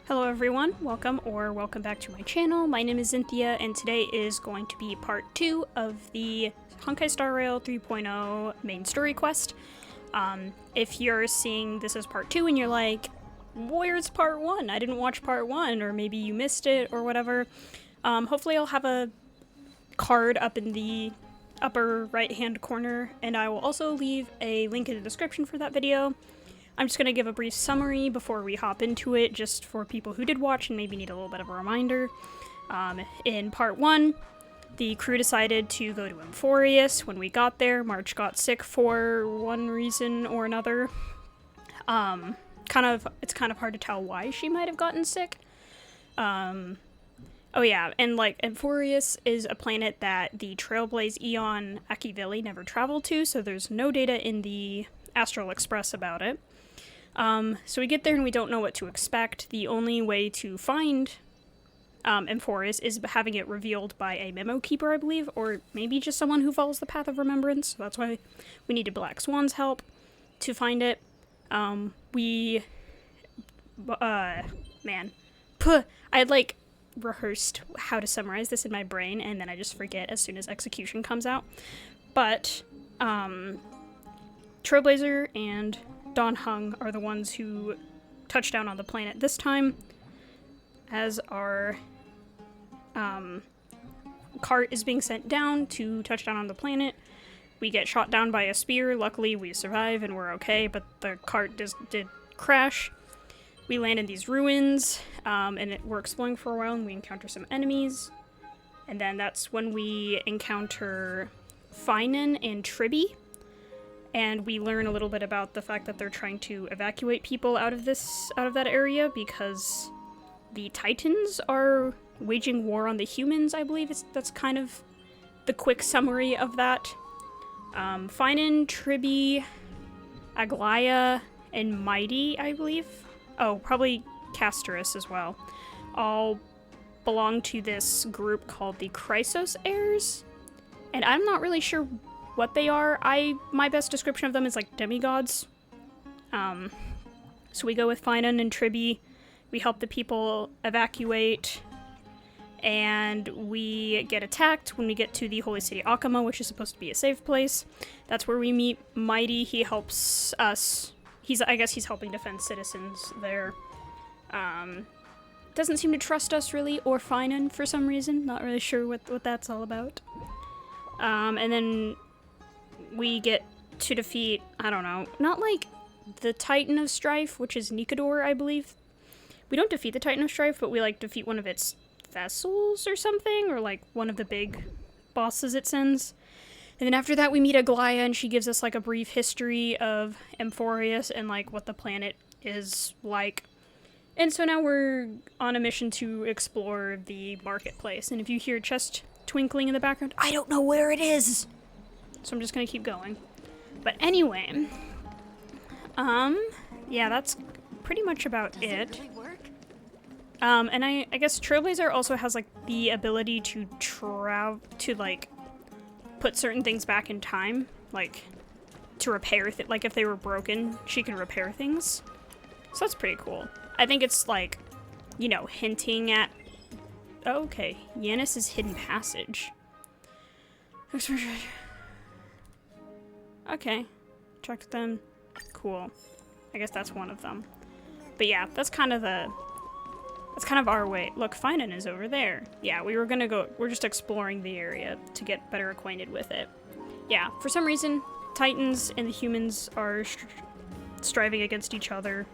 Hello everyone, welcome back to my channel. My name is Xynthia, and today is going to be part 2 of the Honkai Star Rail 3.0 main story quest. If you're seeing this as part 2 and you're like, where's part 1? I didn't watch part 1, or maybe you missed it, or whatever. Hopefully I'll have a card up in the upper right hand corner, and I will also leave a link in the description for that video. I'm just going to give a brief summary before we hop into it, just for people who did watch and maybe need a little bit of a reminder. In part 1, the crew decided to go to Emphorius. When we got there, March got sick for one reason or another. It's kind of hard to tell why she might have gotten sick. Oh yeah, and Emphorius is a planet that the Trailblaze Eon Akivili never traveled to, so there's no data in the Astral Express about it. So we get there and we don't know what to expect. The only way to find Emphorius is having it revealed by a memo keeper, I believe, or maybe just someone who follows the path of remembrance. So that's why we needed Black Swan's help to find it. I had rehearsed how to summarize this in my brain, and then I just forget as soon as execution comes out. But Trailblazer and Don Hung are the ones who touch down on the planet this time. As our cart is being sent down to touch down on the planet, we get shot down by a spear. Luckily, we survive and we're okay, but the cart did crash. We land in these ruins, and we're exploring for a while, and we encounter some enemies. And then that's when we encounter Finan and Tribby. And we learn a little bit about the fact that they're trying to evacuate people out of that area because the Titans are waging war on the humans, I believe. That's kind of the quick summary of that. Finan, Tribby, Aglaya, and Mighty, I believe. Oh, probably Casterus as well. All belong to this group called the Chrysos Heirs. And I'm not really sure what they are. My best description of them is like demigods. So we go with Finan and Tribby. We help the people evacuate, and we get attacked when we get to the Holy City Akama, which is supposed to be a safe place. That's where we meet Mighty. He helps us. I guess he's helping defend citizens there. Doesn't seem to trust us really, or Finan for some reason. Not really sure what that's all about. And then we get to defeat, I don't know, not like the Titan of Strife, which is Nikador, I believe. We don't defeat the Titan of Strife, but we defeat one of its vessels or something, or one of the big bosses it sends. And then after that we meet Aglaya, and she gives us a brief history of Emphorius and what the planet is like. And so now we're on a mission to explore the marketplace. And if you hear a chest twinkling in the background, I don't know where it is! So I'm just gonna keep going. But anyway, yeah, that's pretty much about it. Really work? And I guess Trailblazer also has the ability to put certain things back in time, to repair if they were broken, she can repair things. So that's pretty cool. I think it's hinting at, oh, okay, Yanis's hidden passage. Okay, checked them. Cool. I guess that's one of them. But yeah, that's kind of our way. Look, Finan is over there. Yeah, we're just exploring the area to get better acquainted with it. Yeah, for some reason, Titans and the humans are striving against each other.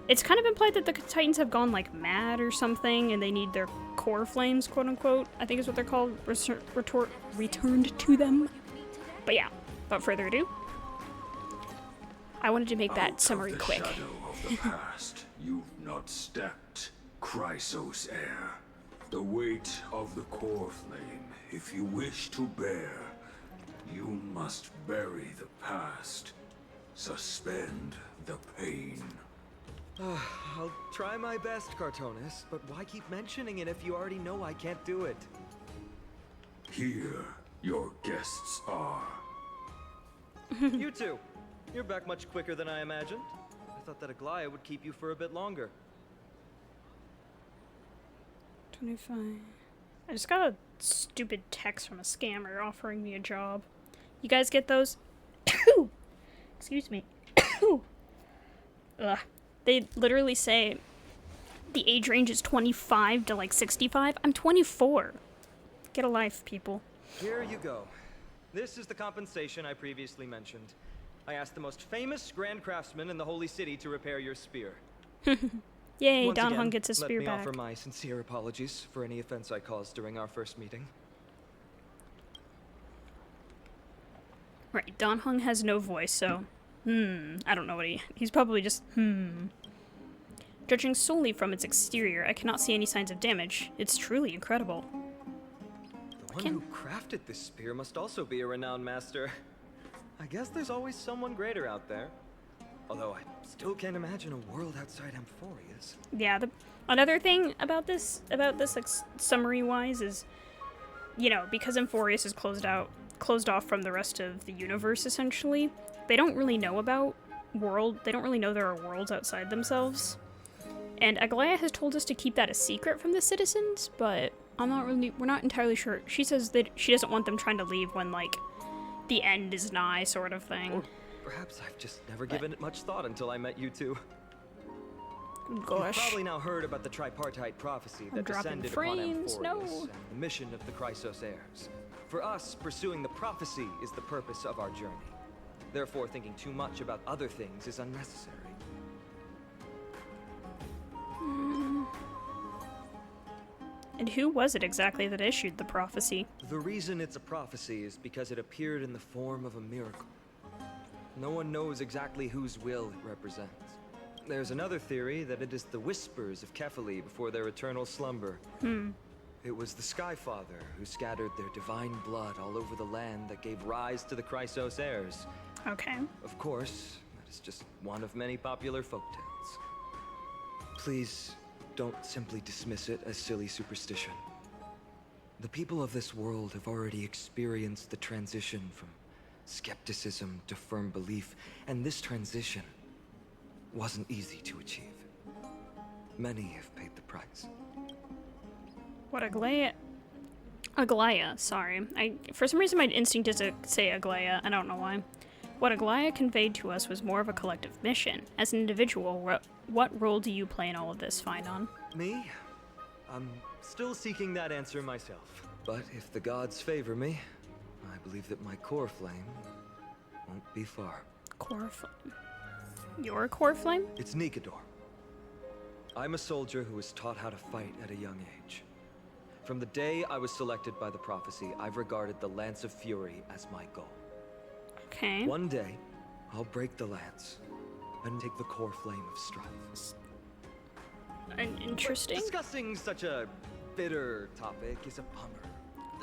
It's kind of implied that the Titans have gone mad or something, and they need their core flames, quote unquote, I think is what they're called, returned to them. But yeah. Without further ado, I wanted to make that summary quick. Out of the shadow of the past, you've not stepped, Chrysos Heir. The weight of the core flame, if you wish to bear, you must bury the past. Suspend the pain. I'll try my best, Cartonis, but why keep mentioning it if you already know I can't do it? Here, your guests are. You two, you're back much quicker than I imagined. I thought that Aglaya would keep you for a bit longer. 25. I just got a stupid text from a scammer offering me a job. You guys get those? Excuse me. Ugh. They literally say the age range is 25 to like 65. I'm 24. Get a life, people. Here you go. This is the compensation I previously mentioned. I asked the most famous grand craftsman in the Holy City to repair your spear. Yay, Once Don again, Hung gets his spear let me back. offer my sincere apologies for any offense I caused during our first meeting. Right, Don Hung has no voice, so I don't know what he's probably just Judging solely from its exterior, I cannot see any signs of damage. It's truly incredible. The one who crafted this spear must also be a renowned master. I guess there's always someone greater out there. Although I still can't imagine a world outside Amphoria's. Yeah, another thing about this like summary-wise is, you know, because Amphorius is closed off from the rest of the universe essentially, they don't really know about they don't really know there are worlds outside themselves. And Aglaia has told us to keep that a secret from the citizens, but we're not entirely sure. She says that she doesn't want them trying to leave when, like, the end is nigh, sort of thing. Or perhaps I've just never given it much thought until I met you two. Gosh. You've probably now heard about the tripartite prophecy that descended upon Amphorius and the mission of the Chrysos Heirs. For us, pursuing the prophecy is the purpose of our journey. Therefore, thinking too much about other things is unnecessary. And who was it exactly that issued the prophecy? The reason it's a prophecy is because it appeared in the form of a miracle. No one knows exactly whose will it represents. There's another theory that it is the whispers of Kefali before their eternal slumber. It was the Skyfather who scattered their divine blood all over the land that gave rise to the Chrysos Heirs. Okay. Of course, that is just one of many popular folktales. Please, don't simply dismiss it as silly superstition. The people of this world have already experienced the transition from skepticism to firm belief, and this transition wasn't easy to achieve. Many have paid the price. What Aglaia, sorry. For some reason my instinct is to say Aglaia, I don't know why. What Aglaia conveyed to us was more of a collective mission. As an individual, what role do you play in all of this, Finon? Me? I'm still seeking that answer myself. But if the gods favor me, I believe that my core flame won't be far. Core flame? Your core flame? It's Nikador. I'm a soldier who was taught how to fight at a young age. From the day I was selected by the prophecy, I've regarded the Lance of Fury as my goal. Okay. One day, I'll break the lance and take the core flame of strife. Interesting. But discussing such a bitter topic is a bummer.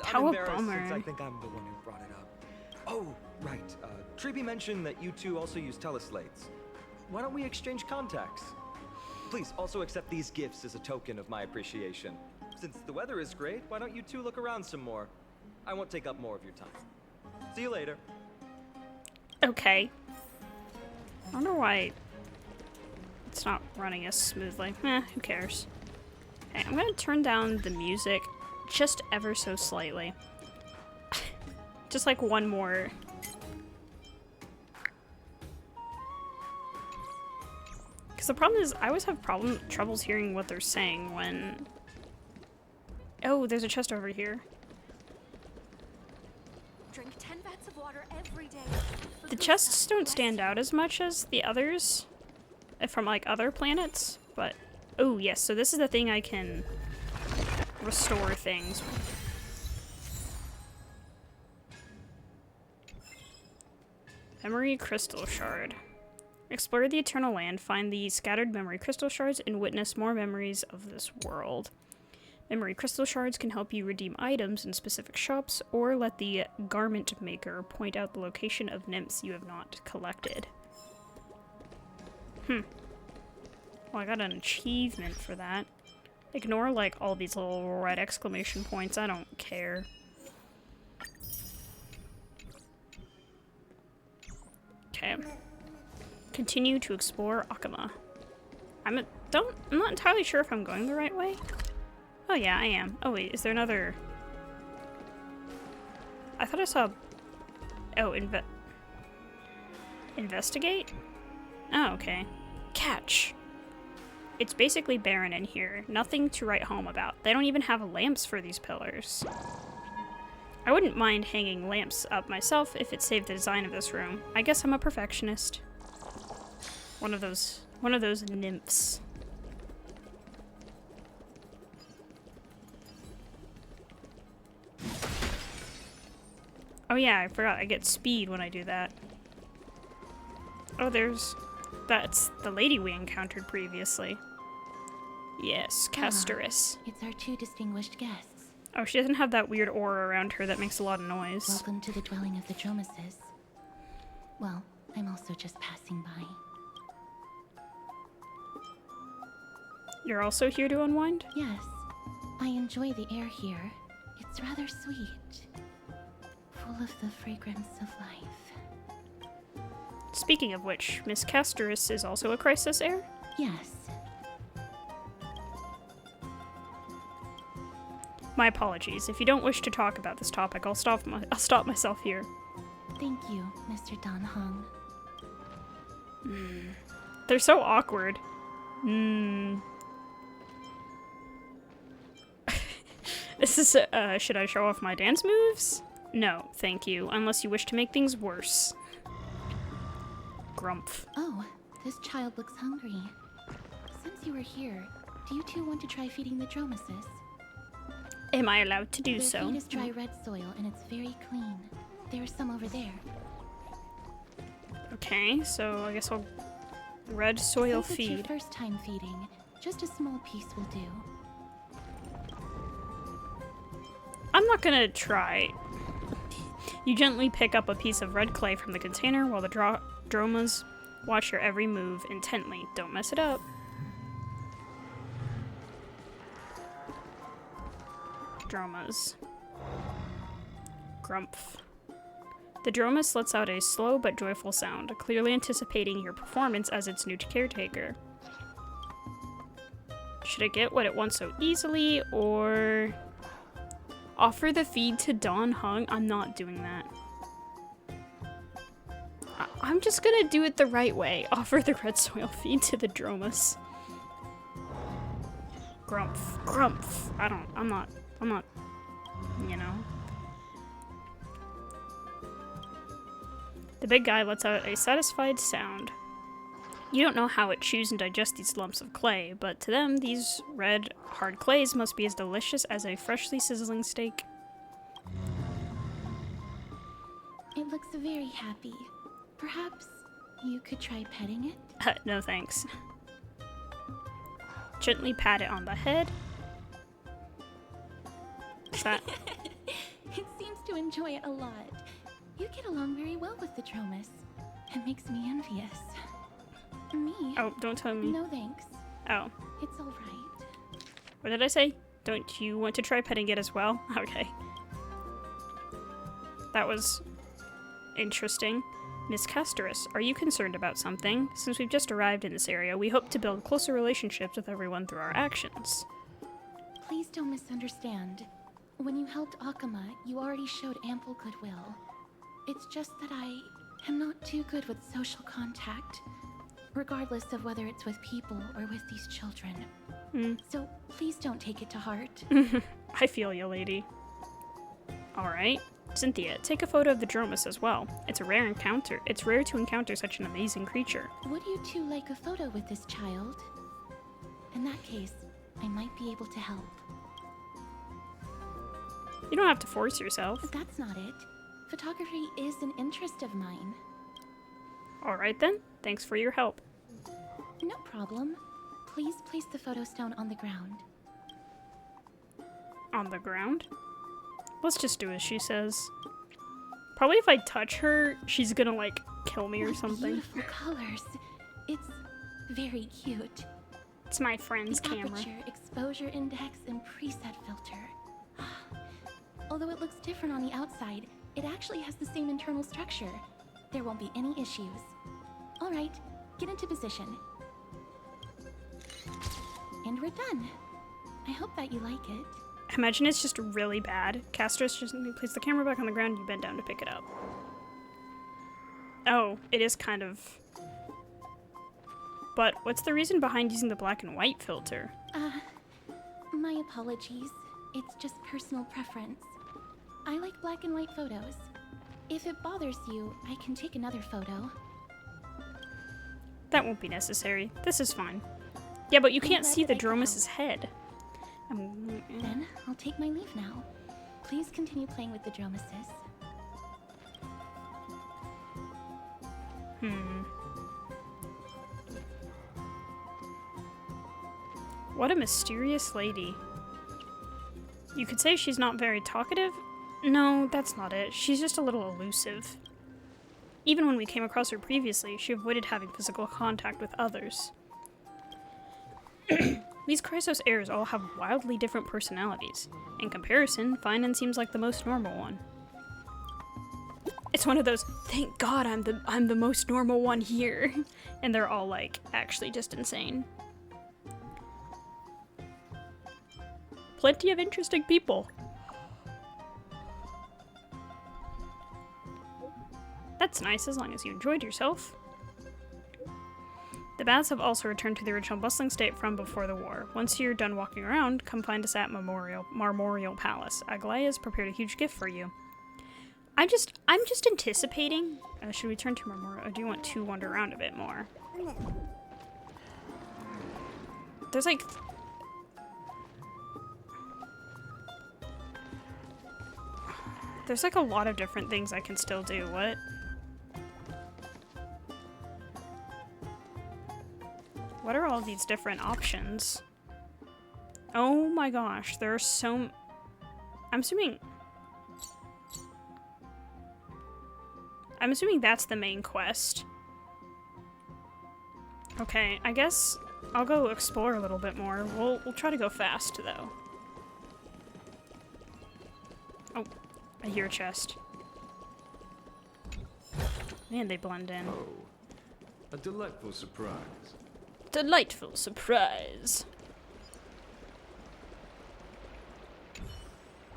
How I'm a embarrassed bummer? since I think I'm the one who brought it up. Oh, right. Treby mentioned that you two also use teleslates. Why don't we exchange contacts? Please also accept these gifts as a token of my appreciation. Since the weather is great, why don't you two look around some more? I won't take up more of your time. See you later. Okay. I wonder why it's not running as smoothly. Who cares? Okay, I'm gonna turn down the music just ever so slightly. Just like one more. Because the problem is, I always have troubles hearing what they're saying when... Oh, there's a chest over here. Drink 10 vats of water every day. The chests don't stand out as much as the others from like other planets, but oh yes, so this is the thing I can restore things. Memory crystal shard. Explore the eternal land, find the scattered memory crystal shards, and witness more memories of this world. Memory crystal shards can help you redeem items in specific shops, or let the garment maker point out the location of nymphs you have not collected. Well, I got an achievement for that. Ignore, like, all these little red exclamation points. I don't care. Okay. Continue to explore Akama. I'm not entirely sure if I'm going the right way. Oh yeah, I am. Oh wait, is there another... I thought I saw... Oh, investigate? Oh, okay. Catch. It's basically barren in here. Nothing to write home about. They don't even have lamps for these pillars. I wouldn't mind hanging lamps up myself if it saved the design of this room. I guess I'm a perfectionist. One of those nymphs. Oh yeah, I forgot. I get speed when I do that. Oh, that's the lady we encountered previously. Yes, Casterus. It's our two distinguished guests. Oh, she doesn't have that weird aura around her that makes a lot of noise. Welcome to the dwelling of the Dromases. Well, I'm also just passing by. You're also here to unwind? Yes, I enjoy the air here. It's rather sweet, full of the fragrance of life. Speaking of which, Miss Casterus is also a Chrysos Heir? Yes. My apologies. If you don't wish to talk about this topic, I'll stop myself here. Thank you, Mr. Dan Hong. They're so awkward. This is, should I show off my dance moves? No, thank you, unless you wish to make things worse. Grumph. Oh, this child looks hungry. Since you were here, do you two want to try feeding the Dromases? Am I allowed to do Their so? feed is dry red soil and it's very clean. There's some over there. Okay, so I guess I'll red soil Since it's your feed. first time feeding, just a small piece will do. I'm not gonna try. You gently pick up a piece of red clay from the container while the dromas watch your every move intently. Don't mess it up. Dromas. Grumph. The Dromas lets out a slow but joyful sound, clearly anticipating your performance as its new caretaker. Should it get what it wants so easily, or offer the feed to Don Hung? I'm not doing that. I'm just gonna do it the right way. Offer the red soil feed to the Dromas. Grumph. Grumph. I'm not, you know. The big guy lets out a satisfied sound. You don't know how it chews and digests these lumps of clay, but to them, these red, hard clays must be as delicious as a freshly sizzling steak. It looks very happy. Perhaps you could try petting it? No thanks. Gently pat it on the head. Is that... It seems to enjoy it a lot. You get along very well with the Dromas. It makes me envious. Me? Oh, don't tell me. No thanks. Oh. It's alright. What did I say? Don't you want to try petting it as well? Okay. That was interesting. Miss Casterus, are you concerned about something? Since we've just arrived in this area, we hope to build closer relationships with everyone through our actions. Please don't misunderstand. When you helped Akama, you already showed ample goodwill. It's just that I am not too good with social contact, regardless of whether it's with people or with these children. So please don't take it to heart. I feel you, lady. Alright. Xynthia, take a photo of the Dromas as well. It's a rare encounter. It's rare to encounter such an amazing creature. Would you two like a photo with this child? In that case, I might be able to help. You don't have to force yourself. But that's not it. Photography is an interest of mine. Alright then. Thanks for your help. No problem. Please place the photo stone on the ground. On the ground? Let's just do as she says. Probably if I touch her, she's gonna, like, kill me or What something. beautiful colors. It's very cute. It's my friend's The camera. aperture, exposure index, and preset filter. Although it looks different on the outside, it actually has the same internal structure. There won't be any issues. Alright, get into position. And we're done. I hope that you like it. Imagine it's just really bad. Castros just place the camera back on the ground, you bend down to pick it up. Oh, it is kind of... But what's the reason behind using the black and white filter? My apologies. It's just personal preference. I like black and white photos. If it bothers you, I can take another photo. That won't be necessary. This is fine. Yeah, but you can't see the glad that I could Dromus's head. Then, I'll take my leave now. Please continue playing with the Dromuses. What a mysterious lady. You could say she's not very talkative? No, that's not it. She's just a little elusive. Even when we came across her previously, she avoided having physical contact with others. These Chrysos Heirs all have wildly different personalities. In comparison, Finan seems like the most normal one. It's one of those, thank God I'm the most normal one here. And they're all like, actually just insane. Plenty of interesting people. That's nice, as long as you enjoyed yourself. The baths have also returned to the original bustling state from before the war. Once you're done walking around, come find us at Marmorial Palace. Aglaya's prepared a huge gift for you. I'm just anticipating. Should we turn to Marmorial? Or do you want to wander around a bit more? There's like... There's like a lot of different things I can still do. What? What are all these different options? Oh my gosh, there are so... I'm assuming that's the main quest. Okay, I guess I'll go explore a little bit more. We'll try to go fast, though. Oh, I hear a chest. Man, they blend in. Oh, a delightful surprise. Delightful surprise.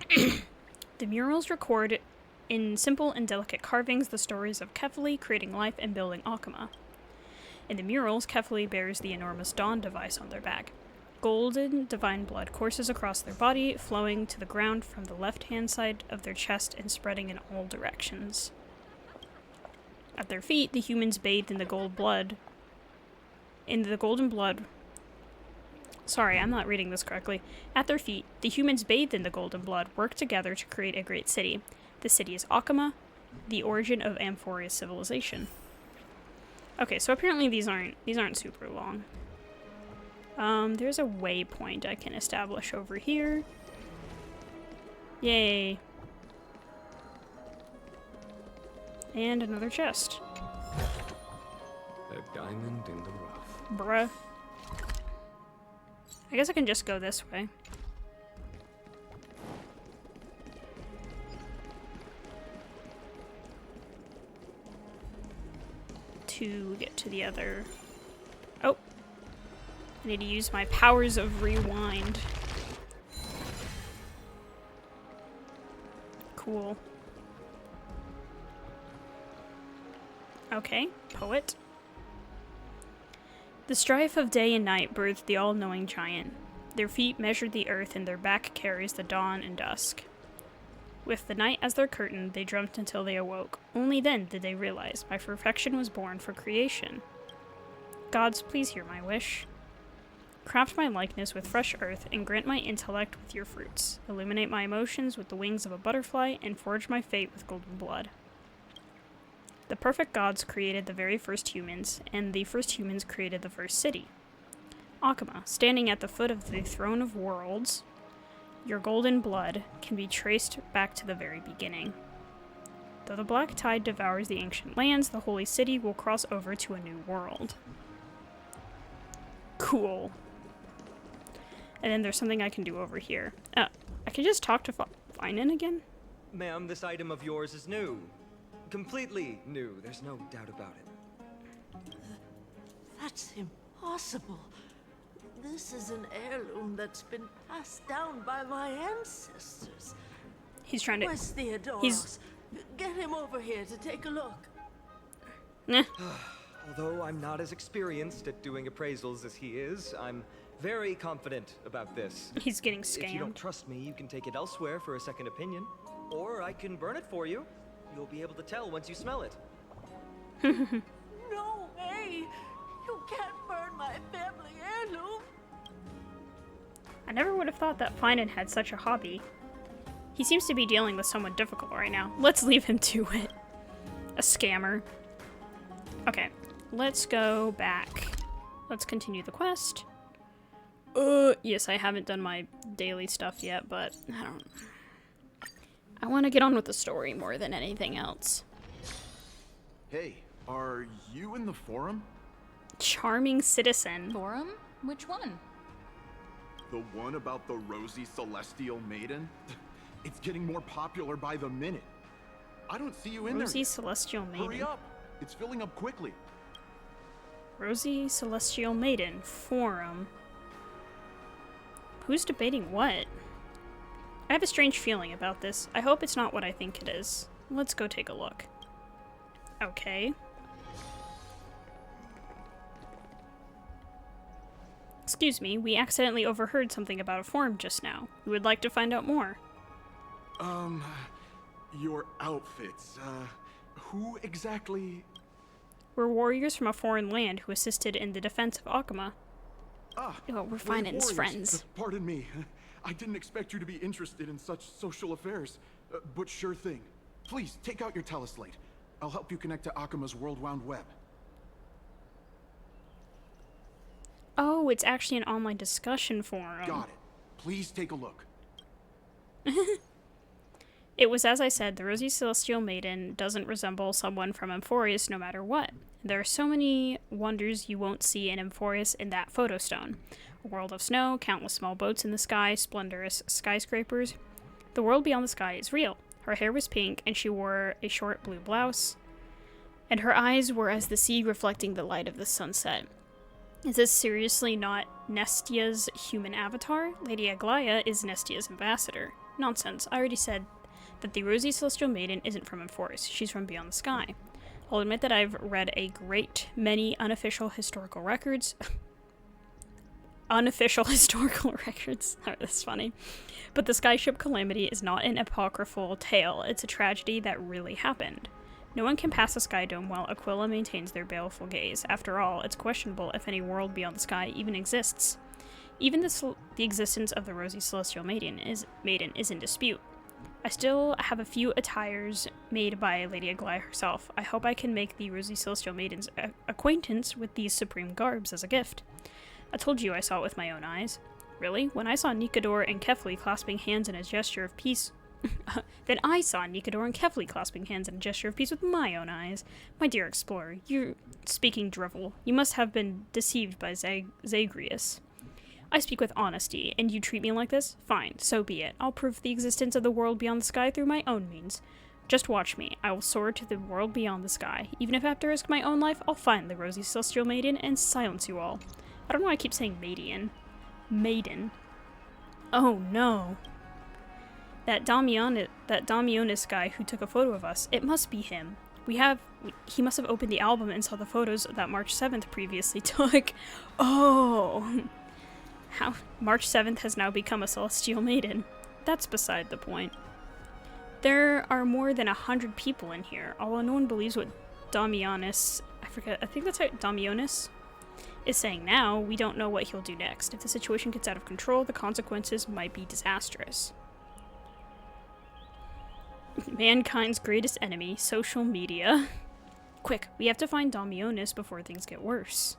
The murals record in simple and delicate carvings the stories of Kefali creating life and building Akama. In the murals, Kefali bears the enormous Dawn device on their back. Golden divine blood courses across their body, flowing to the ground from the left-hand side of their chest and spreading in all directions. At their feet, the humans bathed in the golden blood. Sorry, I'm not reading this correctly. At their feet, the humans bathed in the golden blood work together to create a great city. The city is Akama, the origin of Amphoria's civilization. Okay, so apparently these aren't super long. There's a waypoint I can establish over here. Yay. And another chest. A diamond in the rough. Bruh. I guess I can just go this way. To get to the other... Oh! I need to use my powers of rewind. Cool. Okay, poet. The strife of day and night birthed the all-knowing giant. Their feet measured the earth and their back carries the dawn and dusk. With the night as their curtain, they dreamt until they awoke. Only then did they realize my perfection was born for creation. Gods, please hear my wish. Craft my likeness with fresh earth and grant my intellect with your fruits. Illuminate my emotions with the wings of a butterfly and forge my fate with golden blood. The perfect gods created the very first humans, and the first humans created the first city. Akama, standing at the foot of the throne of worlds, your golden blood can be traced back to the very beginning. Though the black tide devours the ancient lands, the holy city will cross over to a new world. Cool. And then there's something I can do over here. I can just talk to Finan again? Ma'am, this item of yours is new. Completely new, there's no doubt about it. That's impossible. This is an heirloom that's been passed down by my ancestors. He's trying to... Where's Theodoros? Get him over here to take a look. Eh. Although I'm not as experienced at doing appraisals as he is, I'm very confident about this. He's getting If you don't scammed. trust me, you can take it elsewhere for a second opinion. Or I can burn it for you. You'll be able to tell once you smell it. No way! You can't burn my family heirloom! I never would have thought that Finan had such a hobby. He seems to be dealing with someone difficult right now. Let's leave him to it. A scammer. Okay, let's go back. Let's continue the quest. Yes, I haven't done my daily stuff yet, but I want to get on with the story more than anything else. Hey, are you in the forum? Charming citizen. Forum? Which one? The one about the rosy celestial maiden? It's getting more popular by the minute. I don't see you in Rosy there. Celestial Maiden. Hurry up! It's filling up quickly. Rosy Celestial Maiden forum. Who's debating what? I have a strange feeling about this. I hope it's not what I think it is. Let's go take a look. Okay. Excuse me, we accidentally overheard something about a forum just now. We would like to find out more. Your outfits, who exactly? We're warriors from a foreign land who assisted in the defense of Akama. Ah, Oh, we're Finan's warriors. friends. Pardon me. I didn't expect you to be interested in such social affairs. But sure thing. Please, take out your teleslate. I'll help you connect to Akama's World Wound Web. Oh, it's actually an online discussion forum. Got it. Please take a look. It was as I said, the Rosy Celestial Maiden doesn't resemble someone from Emphorius no matter what. There are so many wonders you won't see in Emphorius in that photo stone. A world of snow, countless small boats in the sky, splendorous skyscrapers. The world beyond the sky is real. Her hair was pink, and she wore a short blue blouse. And her eyes were as the sea reflecting the light of the sunset. Is this seriously not Nestia's human avatar? Lady Aglaya is Nestia's ambassador. Nonsense, I already said that the Rosy Celestial Maiden isn't from Emphorius. She's from beyond the sky. I'll admit that I've read a great many unofficial historical records. Unofficial historical records. Oh, that's funny. But the skyship calamity is not an apocryphal tale. It's a tragedy that really happened. No one can pass a sky dome while Aquila maintains their baleful gaze. After all, it's questionable if any world beyond the sky even exists. Even the existence of the Rosy Celestial Maiden is in dispute. I still have a few attires made by Lady Aglaya herself. I hope I can make the Rosy Celestial Maiden's acquaintance with these supreme garbs as a gift. I told you I saw it with my own eyes. Really? When I saw Nikador and Kefli clasping hands in a gesture of peace... Then I saw Nikador and Kefli clasping hands in a gesture of peace with my own eyes. My dear explorer, you're speaking drivel. You must have been deceived by Zagreus. I speak with honesty, and you treat me like this? Fine, so be it. I'll prove the existence of the world beyond the sky through my own means. Just watch me. I will soar to the world beyond the sky. Even if I have to risk my own life, I'll find the Rosy Celestial Maiden and silence you all. I don't know why I keep saying Maiden. Oh no. That Damionis guy who took a photo of us, it must be him. He must have opened the album and saw the photos that March 7th previously took. Oh. How March 7th has now become a Celestial Maiden. That's beside the point. There are more than 100 people in here, although no one believes what Damionis, I think that's how Damionis is saying now. We don't know what he'll do next. If the situation gets out of control, the consequences might be disastrous. Mankind's greatest enemy, social media. Quick, we have to find Damionis before things get worse.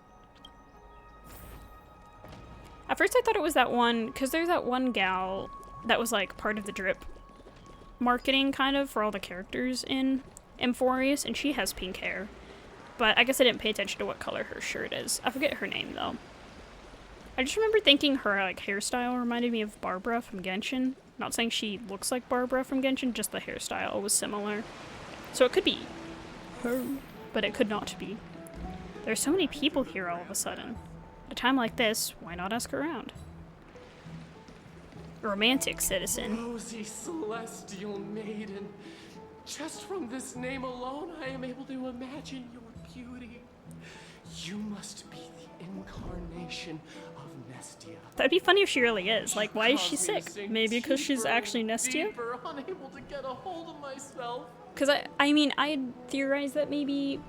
At first I thought it was that one, because there's that one gal that was like part of the drip marketing kind of for all the characters in Emphorius, and she has pink hair. But I guess I didn't pay attention to what color her shirt is. I forget her name though. I just remember thinking her like hairstyle reminded me of Barbara from Genshin. Not saying she looks like Barbara from Genshin, just the hairstyle was similar. So it could be her, but it could not be. There's so many people here all of a sudden. At a time like this, why not ask around? Romantic citizen. Rosy celestial maiden. Just from this name alone, I am able to imagine your beauty. You must be the incarnation of Nestia. That'd be funny if she really is. Like, why is she sick? Maybe because she's actually Nestia? Deeper, unable to get a hold of myself. Because I mean, I had theorized that maybe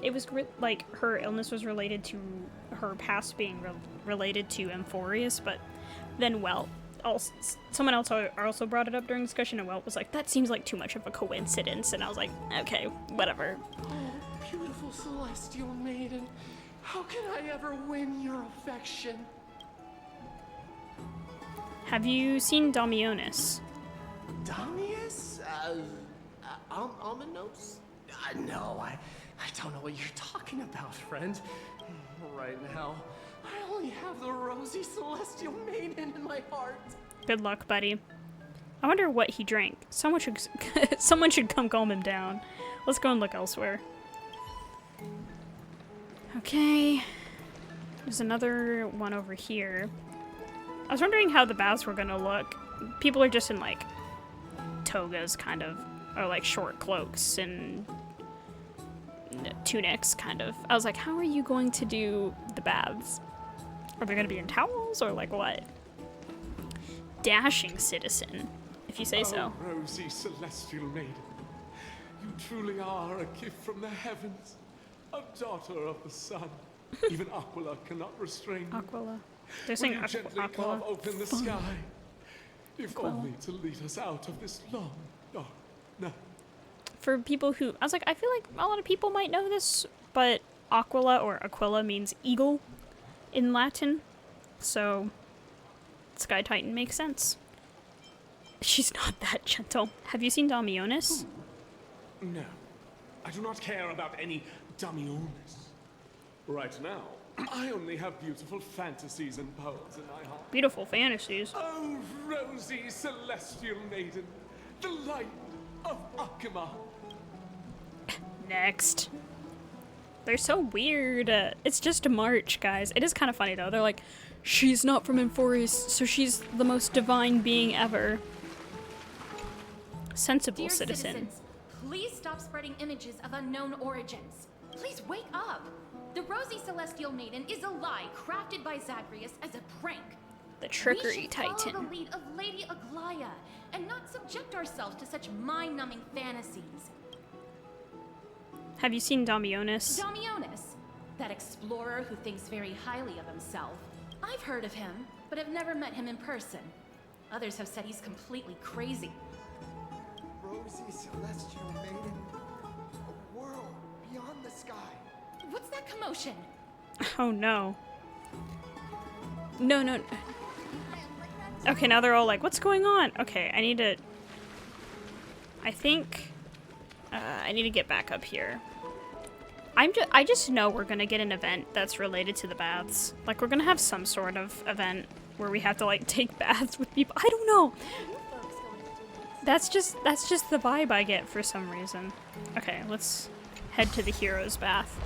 it was like her illness was related to her past being related to Amphorius, but then someone else also brought it up during discussion, and Welt was like, that seems like too much of a coincidence, and I was like, okay, whatever. Oh, beautiful celestial maiden, how can I ever win your affection? Have you seen Domionis? Damius? Almanos? No, I don't know what you're talking about, friend. Right now, I only have the rosy celestial maiden in my heart. Good luck, buddy. I wonder what he drank. Someone should come calm him down. Let's go and look elsewhere. Okay. There's another one over here. I was wondering how the baths were gonna look. People are just in like togas, kind of, or like short cloaks and tunics, kind of. I was like, how are you going to do the baths? Are they gonna be in towels or like what? Dashing citizen, if you say so. Oh, rosy celestial maiden, you truly are a gift from the heavens, a daughter of the sun. Even Aquila cannot restrain you. Aquila. They're Will saying you gently Aquila. carve open the sky, if only to lead us out of this long, dark night. For people who, I was like, I feel like a lot of people might know this, but Aquila means eagle in Latin, so Sky Titan makes sense. She's not that gentle. Have you seen Domionis? No, I do not care about any Domionis. Right now, I only have beautiful fantasies and poems in my heart. Beautiful fantasies. Oh, rosy celestial maiden, the light of Akima. Next. They're so weird. It's just a march, guys. It is kind of funny, though. They're like, she's not from Amphorius, so she's the most divine being ever. Sensible Dear citizen. citizens, please stop spreading images of unknown origins. Please wake up. The Rosy Celestial Maiden is a lie crafted by Zagreus as a prank. The trickery We should titan. follow the lead of Lady Aglaya and not subject ourselves to such mind-numbing fantasies. Have you seen Domionis? Domionis, that explorer who thinks very highly of himself. I've heard of him, but have never met him in person. Others have said he's completely crazy. Rosy celestial maiden, a world beyond the sky. What's that commotion? Oh no. No. Okay, now they're all like, what's going on? Okay, I need to get back up here. I just know we're gonna get an event that's related to the baths. Like, we're gonna have some sort of event where we have to, like, take baths with people. I don't know. That's just the vibe I get for some reason. Okay, let's head to the hero's bath.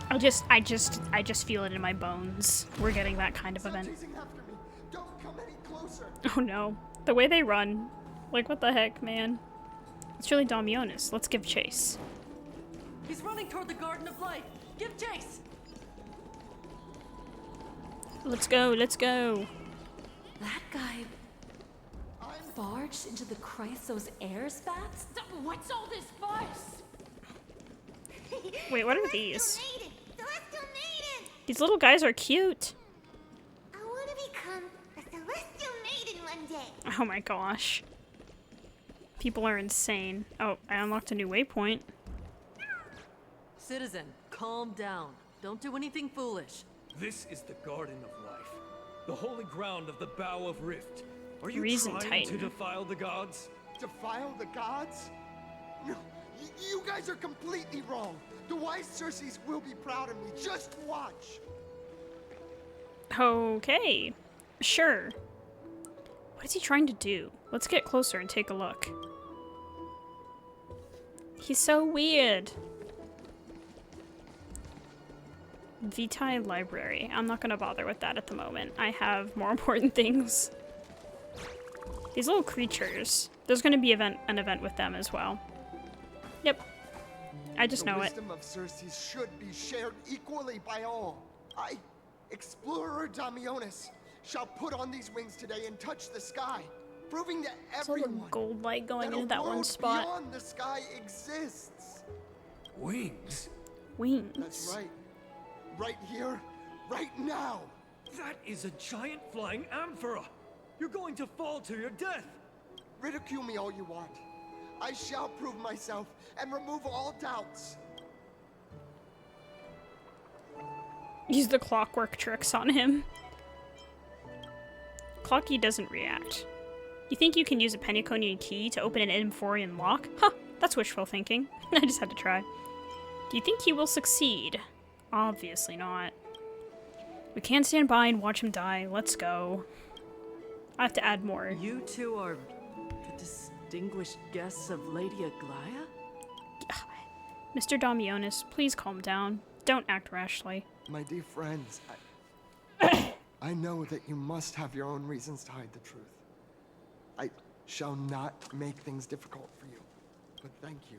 I just feel it in my bones. We're getting that kind of event. Chasing after me. Don't come any closer. Oh no. The way they run. Like, what the heck, man? It's really Domionis. Let's give chase. He's running toward the Garden of Life. Give chase. Let's go, let's go. That guy barged into the Chrysos Heirs baths? What's all this fuss? Wait, what are these? Celestial maiden! These little guys are cute. I want to become a celestial maiden one day. Oh my gosh. People are insane. Oh, I unlocked a new waypoint. Citizen, calm down. Don't do anything foolish. This is the Garden of Life, the holy ground of the Bow of Rift. Are you Reason trying to Titan. defile the gods? Defile the gods? No, you guys are completely wrong. The wise Circes will be proud of me. Just watch. Okay. Sure. What is he trying to do? Let's get closer and take a look. He's so weird. Vitae Library. I'm not gonna bother with that at the moment. I have more important things. These little creatures. There's gonna be an event with them as well. Yep. I just know it. The wisdom of Xerxes should be shared equally by all. I, Explorer Damionis, shall put on these wings today and touch the sky, proving to There's all the everyone gold light going that into that one world spot. beyond the sky exists. Wings? Wings. That's right. Right here, right now. That is a giant flying amphora. You're going to fall to your death. Ridicule me all you want. I shall prove myself and remove all doubts. Use the clockwork tricks on him. Clocky doesn't react. You think you can use a Penaconian key to open an Amphorian lock? Huh, that's wishful thinking. I just had to try. Do you think he will succeed? Obviously not. We can't stand by and watch him die. Let's go. I have to add more. You two are the distinguished guests of Lady Aglaia? Mr. Damionis, please calm down. Don't act rashly. My dear friends, I know that you must have your own reasons to hide the truth. I shall not make things difficult for you, but thank you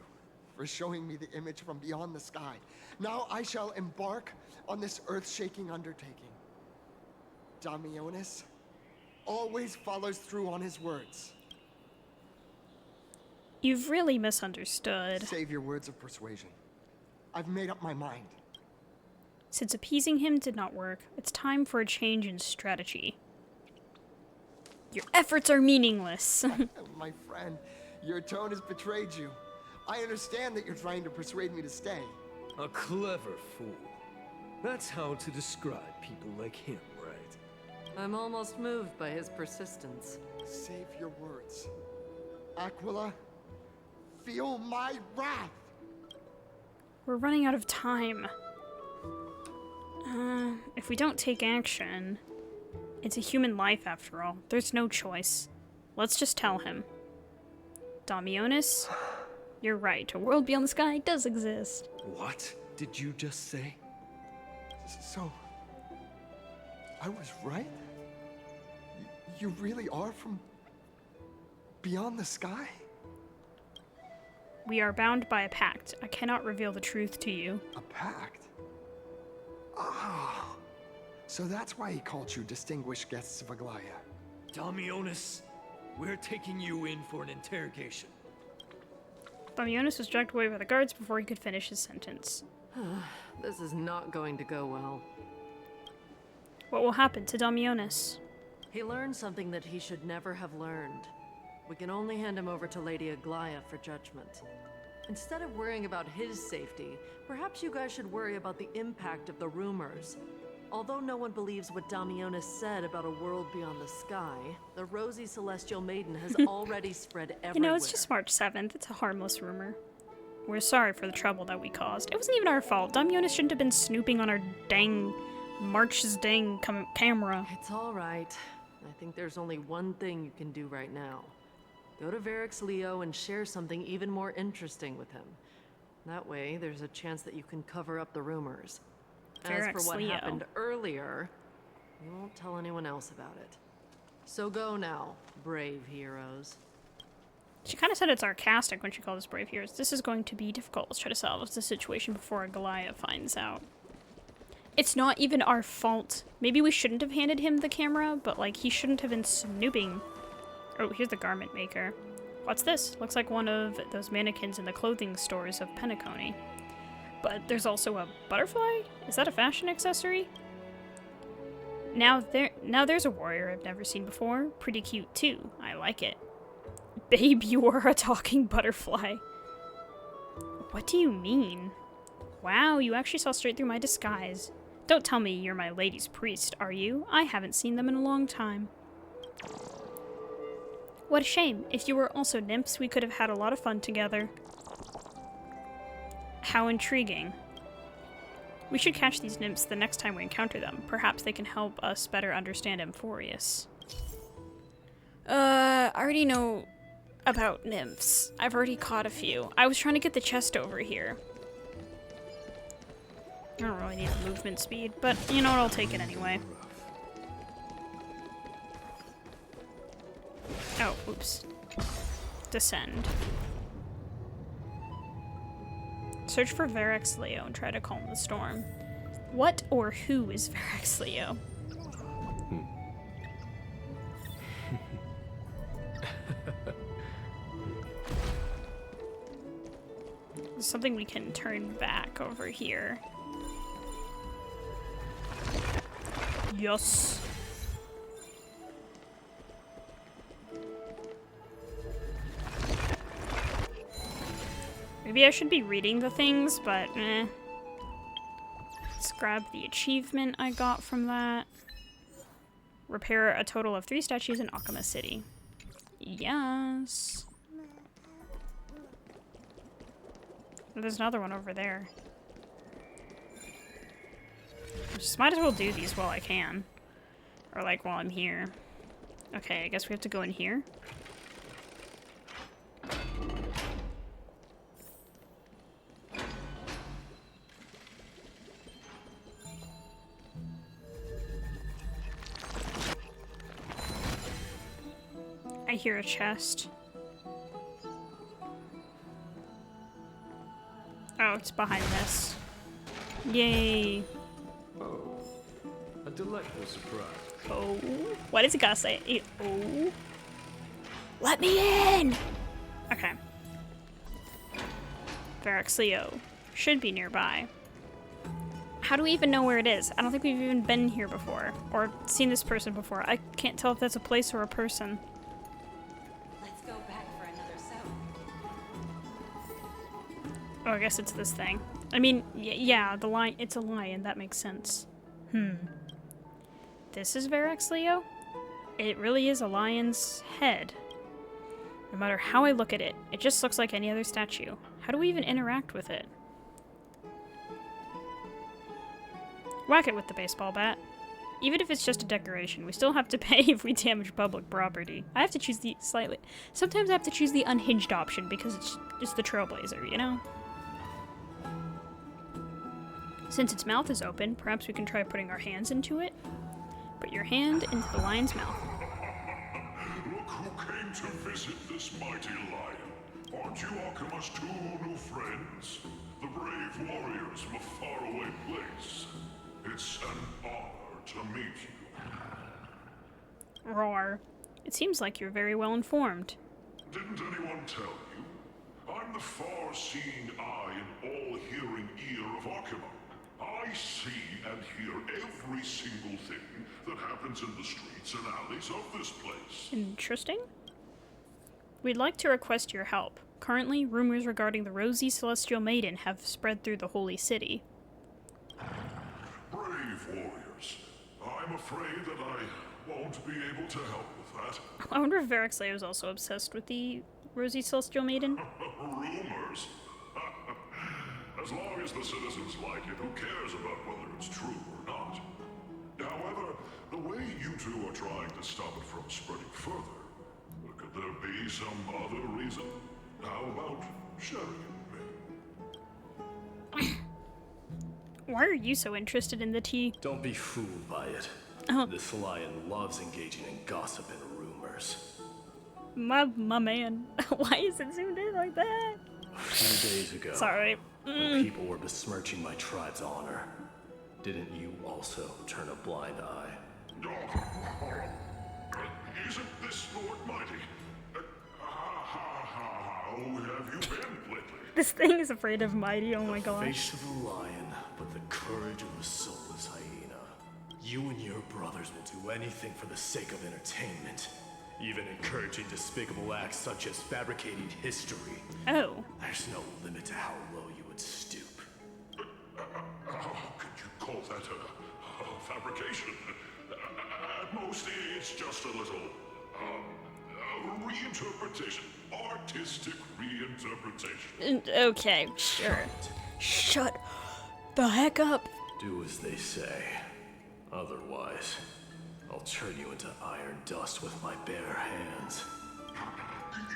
for showing me the image from beyond the sky. Now I shall embark on this earth-shaking undertaking. Damionis always follows through on his words. You've really misunderstood. Save your words of persuasion. I've made up my mind. Since appeasing him did not work, it's time for a change in strategy. Your efforts are meaningless. My friend, your tone has betrayed you. I understand that you're trying to persuade me to stay. A clever fool. That's how to describe people like him, right? I'm almost moved by his persistence. Save your words. Aquila, feel my wrath. We're running out of time. If we don't take action, it's a human life after all. There's no choice. Let's just tell him. Damionis, you're right. A world beyond the sky does exist. What did you just say? So, I was right? You really are from beyond the sky? We are bound by a pact. I cannot reveal the truth to you. A pact? Ah, so that's why he called you distinguished guests of Aglaia. Damionis, we're taking you in for an interrogation. Damionis was dragged away by the guards before he could finish his sentence. This is not going to go well. What will happen to Damionis? He learned something that he should never have learned. We can only hand him over to Lady Aglaia for judgment. Instead of worrying about his safety, perhaps you guys should worry about the impact of the rumors. Although no one believes what Damionis said about a world beyond the sky, the rosy celestial maiden has already spread everywhere. You know, it's just March 7th. It's a harmless rumor. We're sorry for the trouble that we caused. It wasn't even our fault. Damionis shouldn't have been snooping on our dang March's dang camera. It's all right. I think there's only one thing you can do right now. Go to Varix Leo and share something even more interesting with him. That way, there's a chance that you can cover up the rumors. As for what happened earlier, you won't tell anyone else about it. So go now, brave heroes. She kind of said it sarcastic when she called us brave heroes. This is going to be difficult. Let's try to salvage the situation before Goliath finds out. It's not even our fault. Maybe we shouldn't have handed him the camera, but like he shouldn't have been snooping. Oh, here's the garment maker. What's this? Looks like one of those mannequins in the clothing stores of Penacony. But there's also a butterfly? Is that a fashion accessory? Now there's a warrior I've never seen before. Pretty cute too. I like it. Babe, you are a talking butterfly. What do you mean? Wow, you actually saw straight through my disguise. Don't tell me you're my lady's priest, are you? I haven't seen them in a long time. What a shame. If you were also nymphs, we could have had a lot of fun together. How intriguing. We should catch these nymphs the next time we encounter them. Perhaps they can help us better understand Amphorius. I already know about nymphs. I've already caught a few. I was trying to get the chest over here. I don't really need the movement speed, but you know what, I'll take it anyway. Oh, oops. Descend. Search for Verex Leo and try to calm the storm. What or who is Verex Leo? There's something we can turn back over here. Yes. Maybe I should be reading the things, but eh. Let's grab the achievement I got from that. Repair a total of 3 statues in Akama City. Yes. There's another one over there. Just might as well do these while I can. Or like while I'm here. Okay, I guess we have to go in here. I hear a chest. Oh, it's behind this. Yay. Oh, a delightful surprise. Oh, what is it gonna say? Oh. Let me in! Okay. Verex Leo should be nearby. How do we even know where it is? I don't think we've even been here before. Or seen this person before. I can't tell if that's a place or a person. Let's go back for another soap. Oh, I guess it's this thing. I mean, yeah, the lion. It's a lion. That makes sense. This is Verex Leo? It really is a lion's head. No matter how I look at it, it just looks like any other statue. How do we even interact with it? Whack it with the baseball bat. Even if it's just a decoration, we still have to pay if we damage public property. I have to choose the slightly... Sometimes I have to choose the unhinged option because it's the trailblazer, you know? Since its mouth is open, perhaps we can try putting our hands into it. Put your hand into the lion's mouth. Look who came to visit this mighty lion. Aren't you Akima's 2 new friends? The brave warriors from a faraway place. It's an honor to meet you. Roar. It seems like you're very well informed. Didn't anyone tell you? I'm the far-seeing eye and all-hearing ear of Akima. I see and hear every single thing that happens in the streets and alleys of this place. Interesting. We'd like to request your help. Currently, rumors regarding the Rosy Celestial Maiden have spread through the Holy City. Brave warriors. I'm afraid that I won't be able to help with that. I wonder if Verex Leo is also obsessed with the Rosy Celestial Maiden. Rumors? As long as the citizens like it, who cares about whether it's true or not? However, the way you two are trying to stop it from spreading further, could there be some other reason? How about sharing it with me? Why are you so interested in the tea? Don't be fooled by it. This lion loves engaging in gossip and rumors. My man. Why is it zoomed in like that? A few days ago, sorry. When people were besmirching my tribe's honor, didn't you also turn a blind eye? Isn't this Lord Mighty? How have you been lately? This thing is afraid of Mighty, oh my The gosh. face of the lion, but the courage of the soulless hyena. You and your brothers will do anything for the sake of entertainment, even encouraging despicable acts such as fabricating history. Oh. There's no limit to how low you would stoop. How could you call that a fabrication? At most, it's just a little reinterpretation. Artistic reinterpretation. Okay, sure. Shut the heck up. Do as they say. Otherwise, I'll turn you into iron dust with my bare hands.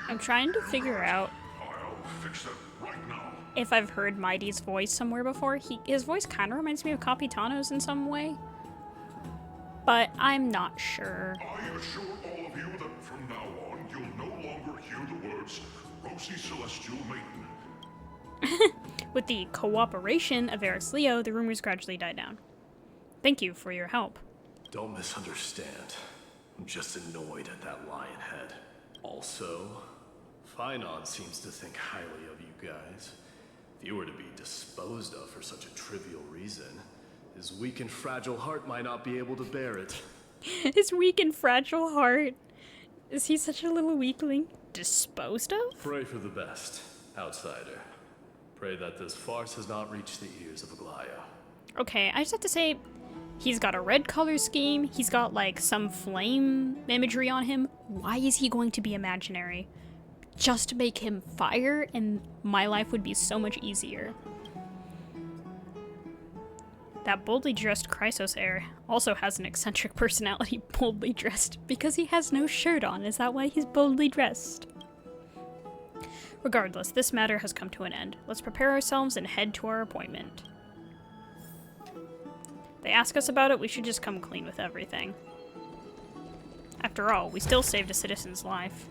I'm trying to figure out I'll fix it right now. if I've heard Mighty's voice somewhere before. His voice kind of reminds me of Capitano's in some way, but I'm not sure. I assure all of you that from now on, you'll no longer hear the words Rosy Celestial Maiden. With the cooperation of Eric's Leo, the rumors gradually died down. Thank you for your help. Don't misunderstand. I'm just annoyed at that lion head. Also, Phynon seems to think highly of you guys. If you were to be disposed of for such a trivial reason, his weak and fragile heart might not be able to bear it. His weak and fragile heart. Is he such a little weakling? Disposed of? Pray for the best, outsider. Pray that this farce has not reached the ears of Aglaya. Okay, I just have to say, he's got a red color scheme. He's got like some flame imagery on him. Why is he going to be imaginary? Just to make him fire and my life would be so much easier. That boldly dressed Chrysos heir also has an eccentric personality, boldly dressed, because he has no shirt on. Is that why he's boldly dressed? Regardless, this matter has come to an end. Let's prepare ourselves and head to our appointment. They ask us about it, we should just come clean with everything. After all, we still saved a citizen's life.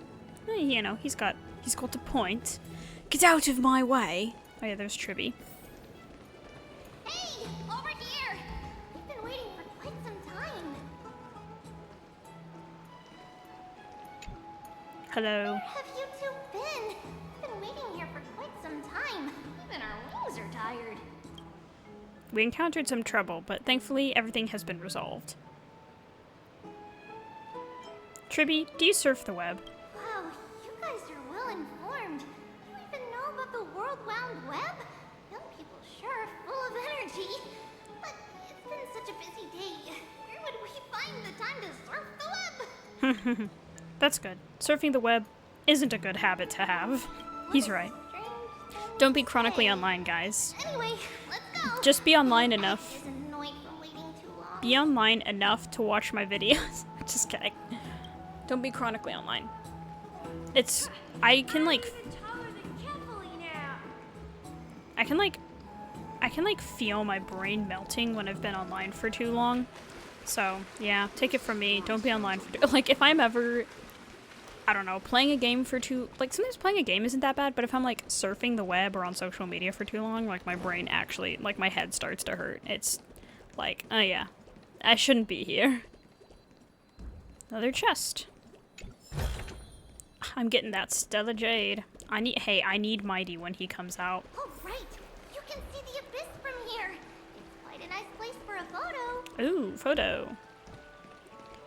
You know, he's got a point. Get out of my way! Oh yeah, there's Tribby. Hey, over here! We've been waiting for quite some time. Hello. Where have you two been? We've been waiting here for quite some time. Even our wings are tired. We encountered some trouble, but thankfully everything has been resolved. Tribby, do you surf the web? Wow, you guys are well informed. You even know about the World Wound Web? Young people sure are full of energy. But it's been such a busy day. Where would we find the time to surf the web? That's good. Surfing the web isn't a good habit to have. He's right. Don't be chronically online, guys. Anyway, let's go. Just be online enough. Is annoyed from waiting too long. Be online enough to watch my videos. Just kidding. Don't be chronically online. I can feel my brain melting when I've been online for too long. So, yeah, take it from me. Don't be online for like, if I'm ever, I don't know, playing a game for too, like, sometimes playing a game isn't that bad, but if I'm, like, surfing the web or on social media for too long, like, my brain actually, like, my head starts to hurt. It's like, oh yeah, I shouldn't be here. Another chest. I'm getting that Stella Jade. I need Mighty when he comes out. Oh, right. You can see the abyss from here. It's quite a nice place for a photo. Ooh, photo.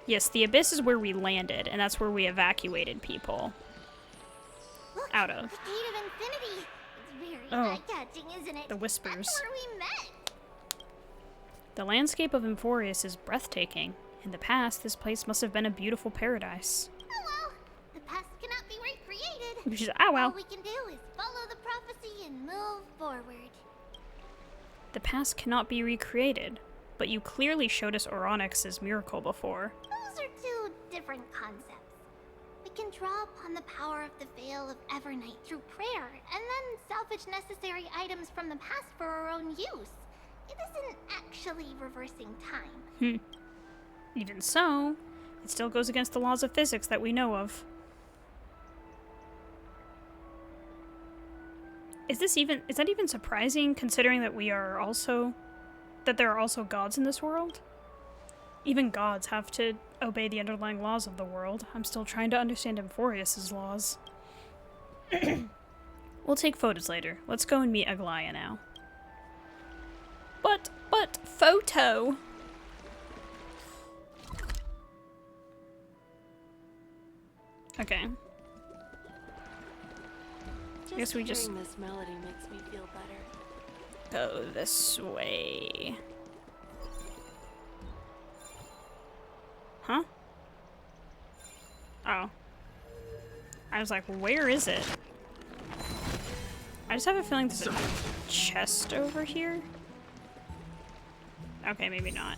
Yes, the abyss is where we landed, and that's where we evacuated people. Look, out of. The Gate of Infinity. It's very eye-catching, isn't it? The whispers. That's where we met. The landscape of Emphorius is breathtaking. In the past, this place must have been a beautiful paradise. Oh well, the past cannot be recreated. Which is, oh well. All we can do is follow the prophecy and move forward. The past cannot be recreated, but you clearly showed us Oronix's miracle before. Those are two different concepts. We can draw upon the power of the Veil of Evernight through prayer, and then salvage necessary items from the past for our own use. It isn't actually reversing time. Even so, it still goes against the laws of physics that we know of. Is that even surprising, considering that there are also gods in this world? Even gods have to obey the underlying laws of the world. I'm still trying to understand Emphorius's laws. We'll take photos later. Let's go and meet Aglaya now. But, photo! Okay. Guess we just hearing this melody makes me feel better. go this way. Huh? Oh. I was like, where is it? I just have a feeling there's a chest over here. Okay, maybe not.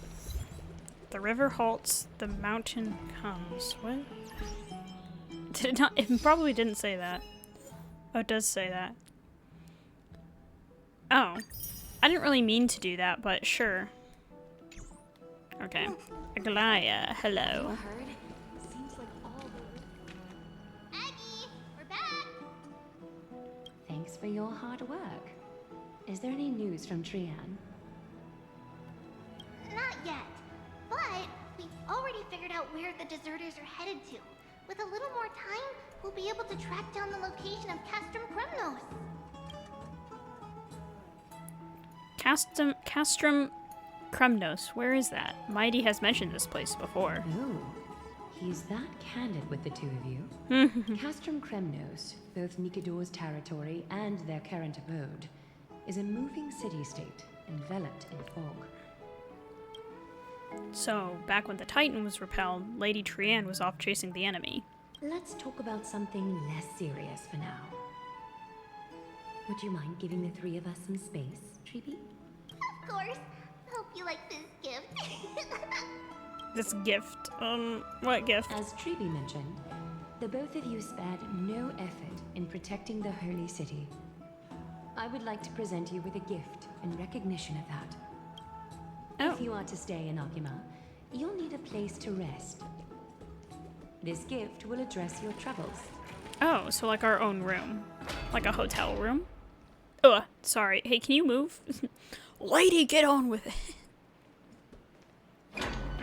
The river halts, the mountain comes. What? Did it not? It probably didn't say that. Oh, it does say that. Oh. I didn't really mean to do that, but sure. Okay. Aglaya, hello. Aggie, we're back. Thanks for your hard work. Is there any news from Trian? Not yet, but we've already figured out where the deserters are headed to. With a little more time, we'll be able to track down the location of Castrum Kremnos. Castrum Kremnos, where is that? Mighty has mentioned this place before. Oh, he's that candid with the two of you. Castrum Kremnos, both Nikador's territory and their current abode, is a moving city-state enveloped in fog. So, back when the Titan was repelled, Lady Trian was off chasing the enemy. Let's talk about something less serious for now. Would you mind giving the three of us some space, Treeby? Of course. Hope you like this gift. This gift. What gift? As Treeby mentioned, the both of you spared no effort in protecting the holy city. I would like to present you with a gift in recognition of that. Oh. If you are to stay in Akima, you'll need a place to rest. This gift will address your troubles. Oh, so like our own room. Like a hotel room? Ugh, sorry. Hey, can you move? Lady, get on with it.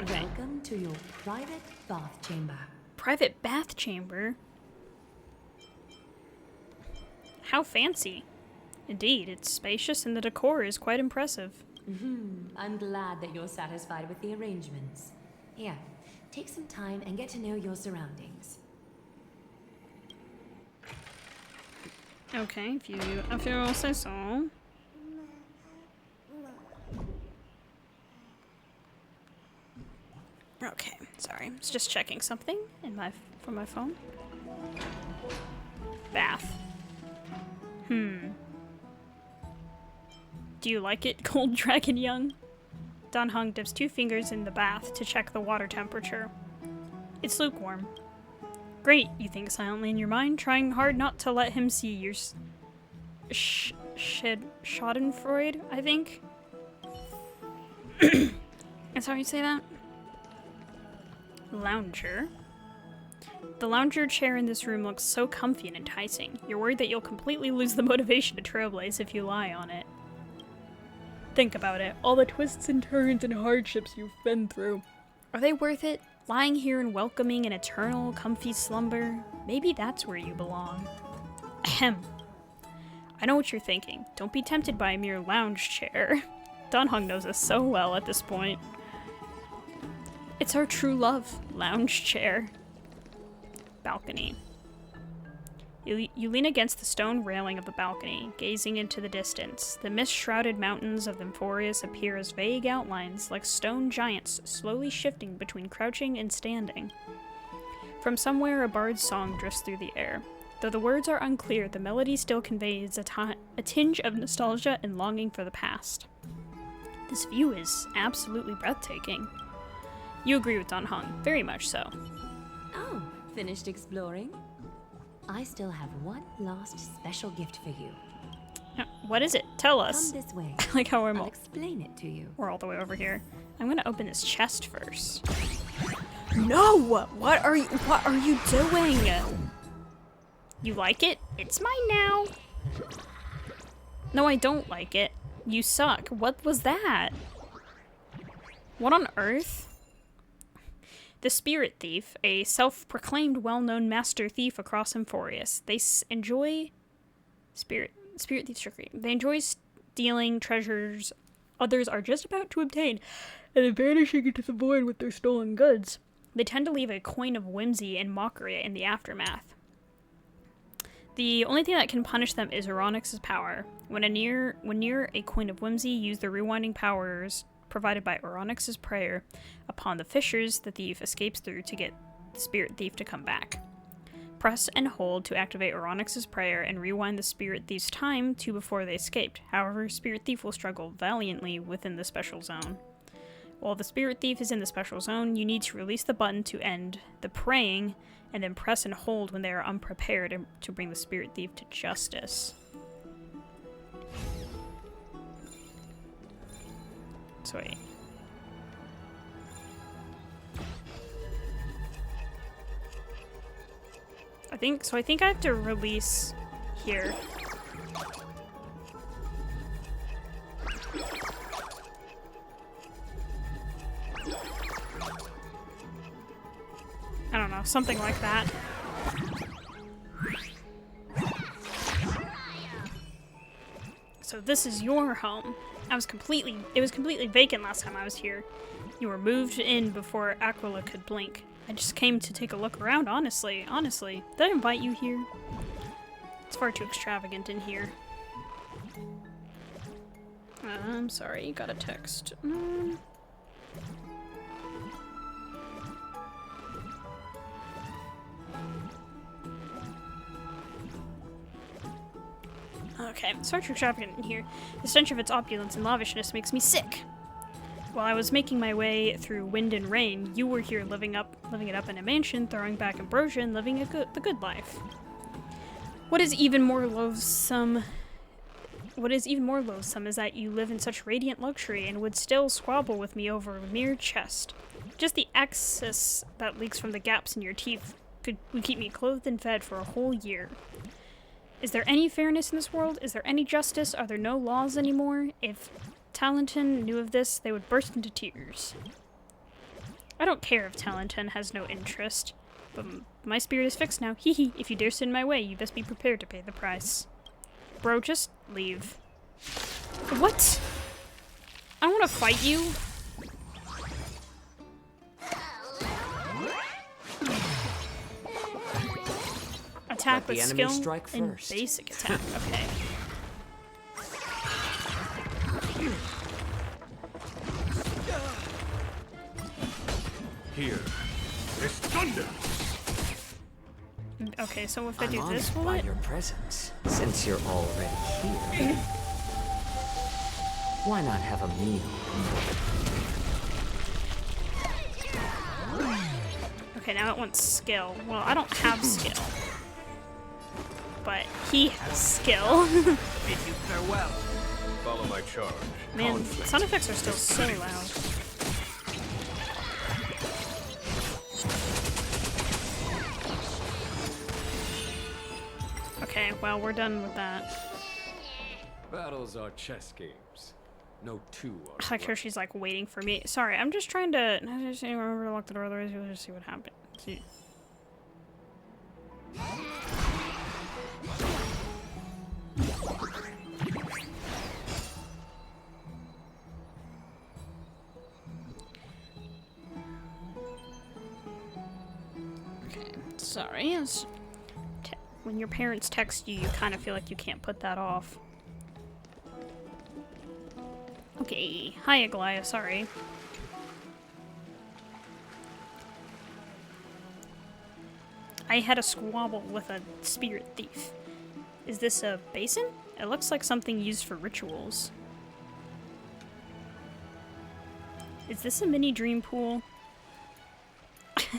Okay. Welcome to your private bath chamber. Private bath chamber? How fancy. Indeed, it's spacious and the decor is quite impressive. I'm glad that you're satisfied with the arrangements. Here, take some time and get to know your surroundings. Okay, if you say so. Okay, sorry. I was just checking something from my phone. Bath. Do you like it, Gold Dragon Young? Dan Heng dips 2 fingers in the bath to check the water temperature. It's lukewarm. Great, you think silently in your mind, trying hard not to let him see your schadenfreude, I think? That's how you say that? Lounger. The lounger chair in this room looks so comfy and enticing. You're worried that you'll completely lose the motivation to trailblaze if you lie on it. Think about it. All the twists and turns and hardships you've been through. Are they worth it? Lying here and welcoming an eternal, comfy slumber? Maybe that's where you belong. Ahem. I know what you're thinking. Don't be tempted by a mere lounge chair. Dan Heng knows us so well at this point. It's our true love. Lounge chair. Balcony. You lean against the stone railing of the balcony, gazing into the distance. The mist-shrouded mountains of Emphorius appear as vague outlines, like stone giants slowly shifting between crouching and standing. From somewhere, a bard's song drifts through the air. Though the words are unclear, the melody still conveys a tinge of nostalgia and longing for the past. This view is absolutely breathtaking. You agree with Dan Heng, very much so. Oh, finished exploring? I still have one last special gift for you. What is it? Tell us. Come this way. Like how I'll explain it to you. We're all the way over here. I'm gonna open this chest first. No! What are you doing? You like it? It's mine now. No, I don't like it. You suck. What was that? What on earth? The Spirit Thief, a self-proclaimed well-known master thief across Emphorius. They enjoy Spirit Thief's trickery. They enjoy stealing treasures others are just about to obtain, and then vanishing into the void with their stolen goods. They tend to leave a coin of whimsy and mockery in the aftermath. The only thing that can punish them is Oronix's power. When near a coin of whimsy, use the rewinding powers provided by Oronix's prayer upon the fissures the thief escapes through to get the Spirit Thief to come back. Press and hold to activate Oronix's prayer and rewind the Spirit Thief's time to before they escaped. However, Spirit Thief will struggle valiantly within the special zone. While the spirit thief is in the special zone, you need to release the button to end the praying, and then press and hold when they are unprepared to bring the spirit thief to justice. So wait. I think I have to release here. I don't know, something like that. So this is your home. It was completely vacant last time I was here. You were moved in before Aquila could blink. I just came to take a look around, honestly. Honestly. Did I invite you here? It's far too extravagant in here. I'm sorry, got a text. Okay, it's far too extravagant in here. The stench of its opulence and lavishness makes me sick. While I was making my way through wind and rain, you were here living it up in a mansion, throwing back ambrosia and living the good life. What is even more loathsome is that you live in such radiant luxury and would still squabble with me over a mere chest. Just the excess that leaks from the gaps in your teeth would keep me clothed and fed for a whole year. Is there any fairness in this world? Is there any justice? Are there no laws anymore? If Talenton knew of this, they would burst into tears. I don't care if Talenton has no interest, but my spirit is fixed now. Hee hee, if you dare sit in my way, you best be prepared to pay the price. Bro, just leave. What? I don't want to fight you. Attack with skill and basic attack. Okay. Here, it's thunder. Okay, so if I do this, will by it? your presence, since you're already here. Why not have a meal? Okay, now it wants skill. Well, I don't have skill. But he has skill. Bid you farewell. Follow my charge. Man, sound effects are still so loud. Okay, well, we're done with that. Battles are chess games. No two are. I like her, she's like waiting for me. Sorry, I'm just trying to. I just remember to lock the door, otherwise we'll just see what happens. See. Okay, sorry. When your parents text you, you kind of feel like you can't put that off. Okay, hi Aglaia, sorry. I had a squabble with a spirit thief. Is this a basin? It looks like something used for rituals. Is this a mini dream pool?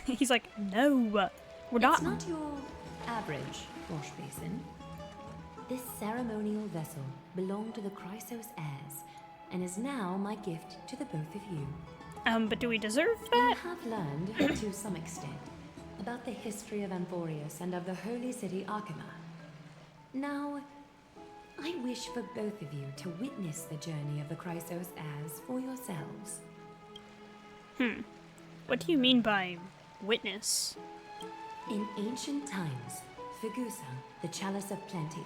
He's like, no, we're not. It's not your average wash basin. This ceremonial vessel belonged to the Chrysos Heirs, and is now my gift to the both of you. But do we deserve that? You have learned, to some extent, about the history of Amphorius and of the holy city Arkema. Now, I wish for both of you to witness the journey of the Chrysos Heirs for yourselves. What do you mean by witness? In ancient times, Fegusa, the chalice of plenty,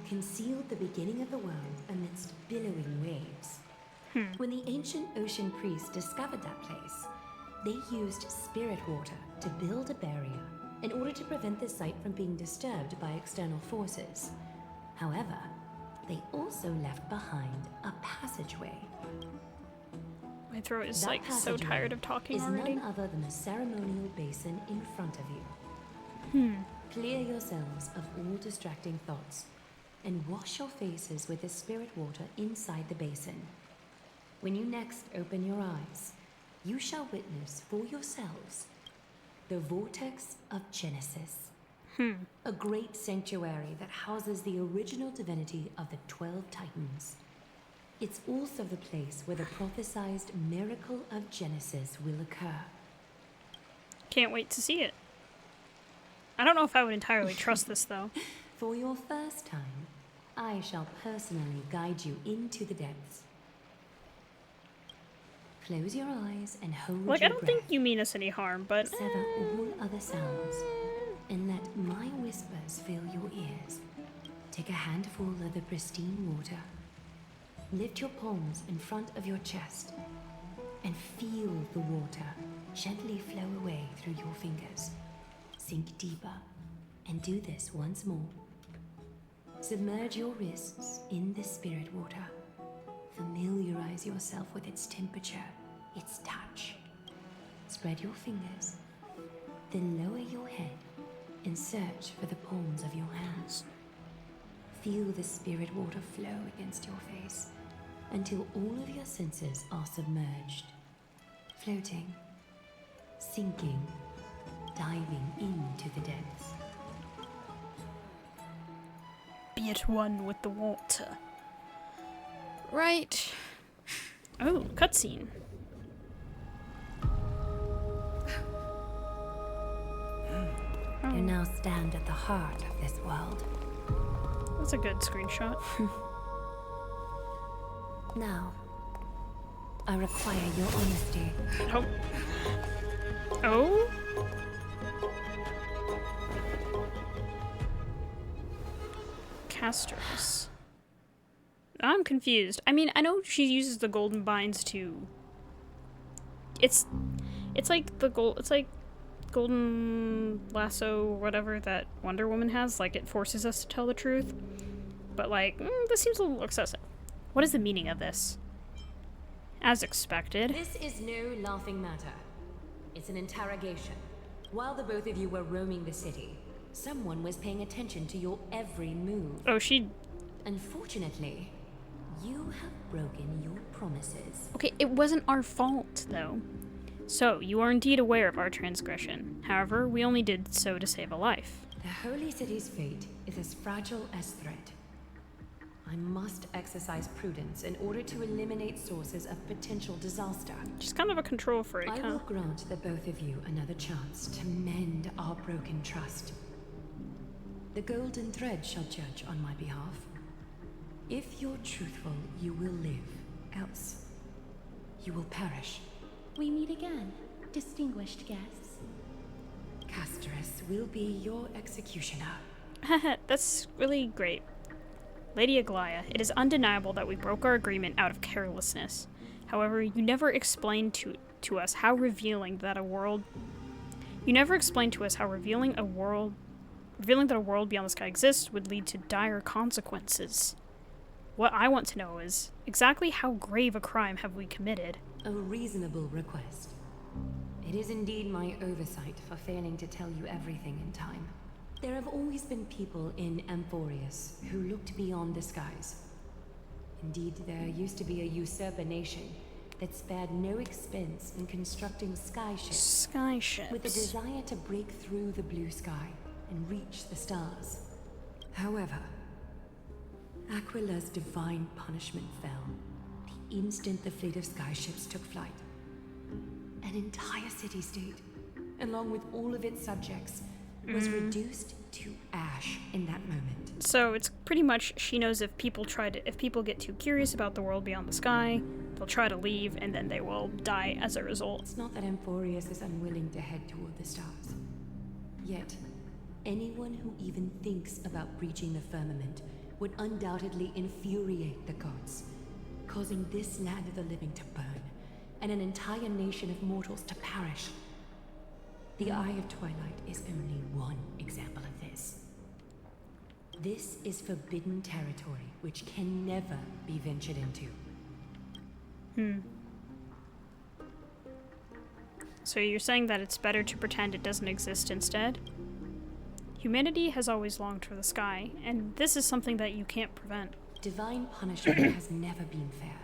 concealed the beginning of the world amidst billowing waves. When the ancient ocean priests discovered that place, they used spirit water to build a barrier in order to prevent the site from being disturbed by external forces. However, they also left behind a passageway. My throat is That like so passageway tired of talking is already. none other than the ceremonial basin in front of you. Clear yourselves of all distracting thoughts and wash your faces with the spirit water inside the basin. When you next open your eyes, you shall witness for yourselves the Vortex of Genesis. A great sanctuary that houses the original divinity of the 12 Titans. It's also the place where the prophesized miracle of Genesis will occur. Can't wait to see it. I don't know if I would entirely trust this, though. For your first time, I shall personally guide you into the depths. Close your eyes and hold your Like, I don't breath. think you mean us any harm, but... Sever all other sounds, and let my whispers fill your ears. Take a handful of the pristine water. Lift your palms in front of your chest, and feel the water gently flow away through your fingers. Sink deeper, and do this once more. Submerge your wrists in the spirit water. Familiarize yourself with its temperature, its touch. Spread your fingers, then lower your head and search for the palms of your hands. Feel the spirit water flow against your face until all of your senses are submerged, floating, sinking, diving into the depths. Be at one with the water. Right. Oh, cutscene. You now stand at the heart of this world. That's a good screenshot. Now, I require your honesty. Oh. Oh? Casters. I'm confused. I mean, I know she uses the golden binds to... It's like the it's like golden lasso or whatever that Wonder Woman has. Like, it forces us to tell the truth. But, like, this seems a little excessive. What is the meaning of this? As expected. This is no laughing matter. It's an interrogation. While the both of you were roaming the city, someone was paying attention to your every move. Oh, she... Unfortunately, you have broken your promises. Okay, it wasn't our fault, though. So, you are indeed aware of our transgression. However, we only did so to save a life. The Holy City's fate is as fragile as threat. I must exercise prudence in order to eliminate sources of potential disaster. She's kind of a control freak, I huh? will grant the both of you another chance to mend our broken trust. The golden thread shall judge on my behalf. If you're truthful, you will live. Else, you will perish. We meet again, distinguished guests. Casteress will be your executioner. That's really great. Lady Aglaia, it is undeniable that we broke our agreement out of carelessness. However, you never explained to us how revealing that a world... You never explained to us how revealing that a world beyond the sky exists would lead to dire consequences. What I want to know is, exactly how grave a crime have we committed? A reasonable request. It is indeed my oversight for failing to tell you everything in time. There have always been people in Amphorius who looked beyond the skies. Indeed, there used to be a usurper nation that spared no expense in constructing skyships. Skyships. With a desire to break through the blue sky and reach the stars. However, Aquila's divine punishment fell the instant the fleet of skyships took flight. An entire city-state, along with all of its subjects, was reduced to ash in that moment. So it's pretty much she knows if people get too curious about the world beyond the sky, they'll try to leave and then they will die as a result. It's not that Amphorius is unwilling to head toward the stars. Yet, anyone who even thinks about breaching the firmament would undoubtedly infuriate the gods, causing this land of the living to burn, and an entire nation of mortals to perish. The Eye of Twilight is only one example of this. This is forbidden territory which can never be ventured into. So you're saying that it's better to pretend it doesn't exist instead? Humanity has always longed for the sky, and this is something that you can't prevent. Divine punishment has never been fair.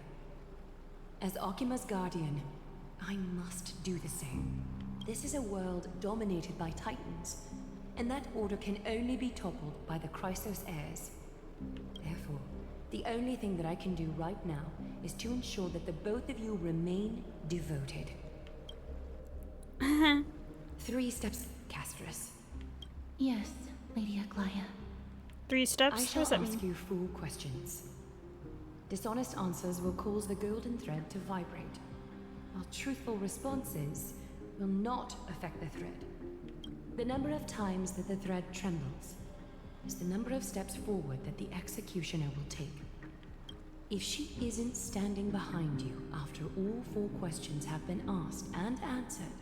As Akima's guardian, I must do the same. This is a world dominated by Titans, and that order can only be toppled by the Chrysos Heirs. Therefore, the only thing that I can do right now is to ensure that the both of you remain devoted. 3 steps, Castris. Yes, Lady Aglaia. 3 steps? I What shall does that ask mean? you 4 questions. Dishonest answers will cause the golden thread to vibrate, while truthful responses will not affect the thread. The number of times that the thread trembles is the number of steps forward that the executioner will take. If she isn't standing behind you after all 4 questions have been asked and answered,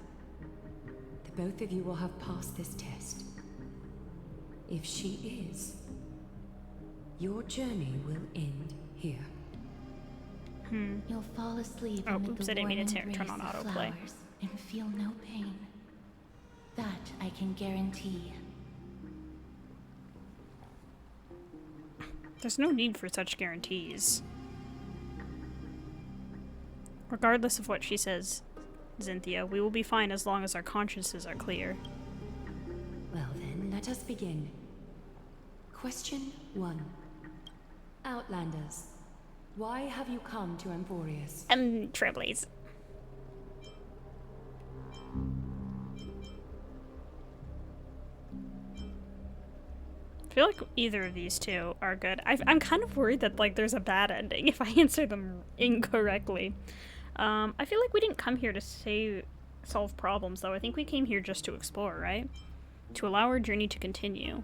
the both of you will have passed this test. If she is, your journey will end here. You'll fall asleep Oh, amid oops, the I didn't mean to warm embrace turn on of autoplay. flowers and feel no pain. That I can guarantee. There's no need for such guarantees. Regardless of what she says, Xynthia, we will be fine as long as our consciences are clear. Well then, let us begin. Question 1. Outlanders, why have you come to Emporius? Trailblaze. I feel like either of these two are good. I'm kind of worried that like there's a bad ending if I answer them incorrectly. I feel like we didn't come here to solve problems though. I think we came here just to explore, right? To allow our journey to continue.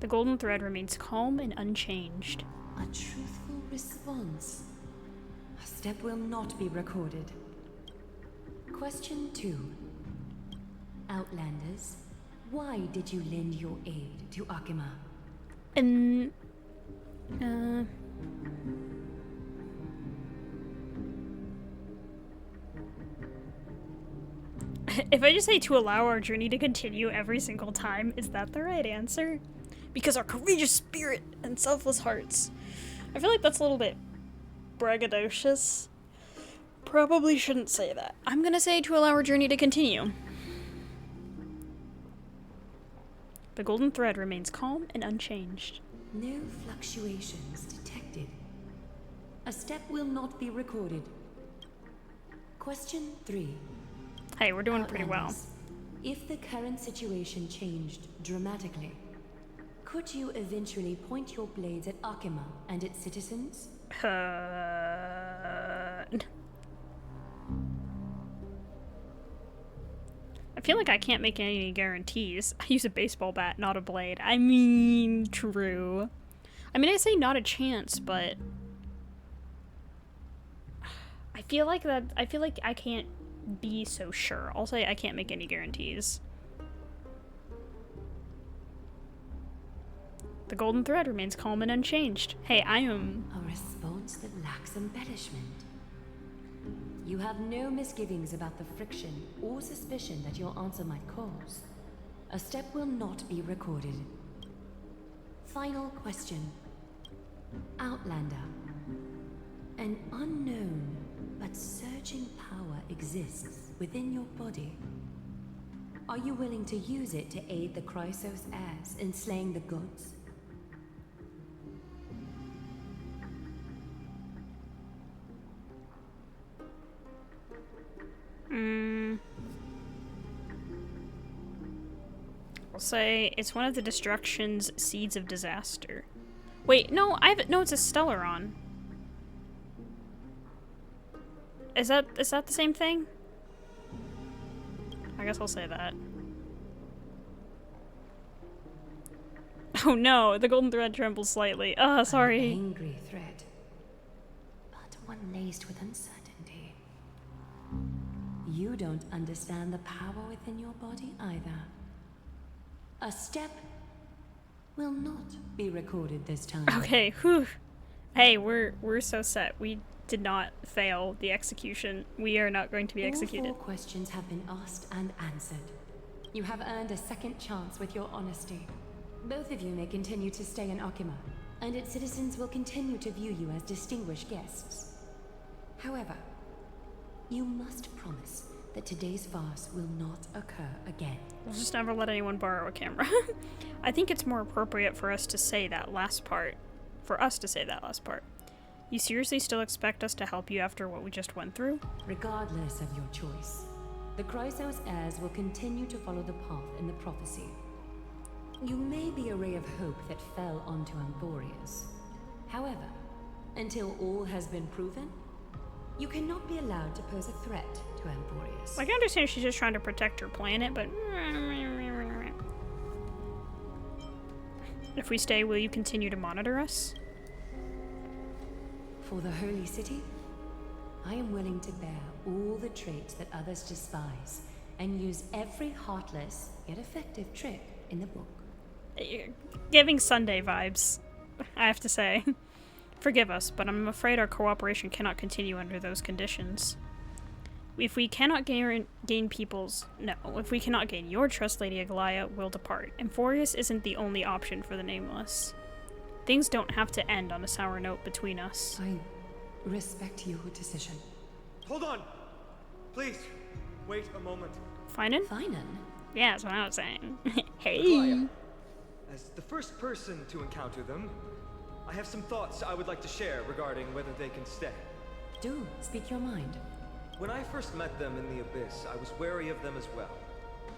The golden thread remains calm and unchanged. A truthful response. A step will not be recorded. Question 2. Outlanders, why did you lend your aid to Akima? If I just say to allow our journey to continue every single time, is that the right answer? Because our courageous spirit and selfless hearts. I feel like that's a little bit braggadocious. Probably shouldn't say that. I'm gonna say to allow our journey to continue. The golden thread remains calm and unchanged. No fluctuations detected. A step will not be recorded. Question 3. Hey, we're doing pretty well. Outlanders, if the current situation changed dramatically, could you eventually point your blades at Akima and its citizens? I feel like I can't make any guarantees. I use a baseball bat, not a blade. I mean, true. I mean, I say not a chance, but I feel like I can't be so sure. I'll say I can't make any guarantees. The golden thread remains calm and unchanged. Hey, I am... A response that lacks embellishment. You have no misgivings about the friction or suspicion that your answer might cause. A step will not be recorded. Final question. Outlander. An unknown but surging power exists within your body. Are you willing to use it to aid the Chrysos Heirs in slaying the gods? I'll say it's one of the destruction's seeds of disaster. Wait, no, no, it's a Stellaron. Is that the same thing? I guess I'll say that. Oh no, the golden thread trembles slightly. Sorry. An angry thread, but one laced with uncertainty. You don't understand the power within your body either. A step will not be recorded this time. Okay, whew. Hey, we're so set. We did not fail the execution. We are not going to be executed. All 4 questions have been asked and answered. You have earned a second chance with your honesty. Both of you may continue to stay in Akima, and its citizens will continue to view you as distinguished guests. However, you must promise that today's farce will not occur again. We'll just never let anyone borrow a camera. I think it's more appropriate for us to say that last part. You seriously still expect us to help you after what we just went through? Regardless of your choice, the Chrysos Heirs will continue to follow the path in the prophecy. You may be a ray of hope that fell onto Amphorius. However, until all has been proven, you cannot be allowed to pose a threat to Amphorius. Like, I understand she's just trying to protect her planet, but... If we stay, will you continue to monitor us? For the Holy City, I am willing to bear all the traits that others despise and use every heartless yet effective trick in the book. You're giving Sunday vibes, I have to say. Forgive us, but I'm afraid our cooperation cannot continue under those conditions. If we cannot gain your trust, Lady Aglaia, we'll depart. Amphorius isn't the only option for the Nameless. Things don't have to end on a sour note between us. I respect your decision. Hold on! Please, wait a moment. Finan? Finan? Yeah, that's what I was saying. Hey! Aglaia, as the first person to encounter them, I have some thoughts I would like to share regarding whether they can stay. Do, speak your mind. When I first met them in the Abyss, I was wary of them as well,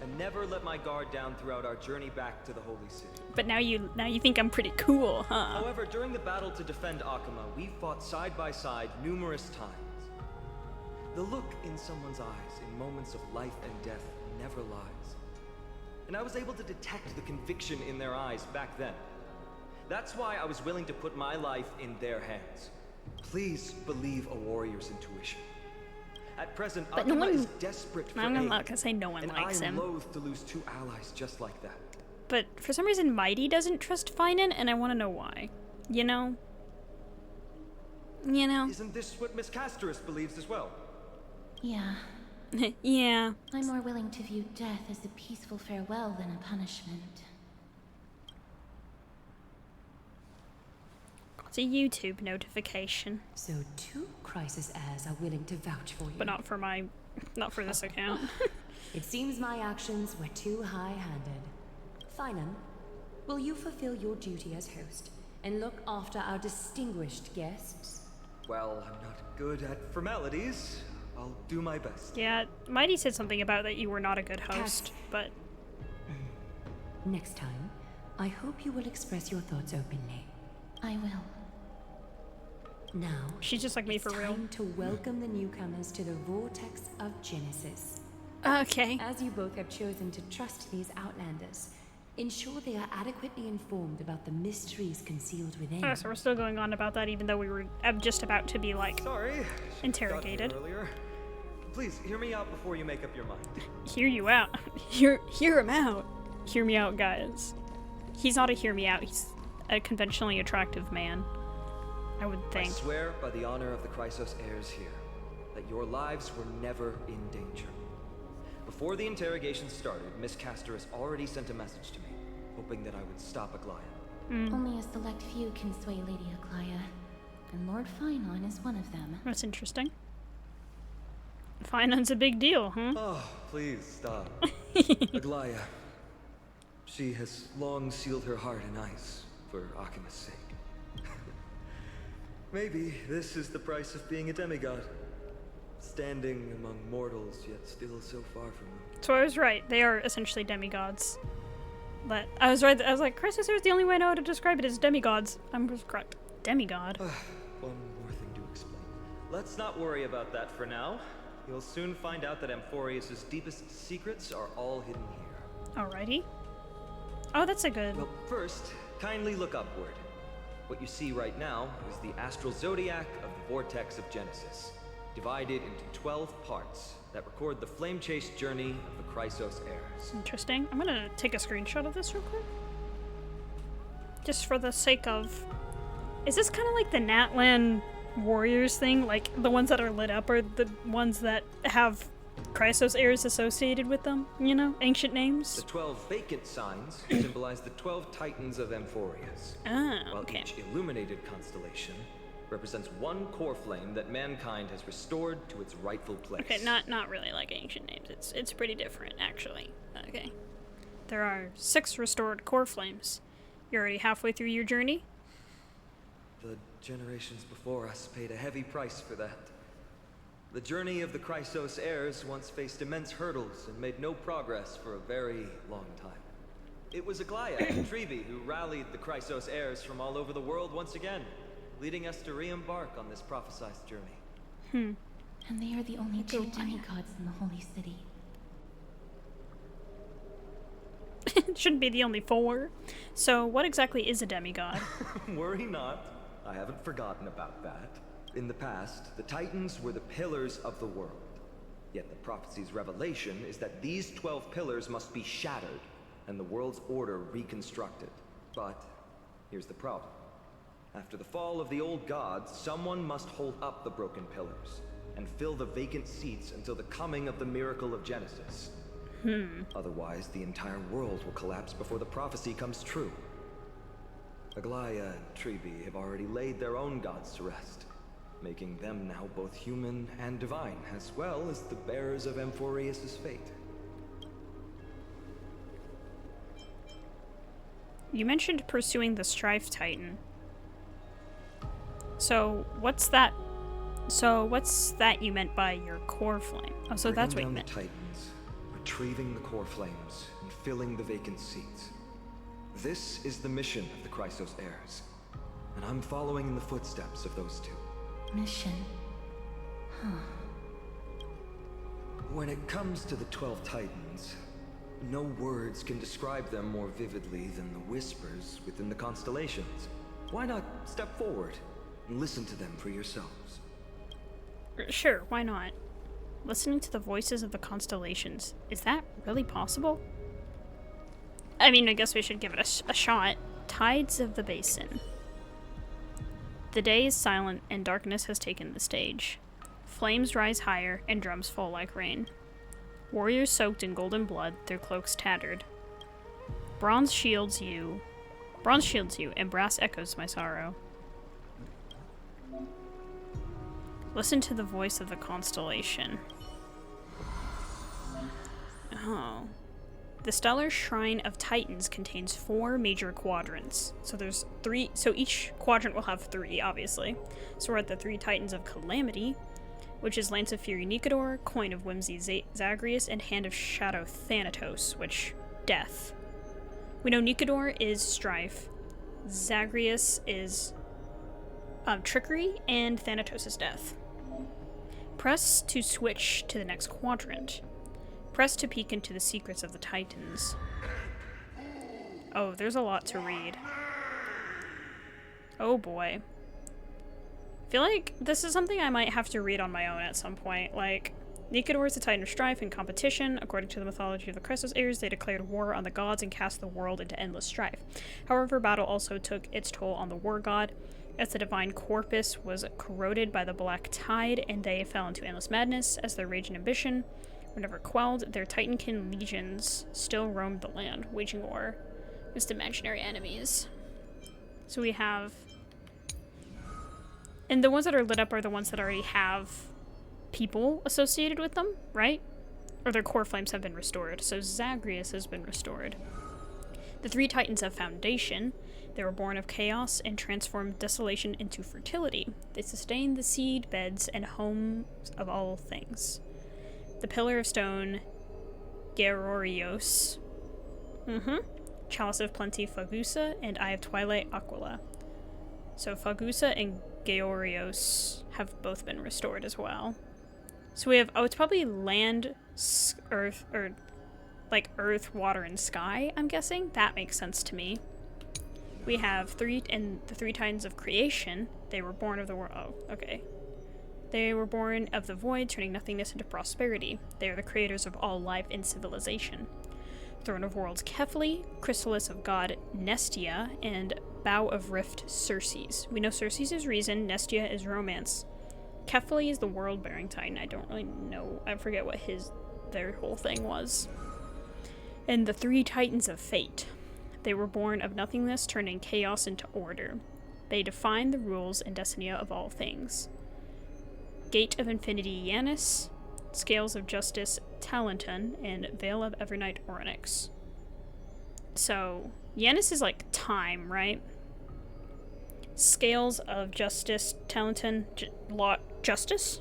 and never let my guard down throughout our journey back to the Holy City. But now you think I'm pretty cool, huh? However, during the battle to defend Akama, we fought side by side numerous times. The look in someone's eyes in moments of life and death never lies. And I was able to detect the conviction in their eyes back then. That's why I was willing to put my life in their hands. Please believe a warrior's intuition. At present, but Akama is desperate for I'm aid, not gonna say no one likes him. And I am loath to lose two allies just like that. But for some reason, Mighty doesn't trust Finan, and I want to know why. You know? Isn't this what Miss Casterus believes as well? Yeah. Yeah. I'm more willing to view death as a peaceful farewell than a punishment. Got a YouTube notification. So 2 Chrysos Heirs are willing to vouch for you. But not for this account. It seems my actions were too high-handed. Finan, will you fulfill your duty as host and look after our distinguished guests? Well, I'm not good at formalities. I'll do my best. Yeah, Mighty said something about that you were not a good host, but... Next time, I hope you will express your thoughts openly. I will. Now, she's just like me for real. It's time to welcome the newcomers to the Vortex of Genesis. Okay. As you both have chosen to trust these Outlanders, ensure they are adequately informed about the mysteries concealed within. Oh, so we're still going on about that even though we were just about to be, like, interrogated. Earlier. Please, hear me out before you make up your mind. Hear you out. Hear him out. Hear me out, guys. He's not a hear me out. He's a conventionally attractive man, I would think. I swear by the honor of the Chrysos Heirs here, that your lives were never in danger. Before the interrogation started, Miss Casterus already sent a message to me, hoping that I would stop Aglaia. Only a select few can sway Lady Aglaia, and Lord Finan is one of them. That's interesting. Finan's a big deal, huh? Oh, please stop. Aglaia. She has long sealed her heart in ice for Akima's sake. Maybe this is the price of being a demigod. Standing among mortals, yet still so far from them. So I was right. They are essentially demigods. But I was right. I was like, Chrysos Heirs, the only way I know how to describe it is demigods. I'm just correct. Demigod. One more thing to explain. Let's not worry about that for now. You'll soon find out that Amphorius' deepest secrets are all hidden here. Alrighty. Oh, that's a good... Well, first, kindly look upward. What you see right now is the astral zodiac of the Vortex of Genesis, divided into 12 parts that record the flame-chased journey of the Chrysos Heirs. Interesting. I'm gonna take a screenshot of this real quick. Just for the sake of... Is this kind of like the Natlan warriors thing? Like, the ones that are lit up are the ones that have Chrysos Heirs associated with them? You know? Ancient names? The 12 vacant signs symbolize the 12 titans of Amphorius. Ah, while okay. each illuminated constellation represents one core flame that mankind has restored to its rightful place. Okay, not really like ancient names. It's pretty different, actually. Okay. There are 6 restored core flames. You're already halfway through your journey? The generations before us paid a heavy price for that. The journey of the Chrysos Heirs once faced immense hurdles and made no progress for a very long time. It was Aglaia and Trebi who rallied the Chrysos Heirs from all over the world once again, leading us to re-embark on this prophesized journey. And they are the only 2 demigods in the Holy City. It shouldn't be the only 4. So, what exactly is a demigod? Worry not. I haven't forgotten about that. In the past, the Titans were the pillars of the world. Yet the prophecy's revelation is that these 12 pillars must be shattered, and the world's order reconstructed. But here's the problem. After the fall of the old gods, someone must hold up the broken pillars and fill the vacant seats until the coming of the miracle of Genesis. Otherwise, the entire world will collapse before the prophecy comes true. Aglaia and Trebi have already laid their own gods to rest, making them now both human and divine, as well as the bearers of Amphorius' fate. You mentioned pursuing the Strife Titan. So, what's that you meant by your core flame? Oh, so that's what you meant. Bringing down the Titans, retrieving the core flames, and filling the vacant seats. This is the mission of the Chrysos Heirs, and I'm following in the footsteps of those 2. Mission. When it comes to the 12 Titans, no words can describe them more vividly than the whispers within the constellations. Why not step forward and listen to them for yourselves? Sure, why not? Listening to the voices of the constellations. Is that really possible? I mean, I guess we should give it a shot. Tides of the Basin. The day is silent and darkness has taken the stage. Flames rise higher and drums fall like rain. Warriors soaked in golden blood, their cloaks tattered. Bronze shields you, and brass echoes my sorrow. Listen to the voice of the constellation. Oh. The Stellar Shrine of Titans contains 4 major quadrants. So there's 3, so each quadrant will have 3, obviously. So we're at the 3 Titans of Calamity, which is Lance of Fury Nikador, Coin of Whimsy Zagreus, and Hand of Shadow Thanatos, which, death. We know Nikador is strife, Zagreus is trickery, and Thanatos is death. Press to switch to the next quadrant. Press to peek into the secrets of the Titans. Oh, there's a lot to read. Oh boy. I feel like this is something I might have to read on my own at some point. Like, Nikador is the Titan of Strife and competition. According to the mythology of the Chrysos Heirs, they declared war on the gods and cast the world into endless strife. However, battle also took its toll on the war god, as the divine corpus was corroded by the black tide, and they fell into endless madness as their rage and ambition were never quelled. Their Titankin legions still roamed the land, waging war against imaginary enemies. So we have... And the ones that are lit up are the ones that already have people associated with them, right? Or their core flames have been restored. So Zagreus has been restored. The 3 Titans of Foundation. They were born of chaos and transformed desolation into fertility. They sustained the seed beds and homes of all things. The Pillar of Stone, Gerorios. Chalice of Plenty, Fagusa, and Eye of Twilight, Aquila. So Fagusa and Georios have both been restored as well. So we have, oh, it's probably land, earth, or like earth, water, and sky, I'm guessing. That makes sense to me. We have the 3 Titans of Creation. They were born of the world. Oh, okay. They were born of the void, turning nothingness into prosperity. They are the creators of all life and civilization. Throne of Worlds Kefli, Chrysalis of God Nestia, and Bow of Rift Circes. We know Circes is reason, Nestia is romance. Kefli is the world-bearing Titan. I don't really know. I forget what their whole thing was. And the 3 Titans of Fate. They were born of nothingness, turning chaos into order. They define the rules and destiny of all things. Gate of Infinity Yanis, Scales of Justice Talenton, and Veil of Evernight Oryx. So, Yanis is like time, right? Scales of Justice Talenton, justice?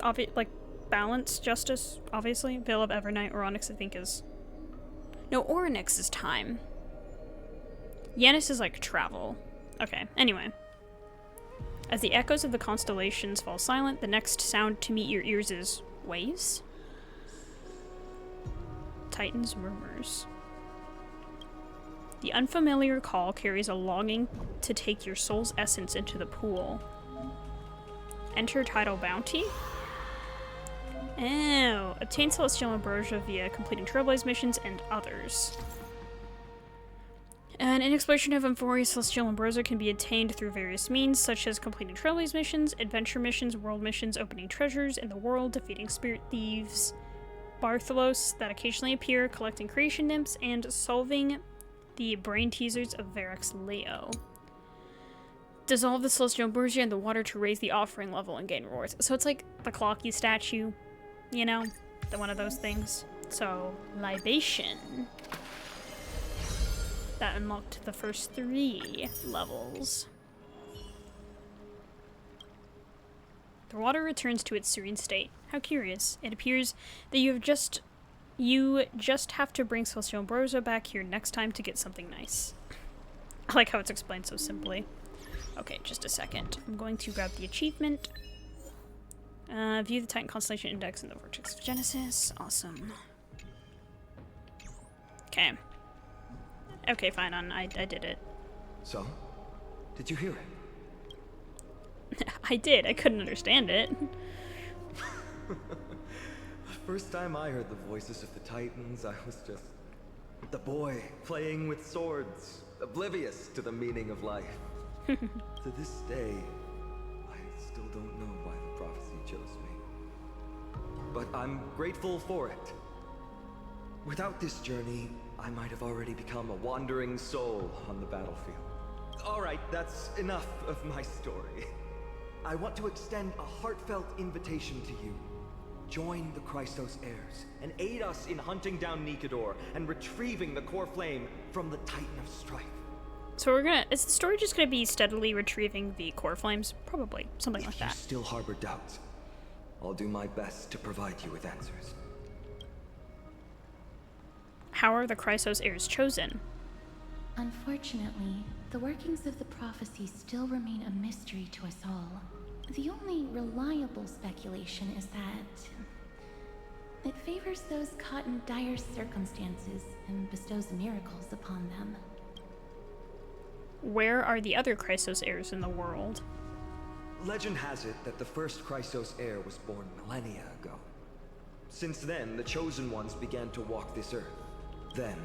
Like, balance, justice, obviously. Veil of Evernight Oryx, I think, is... No, Oryx is time. Yanis is like travel. Okay, anyway. As the echoes of the constellations fall silent, the next sound to meet your ears is waves? Titan's murmurs. The unfamiliar call carries a longing to take your soul's essence into the pool. Enter Tidal Bounty? Oh, obtain Celestial Ambrosia via completing Trailblaze missions and others. An exploration of Amphoria Celestial Ambrosia can be attained through various means, such as completing Trailblaze missions, adventure missions, world missions, opening treasures in the world, defeating spirit thieves, Bartholos that occasionally appear, collecting creation nymphs, and solving the brain teasers of Varric's Leo. Dissolve the Celestial Ambrosia in the water to raise the offering level and gain rewards. So it's like the Clocky statue, you know? One of those things. So, libation. That unlocked the first 3 levels. The water returns to its serene state. How curious. It appears that you just have to bring Celestial Ambrosia back here next time to get something nice. I like how it's explained so simply. Okay, just a second. I'm going to grab the achievement. View the Titan Constellation Index in the Vortex of Genesis. Awesome. Okay. Okay, fine, I did it. So? Did you hear it? I did. I couldn't understand it. The first time I heard the voices of the Titans, I was just the boy playing with swords, oblivious to the meaning of life. To this day, I still don't know why the prophecy chose me. But I'm grateful for it. Without this journey, I might have already become a wandering soul on the battlefield. Alright, that's enough of my story. I want to extend a heartfelt invitation to you. Join the Chrysos Heirs and aid us in hunting down Nikador and retrieving the core flame from the Titan of Strife. So is the story just gonna be steadily retrieving the core flames? Probably, something like that. If you still harbor doubts, I'll do my best to provide you with answers. How are the Chrysos Heirs chosen? Unfortunately, the workings of the prophecy still remain a mystery to us all. The only reliable speculation is that it favors those caught in dire circumstances and bestows miracles upon them. Where are the other Chrysos Heirs in the world? Legend has it that the first Chrysos heir was born millennia ago. Since then, the Chosen Ones began to walk this earth. Then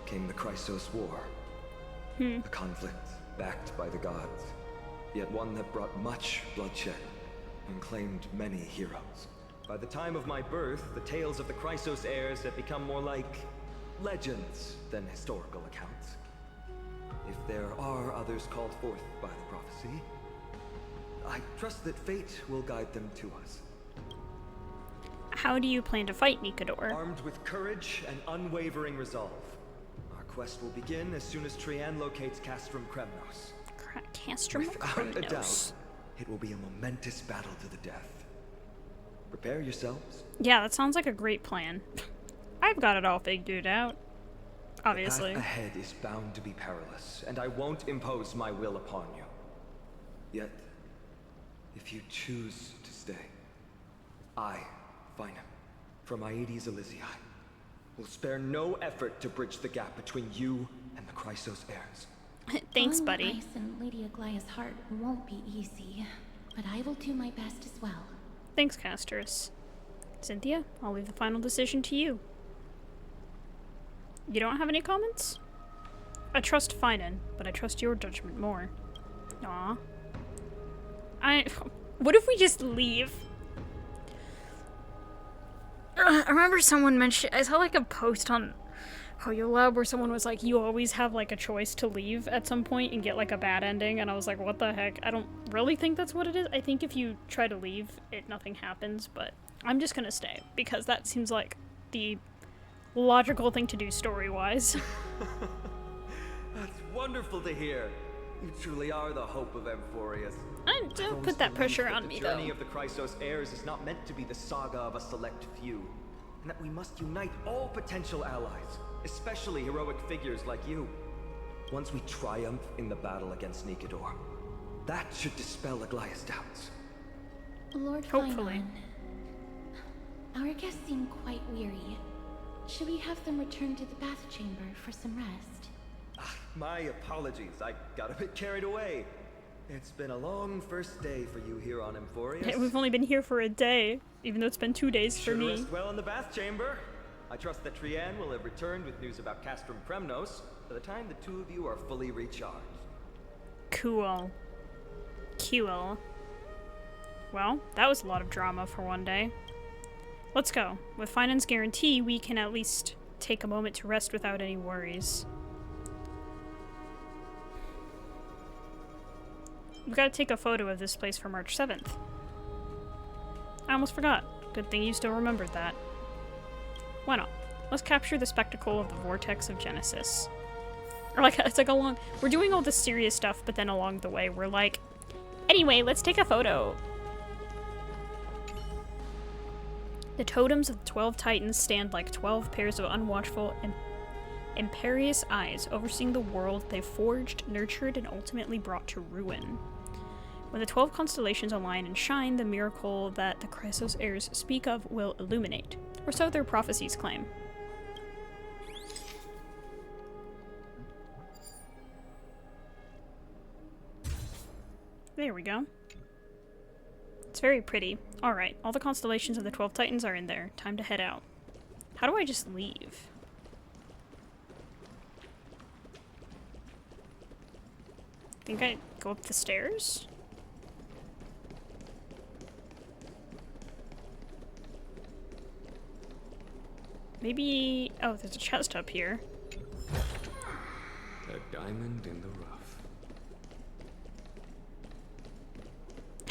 came the Chrysos War. A conflict backed by the gods, yet one that brought much bloodshed and claimed many heroes. By the time of my birth, the tales of the Chrysos heirs had become more like legends than historical accounts. If there are others called forth by the prophecy, I trust that fate will guide them to us. How do you plan to fight Nikador? Armed with courage and unwavering resolve. Our quest will begin as soon as Trian locates Castrum Kremnos. Castrum Without a doubt, Kremnos. it will be a momentous battle to the death. Prepare yourselves. Yeah, that sounds like a great plan. I've got it all figured out. Obviously. The path ahead is bound to be perilous, and I won't impose my will upon you. Yet, if you choose to stay, I, Fina, from Aedes Elysiae, will spare no effort to bridge the gap between you and the Chrysos Heirs. Thanks, buddy. Ice and Lady Aglaya's heart won't be easy, but I will do my best as well. Thanks, Castorus. Xynthia, I'll leave the final decision to you. You don't have any comments? I trust Finan, but I trust your judgment more. Aw. What if we just leave? I remember someone mentioned, I saw like a post on Oh, your lab where someone was like, you always have like a choice to leave at some point and get like a bad ending, and I was like, what the heck? I don't really think that's what it is. I think if you try to leave, nothing happens, but I'm just gonna stay because that seems like the logical thing to do story-wise. That's wonderful to hear. You truly are the hope of Amphorius. Don't put that pressure on me, though. The journey of the Chrysos Heirs is not meant to be the saga of a select few, and that we must unite all potential allies, especially heroic figures like you. Once we triumph in the battle against Nikedor, that should dispel Aglaya's doubts. Lord Hopefully. Fainan, our guests seem quite weary. Should we have them return to the bath chamber for some rest? My apologies, I got a bit carried away. It's been a long first day for you here on Amphorius. We've only been here for a day, even though it's been 2 days for me. Rest well in the bath chamber. I trust that Trianne will have returned with news about Castrum Kremnos by the time the two of you are fully recharged. Cool. Cool. Well, that was a lot of drama for one day. Let's go. With Fainan's guarantee, we can at least take a moment to rest without any worries. We've got to take a photo of this place for March 7th. I almost forgot. Good thing you still remembered that. Why not? Let's capture the spectacle of the vortex of Genesis. Or like, it's like we're doing all this serious stuff, but then along the way we're like, anyway, let's take a photo. The totems of the 12 titans stand like 12 pairs of unwatchful and imperious eyes overseeing the world they forged, nurtured, and ultimately brought to ruin. When the 12 constellations align and shine, the miracle that the Chrysos Heirs speak of will illuminate, or so their prophecies claim. There we go. It's very pretty. Alright, all the constellations of the 12 titans are in there. Time to head out. How do I just leave? Think I go up the stairs? Maybe... oh, there's a chest up here. A diamond in the rough.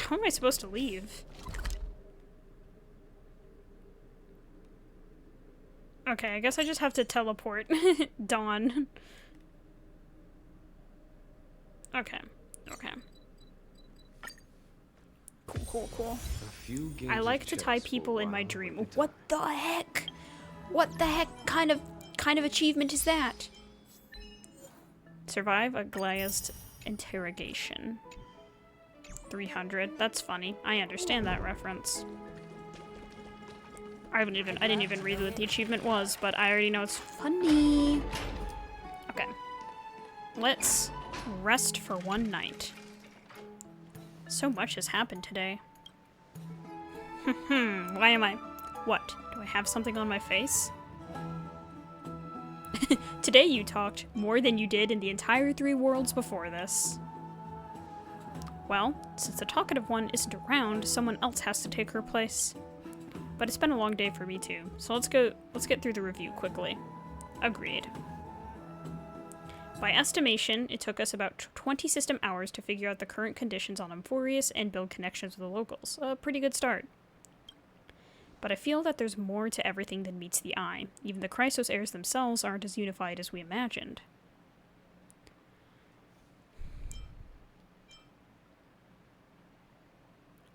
How am I supposed to leave? Okay, I guess I just have to teleport. Dawn. Okay. Okay. Cool. I like to tie people in my dream. What the heck? What the heck kind of achievement is that? Survive Aglaya's interrogation. 300. That's funny. I understand that reference. I didn't even read what the achievement was, but I already know it's funny. Okay. Let's rest for one night. So much has happened today. Why am I... what? Do I have something on my face? Today you talked more than you did in the entire 3 worlds before this. Well, since the talkative one isn't around, someone else has to take her place. But it's been a long day for me too, so let's get through the review quickly. Agreed. By estimation, it took us about 20 system hours to figure out the current conditions on Amphorius and build connections with the locals. A pretty good start. But I feel that there's more to everything than meets the eye. Even the Chrysos Heirs themselves aren't as unified as we imagined.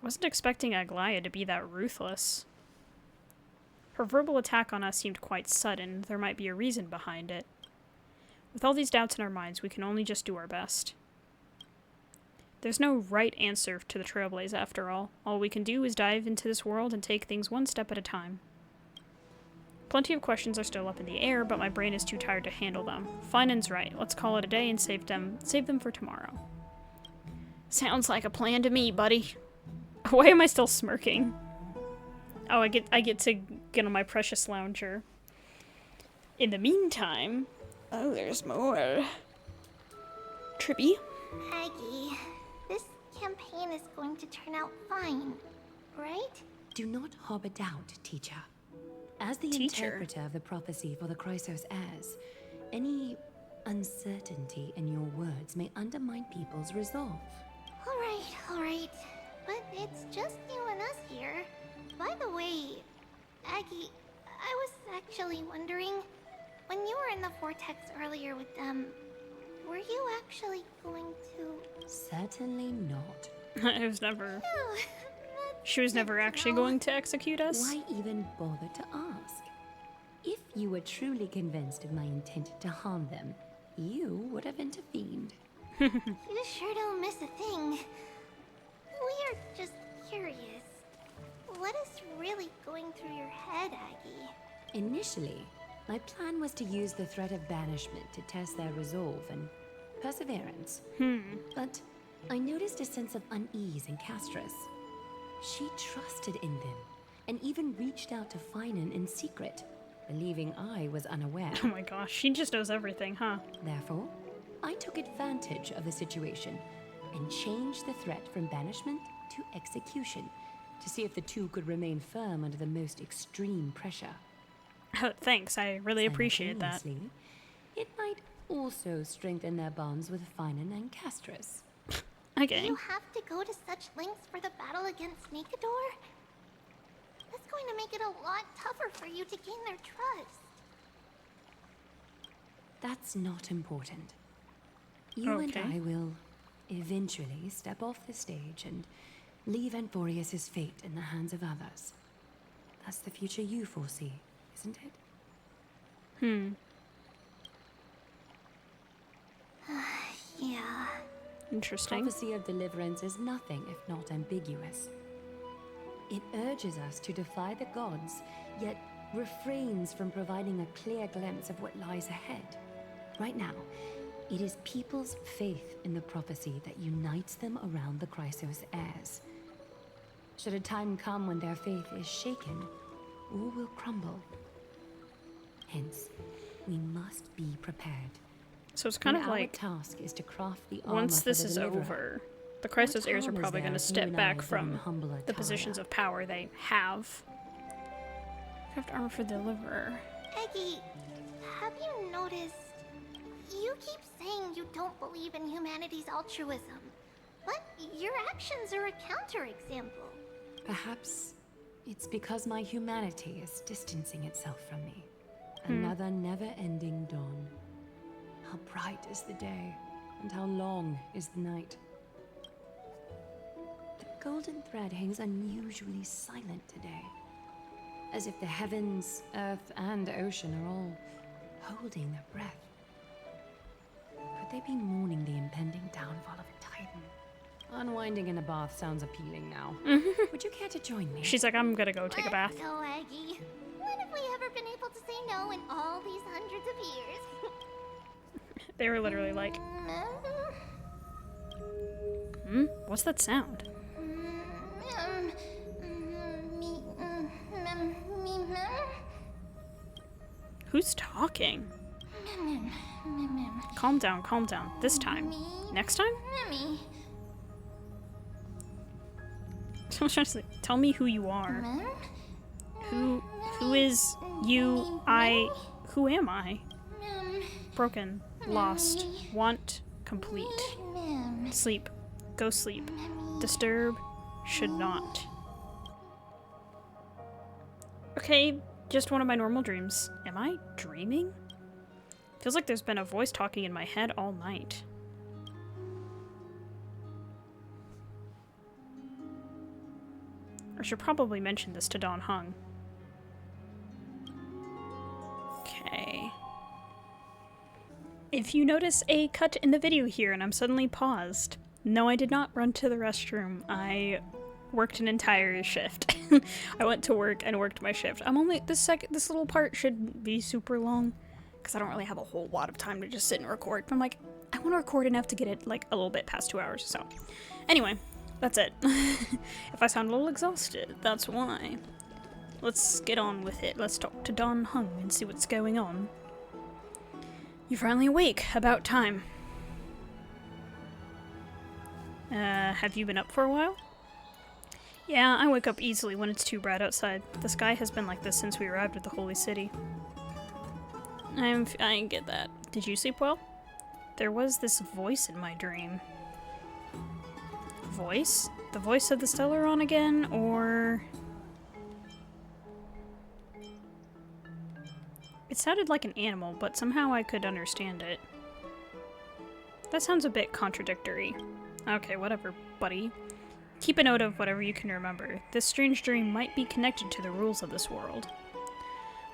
I wasn't expecting Aglaya to be that ruthless. Her verbal attack on us seemed quite sudden. There might be a reason behind it. With all these doubts in our minds, we can only just do our best. There's no right answer to the Trailblaze after all. All we can do is dive into this world and take things one step at a time. Plenty of questions are still up in the air, but my brain is too tired to handle them. Fainan's right. Let's call it a day and save them for tomorrow. Sounds like a plan to me, buddy. Why am I still smirking? Oh, I get to get on my precious lounger. In the meantime... oh, there's more. Trippy? Aggie, this campaign is going to turn out fine, right? Do not harbor doubt, teacher. As the Teacher. interpreter of the prophecy for the Chrysos Heirs, any uncertainty in your words may undermine people's resolve. All right. But it's just you and us here. By the way, Aggie, I was actually wondering, when you were in the vortex earlier with them, were you actually going to... Certainly not. I was never... Oh, She was never actually going to execute us? Why even bother to ask? If you were truly convinced of my intent to harm them, you would have intervened. you sure don't miss a thing. We are just curious. What is really going through your head, Aggie? Initially, my plan was to use the threat of banishment to test their resolve and perseverance. But I noticed a sense of unease in Castris. She trusted in them, and even reached out to Finan in secret, believing I was unaware. Oh my gosh, she just knows everything, huh? Therefore, I took advantage of the situation and changed the threat from banishment to execution to see if the two could remain firm under the most extreme pressure. Oh, thanks, I really appreciate that. Simultaneously, it might also strengthen their bonds with Finan and Castris. Okay. You have to go to such lengths for the battle against Nikador? That's going to make it a lot tougher for you to gain their trust. That's not important. You Okay. and I will eventually step off the stage and leave Anforius' fate in the hands of others. That's the future you foresee, isn't it? Yeah. Interesting. Prophecy of deliverance is nothing if not ambiguous. It urges us to defy the gods, yet refrains from providing a clear glimpse of what lies ahead. Right now, it is people's faith in the prophecy that unites them around the Chrysos Heirs. Should a time come when their faith is shaken, all will crumble. Hence, we must be prepared. So it's kind of Our like, task is to craft the armor once for this the is deliverer. over, the Chrysos Heirs are harm is probably there going to if you step and I back live in from humble the attire? positions of power they have. Craft armor for deliverer. Aggie, have you noticed? You keep saying you don't believe in humanity's altruism, but your actions are a counterexample. Perhaps it's because my humanity is distancing itself from me. Another never-ending dawn. How bright is the day, and how long is the night. The golden thread hangs unusually silent today, as if the heavens, earth, and ocean are all holding their breath. Could they be mourning the impending downfall of a titan? Unwinding in a bath sounds appealing now. Would you care to join me? She's like, I'm gonna go take a bath. Let's go, Aggie. When have we ever been able to say no in all these hundreds of years? They were literally like, what's that sound? Who's talking? Calm down, calm down. This time. Next time? Someone's trying to say, tell me who you are. Who is you, I, who am I? Broken, lost, want, complete. Sleep, go sleep. Disturb, should not. Okay, just one of my normal dreams. Am I dreaming? Feels like there's been a voice talking in my head all night. I should probably mention this to Don Hung. Okay. If you notice a cut in the video here and I'm suddenly paused, no, I did not run to the restroom. I worked an entire shift. I went to work and worked my shift. I'm only this little part shouldn't be super long because I don't really have a whole lot of time to just sit and record. But I'm like, I want to record enough to get it like a little bit past 2 hours. So, anyway, that's it. If I sound a little exhausted, that's why. Let's get on with it. Let's talk to Don Hung and see what's going on. You're finally awake. About time. Have you been up for a while? Yeah, I wake up easily when it's too bright outside. The sky has been like this since we arrived at the Holy City. I get that. Did you sleep well? There was this voice in my dream. Voice? The voice of the Stellaron again, or... It sounded like an animal, but somehow I could understand it. That sounds a bit contradictory. Okay, whatever, buddy. Keep a note of whatever you can remember. This strange dream might be connected to the rules of this world.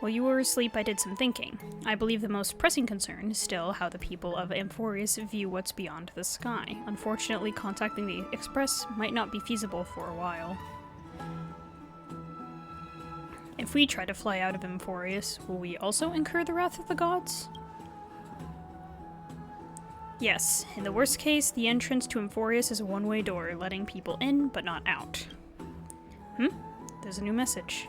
While you were asleep, I did some thinking. I believe the most pressing concern is still how the people of Amphorius view what's beyond the sky. Unfortunately, contacting the Express might not be feasible for a while. If we try to fly out of Amphorius, will we also incur the wrath of the gods? Yes, in the worst case, the entrance to Amphorius is a one-way door, letting people in, but not out. There's a new message.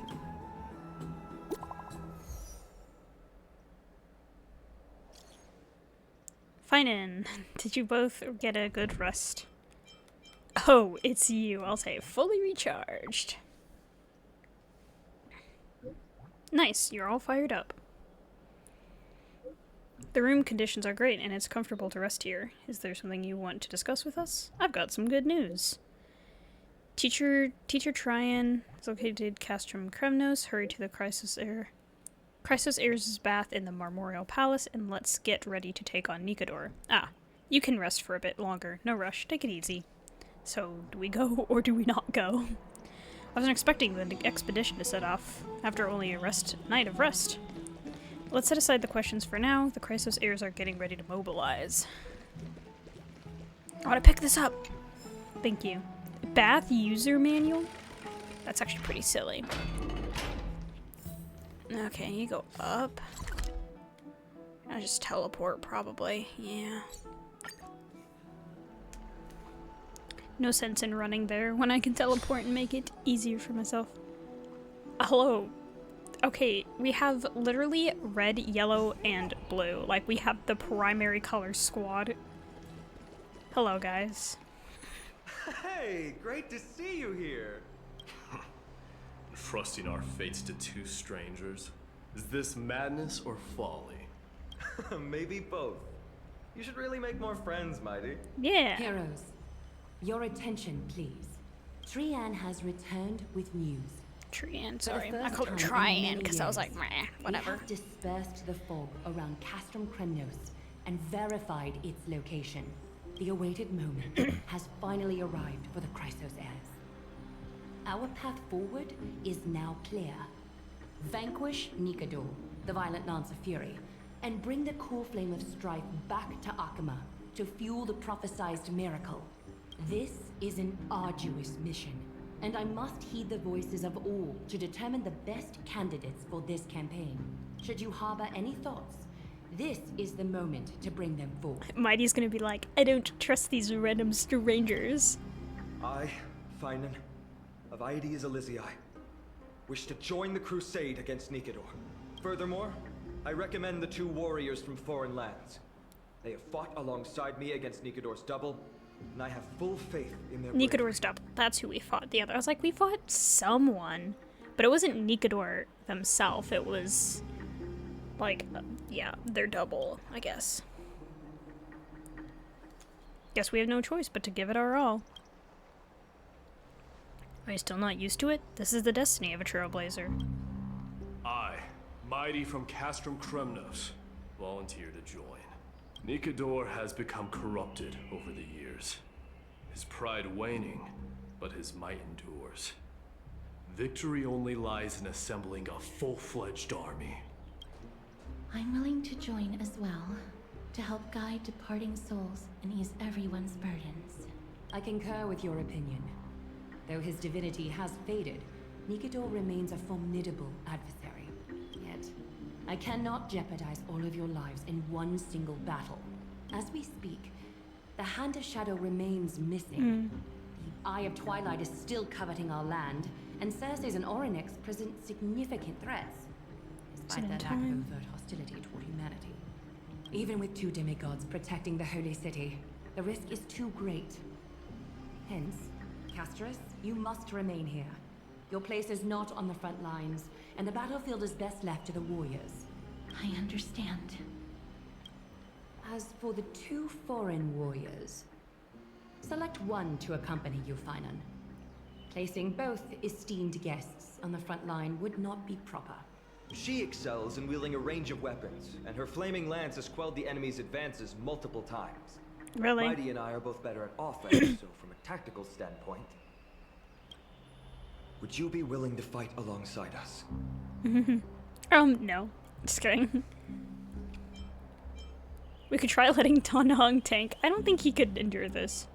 Fine in. Did you both get a good rest? Oh, it's you. I'll say fully recharged. Nice, you're all fired up. The room conditions are great, and it's comfortable to rest here. Is there something you want to discuss with us? I've got some good news. Teacher Tryon is located Castrum Kremnos. Hurry to the Chrysos Heirs' bath in the Marmoreal Palace, and let's get ready to take on Nikador. Ah, you can rest for a bit longer. No rush. Take it easy. So, do we go or do we not go? I wasn't expecting the expedition to set off after only a night of rest. Let's set aside the questions for now. The Chrysos Heirs are getting ready to mobilize. I want to pick this up. Thank you. Bath user manual? That's actually pretty silly. Okay, you go up. I'll just teleport, probably. Yeah. No sense in running there when I can teleport and make it easier for myself. Hello. Okay, we have literally red, yellow, and blue. Like, we have the primary color squad. Hello, guys. Hey, great to see you here. Trusting our fates to two strangers? Is this madness or folly? Maybe both. You should really make more friends, Mighty. Yeah. Heroes, your attention, please. Trian has returned with news. Trian, sorry. I called her Trian because I was like, meh, whatever. We have dispersed the fog around Castrum Kremnos and verified its location. The awaited moment has finally arrived for the Chrysos Heirs. Our path forward is now clear. Vanquish Nikador, the violent Lance of Fury, and bring the core flame of strife back to Akama to fuel the prophesized miracle. This is an arduous mission, and I must heed the voices of all to determine the best candidates for this campaign. Should you harbor any thoughts, this is the moment to bring them forward. Mighty's gonna be like, I don't trust these random strangers. I, Finan, of Aedes Elysiae, wish to join the crusade against Nikador. Furthermore, I recommend the two warriors from foreign lands. They have fought alongside me against Nikador's double, and I have full faith in their Nikador's double. That's who we fought. The other. I was like, we fought someone. But it wasn't Nikador themselves. It was, like, yeah, their double, I guess. Guess we have no choice but to give it our all. Are you still not used to it? This is the destiny of a trailblazer. I, Mighty from Castrum Kremnos, volunteer to join. Nikador has become corrupted over the years. His pride waning, but his might endures. Victory only lies in assembling a full-fledged army. I'm willing to join as well, to help guide departing souls and ease everyone's burdens. I concur with your opinion. Though his divinity has faded, Nikador remains a formidable adversary. Yet, I cannot jeopardize all of your lives in one single battle. As we speak, the Hand of Shadow remains missing. The Eye of Twilight is still coveting our land, and Circes and Orynyx present significant threats, despite their lack of overt hostility toward humanity. Even with two demigods protecting the Holy City, the risk is too great. Hence, Castris, you must remain here. Your place is not on the front lines, and the battlefield is best left to the warriors. I understand. As for the 2 foreign warriors, select one to accompany you, Finan. Placing both esteemed guests on the front line would not be proper. She excels in wielding a range of weapons, and her flaming lance has quelled the enemy's advances multiple times. Really? Mighty and I are both better at offense, so from a tactical standpoint, would you be willing to fight alongside us? No. Just kidding. We could try letting Don Hong tank. I don't think he could endure this.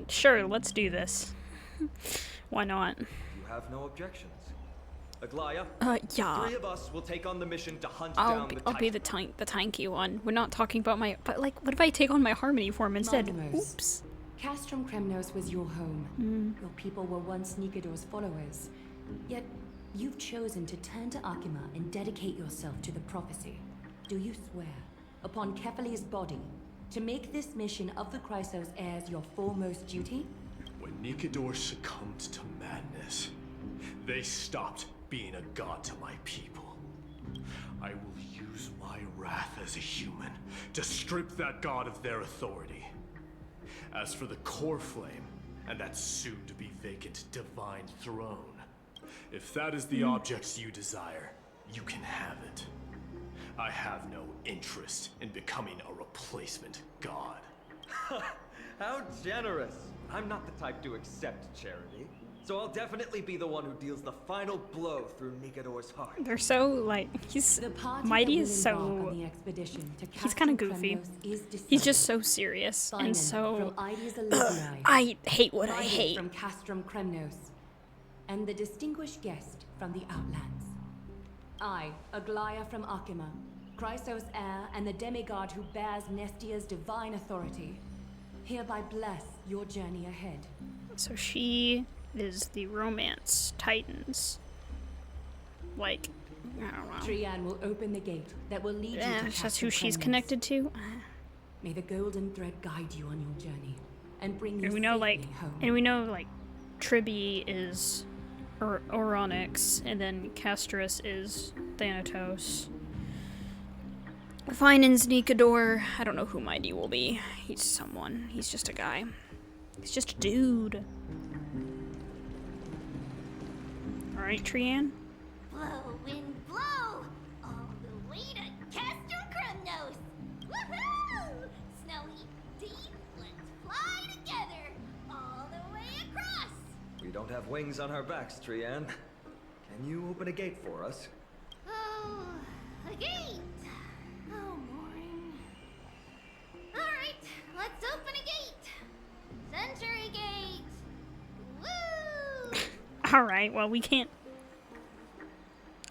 Sure, let's do this. Why not? You have no objections. Aglaya, yeah. 3 of us will take on the mission to hunt down the I'll be the tanky one. We're not talking about my... But, like, what if I take on my Harmony form instead? Magnus, Oops. Castrum Kremnos was your home. Your people were once Nikador's followers. Yet, you've chosen to turn to Akima and dedicate yourself to the prophecy. Do you swear, upon Kefali's body, to make this mission of the Chrysos Heirs your foremost duty? When Nikador succumbed to madness, they stopped being a god to my people. I will use my wrath as a human to strip that god of their authority. As for the core flame, and that soon-to-be vacant divine throne, if that is the objects you desire, you can have it. I have no interest in becoming a replacement god. How generous! I'm not the type to accept charity, so I'll definitely be the one who deals the final blow through Nikador's heart. They're so, like, Mighty is so... He's kind of goofy. He's just so serious and so... I hate what I hate. From Castrum Kremnos, and the distinguished guest from the Outlands. I, Aglaya from Akima, Chrysos Heir, and the demigod who bears Nestia's divine authority, hereby bless your journey ahead. So she is the romance titans. Like, I don't know. Trian will open the gate that will lead you to That's Castrum who she's Kremnos. connected to. May the golden thread guide you on your journey and bring you And we know, like, safely home. and we know, like, Tribi is Oronix, and then Castris is Thanatos. Finan's Nikador. I don't know who Mighty will be. He's someone. He's just a guy. He's just a dude. Alright, Trian. Blow, wind, blow! All the way to Castrum Kremnos! Woohoo! Snowy deep, let's fly together! All the way across! We don't have wings on our backs, Trian. Can you open a gate for us? Oh, a gate! Oh, boring. Alright, let's open a gate! Century gate! Woo! Alright, well, we can't.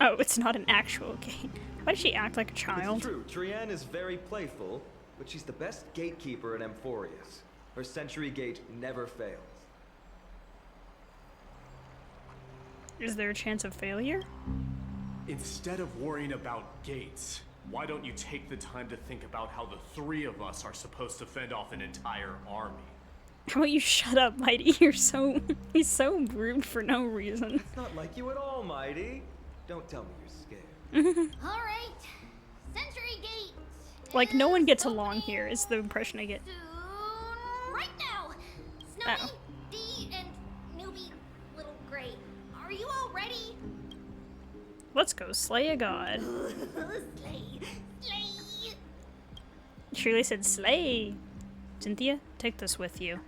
Oh, it's not an actual gate. Why does she act like a child? It's true, Trian is very playful, but she's the best gatekeeper in Amphorius. Her century gate never fails. Is there a chance of failure? Instead of worrying about gates, why don't you take the time to think about how the 3 of us are supposed to fend off an entire army? How about you shut up, Mighty? He's so rude for no reason. It's not like you at all, Mighty. Don't tell me you're scared. Alright, century gate! Like, no one gets along here, is the impression I get. Soon, right now! Snowy, D, and newbie Little Gray, are you all ready? Let's go slay a god. Slay! Slay! Shirley said slay. Xynthia, take this with you.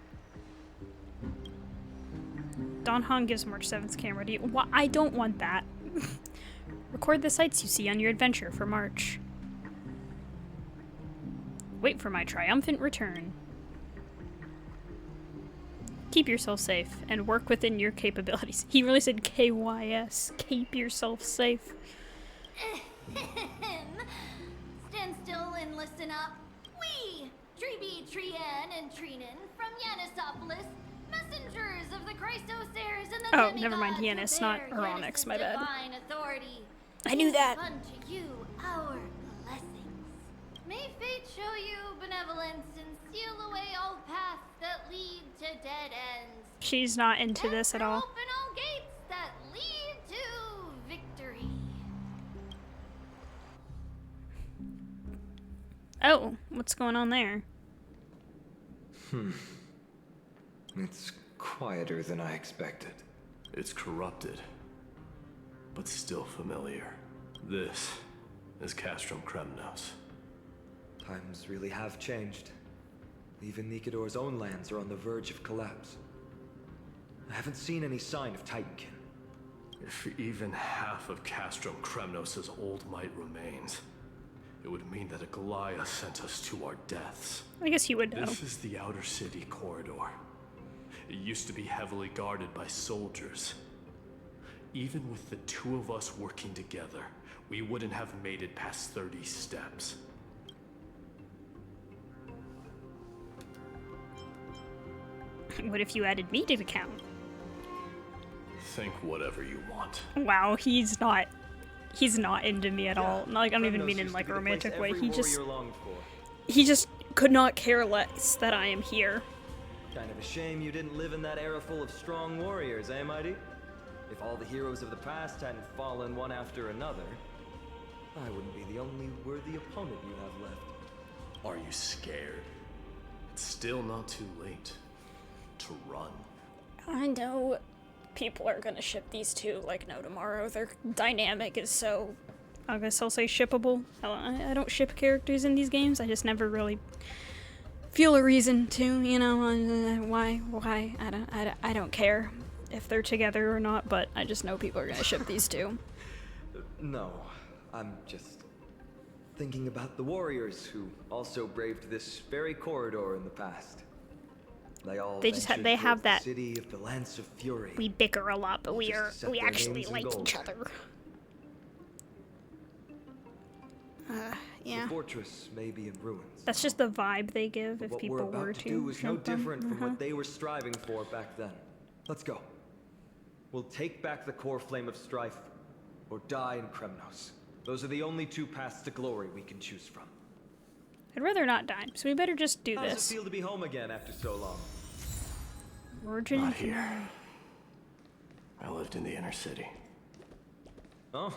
Don Hong gives March 7th camera to you. I don't want that. Record the sights you see on your adventure for March. Wait for my triumphant return. Keep yourself safe and work within your capabilities. He really said KYS. Keep yourself safe. Stand still and listen up. We, Tribi, Trian, and Trinan from Yanisopolis, messengers of the Chrysos Heirs and the Oh, demigods never mind, who Yanis, bear not Oronix, Yanis' my bad. divine authority. I knew that. Unto you our blessings. May fate show you benevolence and seal away all paths that lead to dead ends. She's not into this at all. Open all gates that lead to victory. Oh, what's going on there? It's quieter than I expected. It's corrupted, but still familiar. This is Castrum Kremnos. Times really have changed. Even Nikador's own lands are on the verge of collapse. I haven't seen any sign of Titankin. If even half of Castrum Kremnos' old might remains, it would mean that Aglaya sent us to our deaths. I guess he would know. This is the outer city corridor. It used to be heavily guarded by soldiers. Even with the two of us working together, we wouldn't have made it past 30 steps. What if you added me to the count? Think whatever you want. Wow, he's not into me at all. Like, I don't even mean in like a romantic way. He just could not care less that I am here. Kind of a shame you didn't live in that era full of strong warriors, eh, Mighty? If all the heroes of the past hadn't fallen one after another, I wouldn't be the only worthy opponent you have left. Are you scared? It's still not too late to run. I know people are gonna ship these two like no tomorrow. Their dynamic is so, I guess I'll say shippable. I don't ship characters in these games. I just never really feel a reason to, you know, why, I don't care if they're together or not, but I just know people are gonna ship these two. No, I'm just thinking about the warriors who also braved this very corridor in the past. They just have that city of the Lance of Fury. We bicker a lot, but we actually like each other. Yeah. The fortress may be in ruins. That's just the vibe they give if what people we're about were to do is no jump them. different from what they were striving for back then. Let's go. We'll take back the core flame of strife, or die in Kremnos. Those are the only two paths to glory we can choose from. I'd rather not die, so we better just do How this. does it feel to be home again after so long? Origin. Not here. I lived in the inner city. Oh,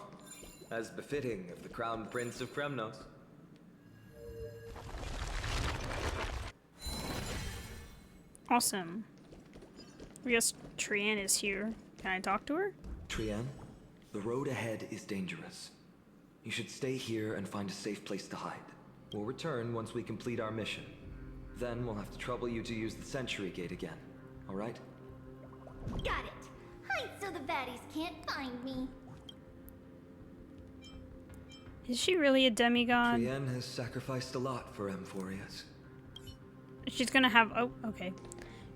as befitting of the Crown Prince of Kremnos. Awesome. I guess Trian is here. Can I talk to her? Trian, the road ahead is dangerous. You should stay here and find a safe place to hide. We'll return once we complete our mission. Then we'll have to trouble you to use the Century Gate again. All right? Got it. Hide so the baddies can't find me. Is she really a demigod? Trian has sacrificed a lot for Amphorius. She's gonna have, oh, okay.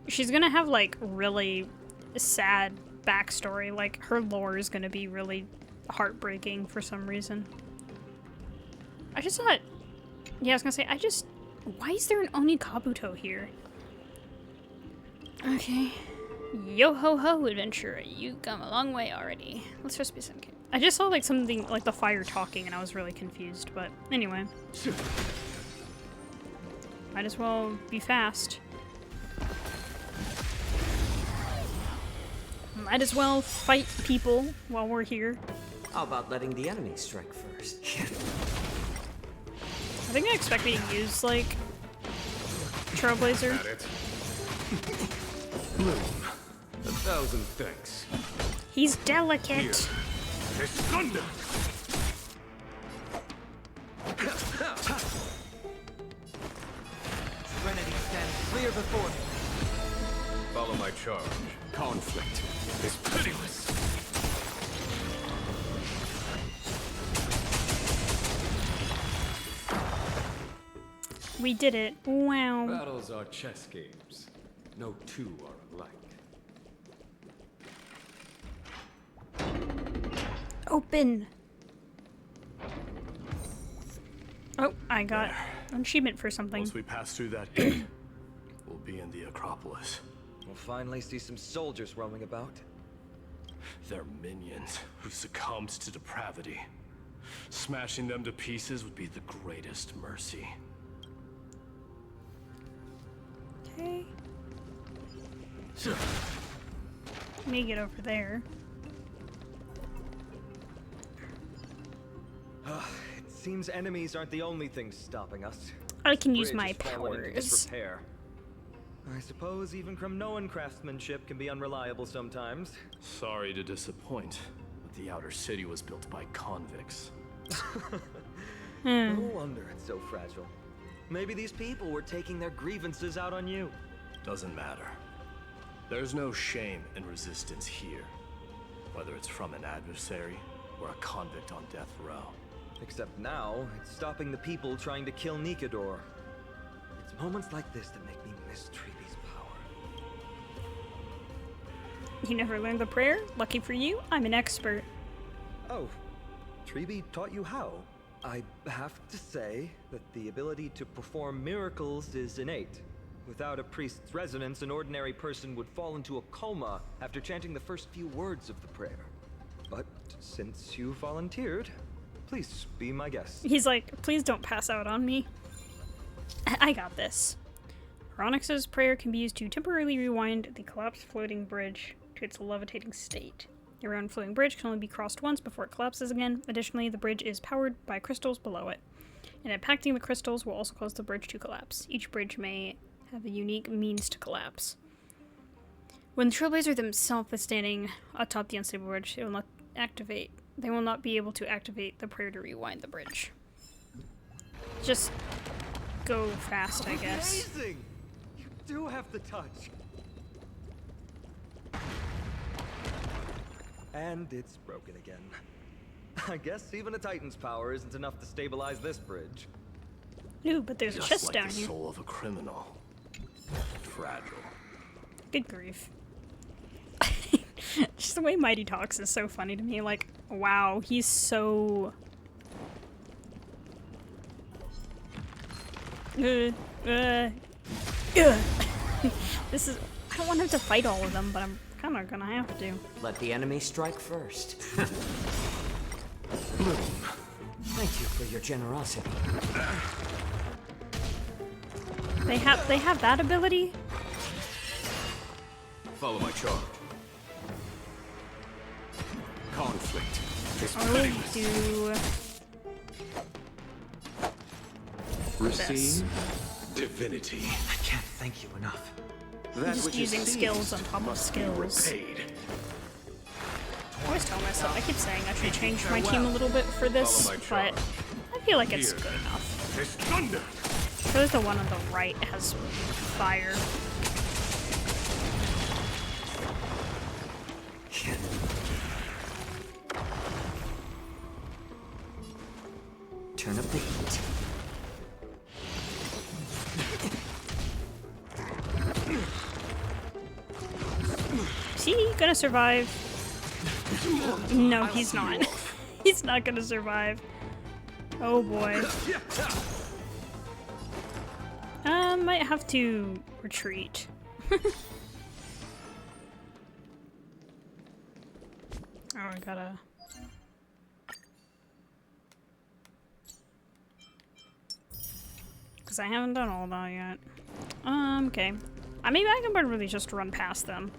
She's gonna have, like, really sad backstory. Like, her lore is gonna be really heartbreaking for some reason. I just thought, yeah, I was gonna say, why is there an Onikabuto here? Okay. Yo ho ho, adventurer. You come a long way already. Let's just be some kid. I just saw, like, something, like, the fire talking, and I was really confused, but anyway. Might as well be fast. Might as well fight people while we're here. How about letting the enemy strike first? I think I expect me to use, like, Trailblazer. At it. Bloom. 1,000 thanks. He's delicate. Here. It's thunder! Serenity stands clear before me. Follow my charge. Conflict is pitiless. We did it. Wow. Battles are chess games. No two are alike. Open. Oh, I got an achievement for something. Once we pass through that gate, we'll be in the Acropolis. We'll finally see some soldiers roaming about. They're minions who succumbed to depravity. Smashing them to pieces would be the greatest mercy. Okay. Let me get over there. It seems enemies aren't the only things stopping us. I can use Bridge my has fallen into powers. disrepair. I suppose even Kremnoan craftsmanship can be unreliable sometimes. Sorry to disappoint, but the outer city was built by convicts. No wonder it's so fragile. Maybe these people were taking their grievances out on you. Doesn't matter. There's no shame in resistance here, whether it's from an adversary or a convict on death row. Except now, it's stopping the people trying to kill Nikador. It's moments like this that make me miss Treeby's power. You never learned the prayer? Lucky for you, I'm an expert. Oh, Treeby taught you how? I have to say that the ability to perform miracles is innate. Without a priest's resonance, an ordinary person would fall into a coma after chanting the first few words of the prayer. But since you volunteered, please be my guest. He's like, please don't pass out on me. I got this. Onyx's prayer can be used to temporarily rewind the collapsed floating bridge to its levitating state. Your round floating bridge can only be crossed once before it collapses again. Additionally, the bridge is powered by crystals below it, and impacting the crystals will also cause the bridge to collapse. Each bridge may have a unique means to collapse. When the Trailblazer themselves is standing atop the unstable bridge, it will not activate. They will not be able to activate the prayer to rewind the bridge. Just go fast, I guess. Amazing! You do have the touch. And it's broken again. I guess even a Titan's power isn't enough to stabilize this bridge. Ooh, but there's a chest like down the here. soul of a criminal. Fragile. Good grief. Just the way Mighty talks is so funny to me. Like, wow, he's so... This is... I don't want him to fight all of them, but I'm kind of gonna have to. Let the enemy strike first. Thank you for your generosity. They have that ability? Follow my charge. Conflict is I'll do... Receive divinity. I can't thank you enough. That just which using is skills seized on top of must be skills. repaid. I always tell myself, I keep saying I should change my team a little bit for this, Follow my but charge. I feel like it's Here. good enough. There's thunder. I feel like the one on the right has fire. Turn up the heat. Is he gonna survive? No, he's not. He's not gonna survive. Oh boy. Might have to retreat. Oh, I gotta... Because I haven't done all that yet. Okay. Maybe I can really just run past them.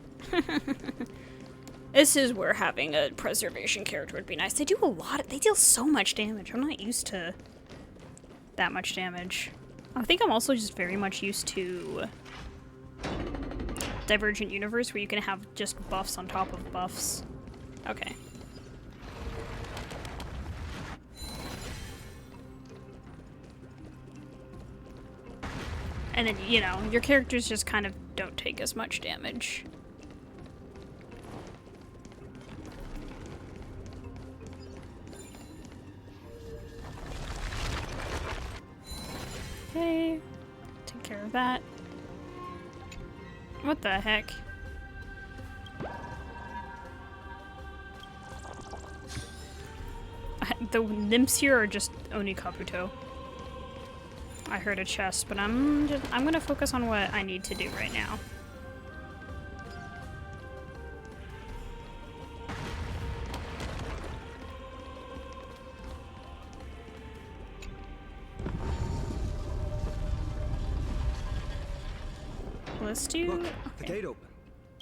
This is where having a preservation character would be nice. They do a lot. They deal so much damage. I'm not used to that much damage. I think I'm also just very much used to Divergent Universe, where you can have just buffs on top of buffs. Okay. And then, you know, your characters just kind of don't take as much damage. Okay, take care of that. What the heck? The nymphs here are just Oni Kabuto. I heard a chest, but I'm gonna focus on what I need to do right now. Let's do... Look, the gate open.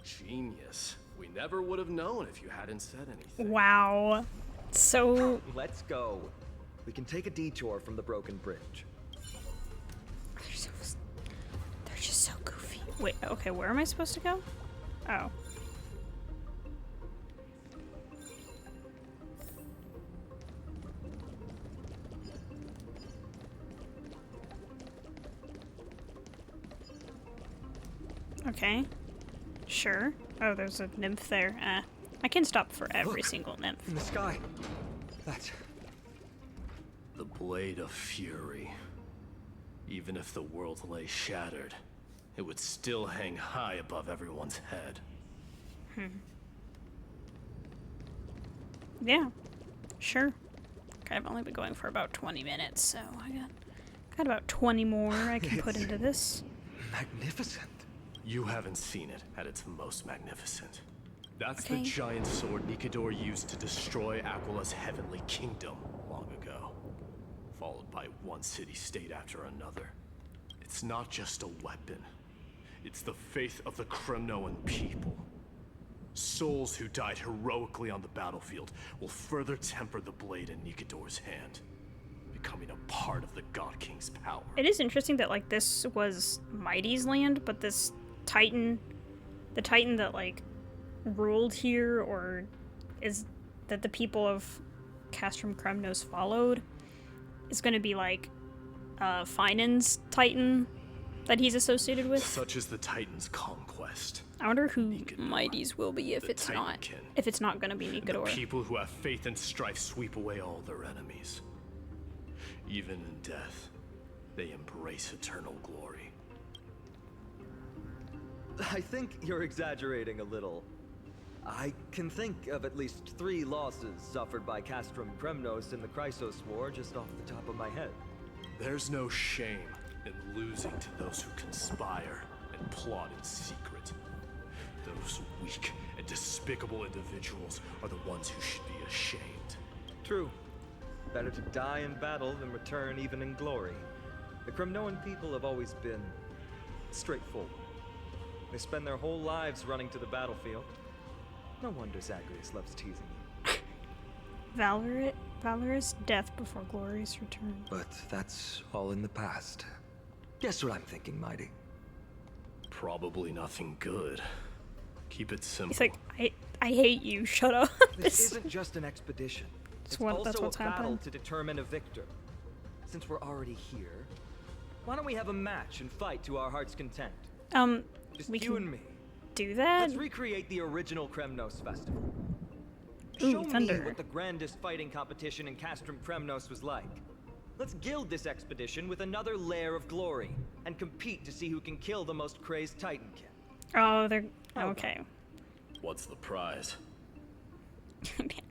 Genius. We never would have known if you hadn't said anything. Wow. So Let's go. We can take a detour from the broken bridge. they're just so goofy. Wait, okay, where am I supposed to go? Oh. Okay. Sure. Oh, there's a nymph there. I can stop for every Look, single nymph. In the sky. That's... The Blade of Fury. Even if the world lay shattered, it would still hang high above everyone's head. Yeah. Sure. Okay, I've only been going for about 20 minutes, so I got about 20 more I can put into this. magnificent. You haven't seen it at its most magnificent. That's Okay. the giant sword Nikador used to destroy Aquila's heavenly kingdom long ago, followed by one city-state after another. It's not just a weapon. It's the faith of the Kremnoan people. Souls who died heroically on the battlefield will further temper the blade in Nikador's hand, becoming a part of the God King's power. It is interesting that, like, this was Mighty's land, but this Titan, the Titan that, like, ruled here, or is that the people of Castrum Kremnos followed, is going to be, like, Finan's Titan that he's associated with. Such is the Titan's conquest. I wonder who Mighty's will be if it's not going to be The Nikador. people who have faith and strife sweep away all their enemies. Even in death, they embrace eternal glory. I think you're exaggerating a little. I can think of at least 3 losses suffered by Castrum Kremnos in the Chrysos War just off the top of my head. There's no shame in losing to those who conspire and plot in secret. Those weak and despicable individuals are the ones who should be ashamed. True. Better to die in battle than return even in glory. The Kremnoan people have always been straightforward. They spend their whole lives running to the battlefield. No wonder Zagreus loves teasing you. Valorous death before glory's return. But that's all in the past. Guess what I'm thinking, Mighty? Probably nothing good. Keep it simple. He's like, I hate you. Shut up. This isn't just an expedition. It's that's also what's a battle happening. to determine a victor. Since we're already here, why don't we have a match and fight to our heart's content? Just we you can and me. do that. Let's recreate the original Kremnos festival. Ooh, Show me thunder. what the grandest fighting competition in Castrum Kremnos was like. Let's gild this expedition with another layer of glory and compete to see who can kill the most crazed Titankin. Oh, they're okay. What's the prize?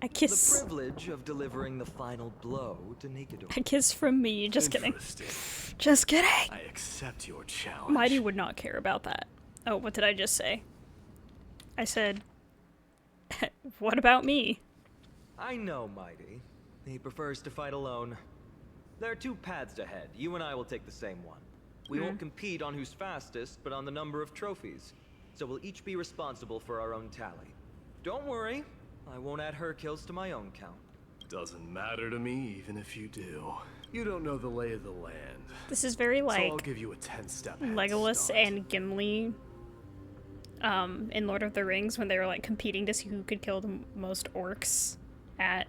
A kiss. The privilege of delivering the final blow to Nikador. A kiss from me. Just kidding. Just kidding. I accept your challenge. Mighty would not care about that. Oh, what did I just say? I said, what about me? I know Mighty. He prefers to fight alone. There are 2 paths ahead. You and I will take the same one. We won't compete on who's fastest, but on the number of trophies. So we'll each be responsible for our own tally. Don't worry, I won't add her kills to my own count. Doesn't matter to me, even if you do. You don't know the lay of the land. This is very So like I'll give you a 10-step Legolas and Gimli in Lord of the Rings when they were like competing to see who could kill the most orcs at...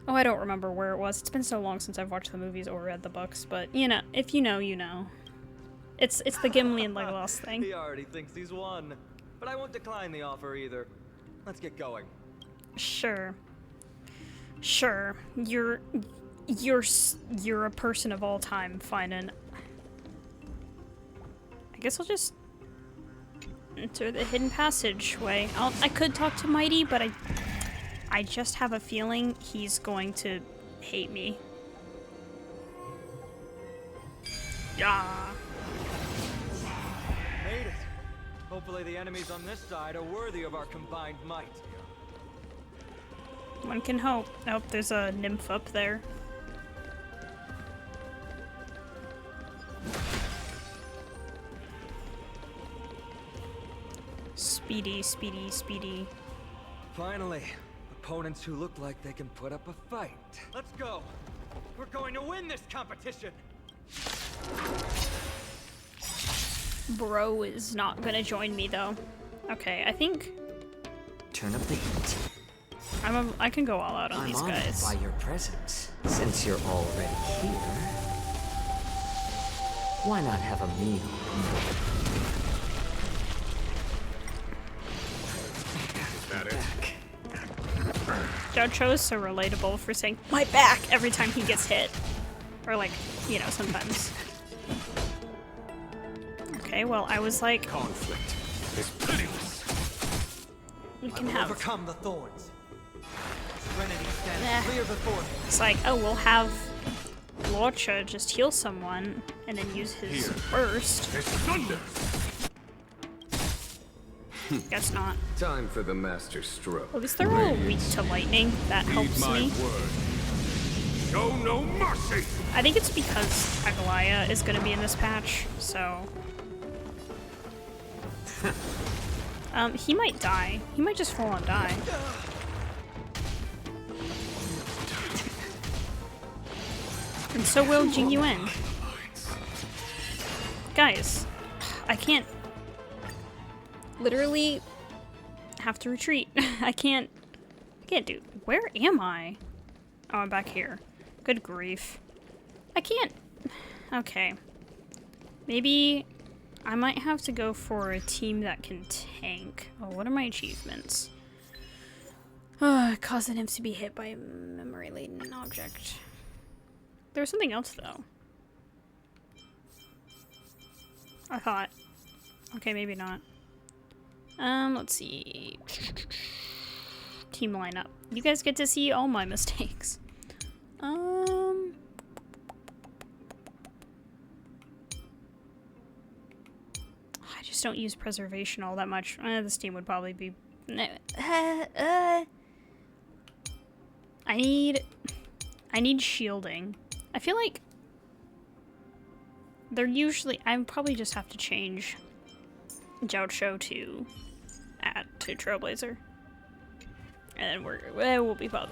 Oh, I don't remember where it was. It's been so long since I've watched the movies or read the books, but you know, if you know, you know. It's the Gimli and Legolas thing. He already thinks he's won. But I won't decline the offer either. Let's get going. Sure. Sure. You're a person of all time, Finan. I guess I'll just enter the hidden passageway. I could talk to Mighty, but I just have a feeling he's going to hate me. Yeah. Made it. Hopefully the enemies on this side are worthy of our combined might. One can hope. Oh, there's a nymph up there. Speedy, speedy, speedy. Finally, opponents who look like they can put up a fight. Let's go. We're going to win this competition. Bro is not gonna join me though. Okay, I think Turn up the heat. I can go all out on I'm these honored guys. by your presence. Since you're already here, why not have a meal? Jocho is so relatable for saying my back every time he gets hit. Or like, you know, sometimes. Okay, well I was like, Conflict is pitiless. we I can will have overcome the thorns. Serenity stands Eh. clear before me. It's like, oh, we'll have Lorcha just heal someone and then use his burst. It's thunder. Guess not. Time for the master stroke. At least they're all weak to lightning. That helps my me. word. Show no mercy. I think it's because Agalaya is going to be in this patch, so... he might die. He might just fall and die. And so will Jing Yuan. Guys, I can't... literally have to retreat. I can't do... Where am I? Oh, I'm back here. Good grief. I can't... Okay. Maybe I might have to go for a team that can tank. Oh, what are my achievements? Cause an imp to be hit by a memory-laden object. There's something else, though. I thought. Okay, maybe not. Let's see. Team lineup. You guys get to see all my mistakes. I just don't use preservation all that much. This team would probably be... I need shielding. I feel like they're usually... I probably just have to change Jiaocho to Trailblazer. And then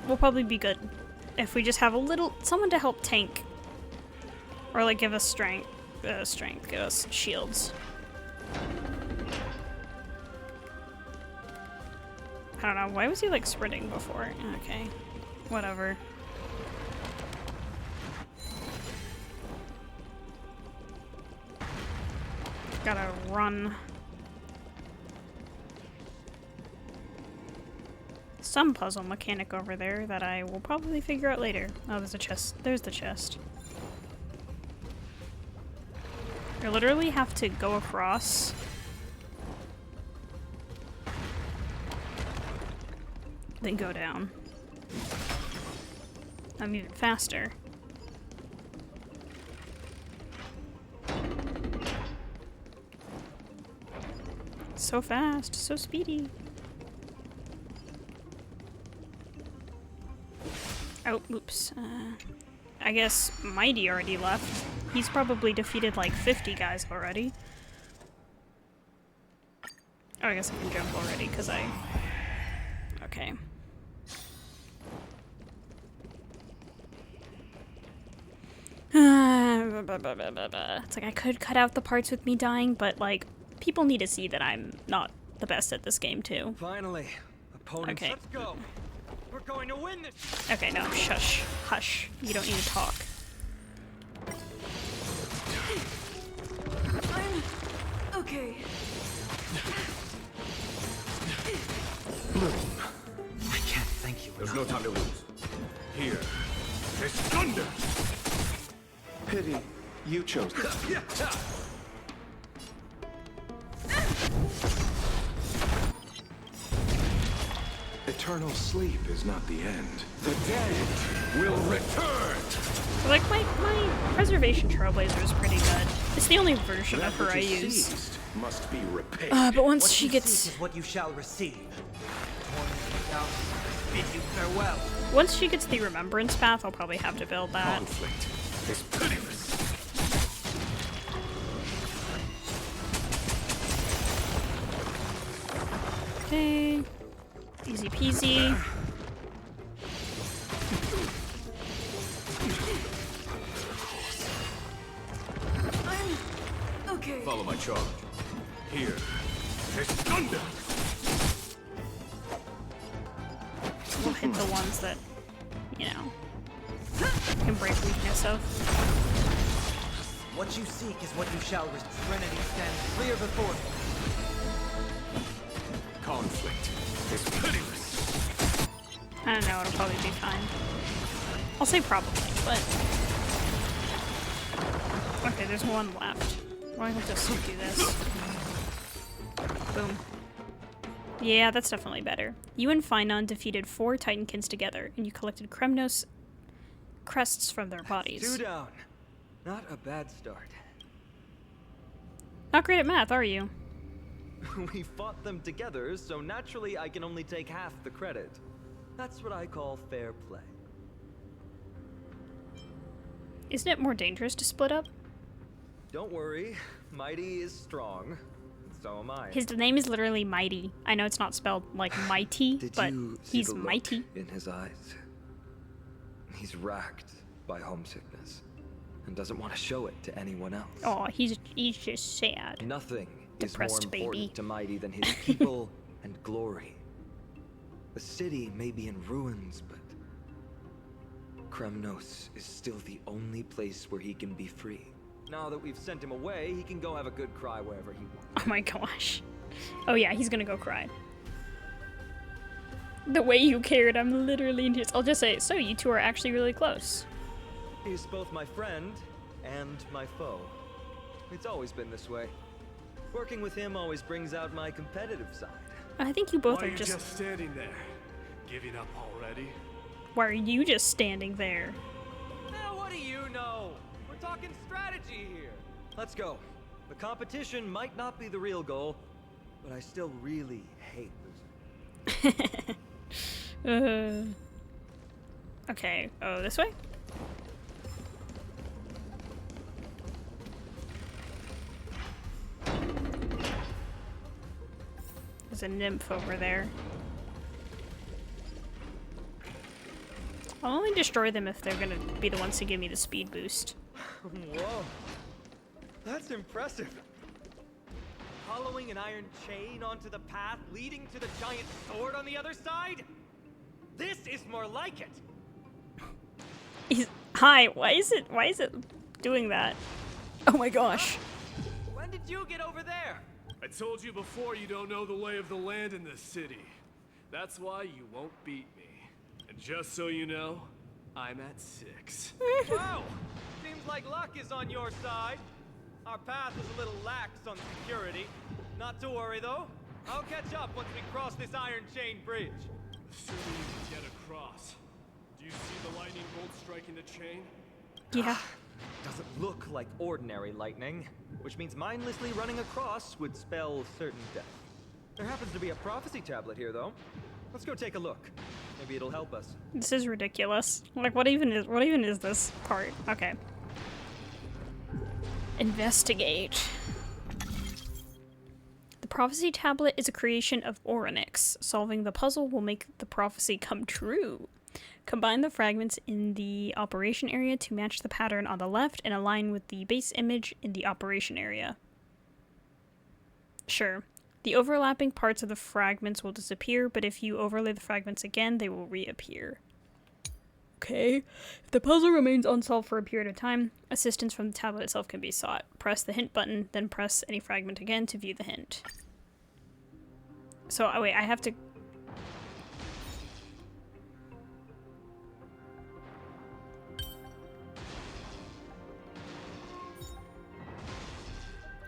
we'll probably be good if we just have a little... someone to help tank. Or like give us strength, give us shields. I don't know, why was he like sprinting before? Okay, whatever. Gotta run. Some puzzle mechanic over there that I will probably figure out later. Oh, there's a chest. There's the chest. You literally have to go across. Then go down. I'm even faster. So fast, so speedy. Oh, oops. I guess Mighty already left. He's probably defeated like 50 guys already. Oh, I guess I can jump already, because I... Okay. It's like I could cut out the parts with me dying, but like, people need to see that I'm not the best at this game too. Finally, opponents. Okay. Let's go. We're going to win this. Okay, no, shush. Hush. You don't need to talk. I'm okay. I can't thank you There's enough. no time to lose. Here is thunder. Pity you chose it. Eternal sleep is not the end. The dead will return. So, like, my Preservation Trailblazer is pretty good. It's the only version That of her I which is use. seized must be repaid. But once What she you gets... seek is what you shall receive. Torment without bid you farewell. Once she gets the Remembrance Path, I'll probably have to build that. Conflict is pitiless. Okay. Easy peasy. Okay. Follow my charge. Here. It's thunder! We'll hit the ones that, you know, can break weakness of. What you seek is what you shall receive. Trinity stands clear before you. Conflict is pitiless. I don't know, it'll probably be fine. I'll say probably, but... Okay, there's one left. Well, I'll just do this. Boom. Yeah, that's definitely better. You and Finon defeated 4 Titankins together, and you collected Kremnos crests from their bodies. 2 down. Not a bad start. Not great at math, are you? We fought them together, so naturally I can only take half the credit. That's what I call fair play. Isn't it more dangerous to split up? Don't worry, Mighty is strong. So am I. His name is literally Mighty. I know it's not spelled like mighty, but he's the look mighty. in his eyes? He's racked by homesickness and doesn't want to show it to anyone else. Oh, he's just sad. Nothing Depressed is more important baby. to Mighty than his people and glory. The city may be in ruins, but Kremnos is still the only place where he can be free. Now that we've sent him away, he can go have a good cry wherever he wants. Oh my gosh. Oh yeah, he's gonna go cry. The way you cared, I'm literally just... I'll just say, so you two are actually really close. He's both my friend and my foe. It's always been this way. Working with him always brings out my competitive side. I think you both Why are you just... standing there? Giving up already? Why are you just standing there? Now what do you know? We're talking strategy here. Let's go. The competition might not be the real goal, but I still really hate losing. Okay. Oh, this way? There's a nymph over there. I'll only destroy them if they're gonna be the ones to give me the speed boost. Whoa. That's impressive. Hollowing an iron chain onto the path leading to the giant sword on the other side? This is more like it. Hi, why is it doing that? Oh my gosh. When did you get over there? I told you before you don't know the lay of the land in this city. That's why you won't beat me. And just so you know, I'm at 6. Wow! Seems like luck is on your side. Our path was a little lax on security. Not to worry though. I'll catch up once we cross this iron chain bridge. Assuming you can get across. Do you see the lightning bolt striking the chain? Yeah. Doesn't look like ordinary lightning, which means mindlessly running across would spell certain death. There happens to be a prophecy tablet here though. Let's go take a look. Maybe it'll help us. This is ridiculous. Like, what even is this part? Okay. Investigate. The prophecy tablet is a creation of Orynyx. Solving the puzzle will make the prophecy come true. Combine the fragments in the operation area to match the pattern on the left and align with the base image in the operation area. Sure. The overlapping parts of the fragments will disappear, but if you overlay the fragments again, they will reappear. Okay. If the puzzle remains unsolved for a period of time, assistance from the tablet itself can be sought. Press the hint button, then press any fragment again to view the hint. So, oh wait, I have to...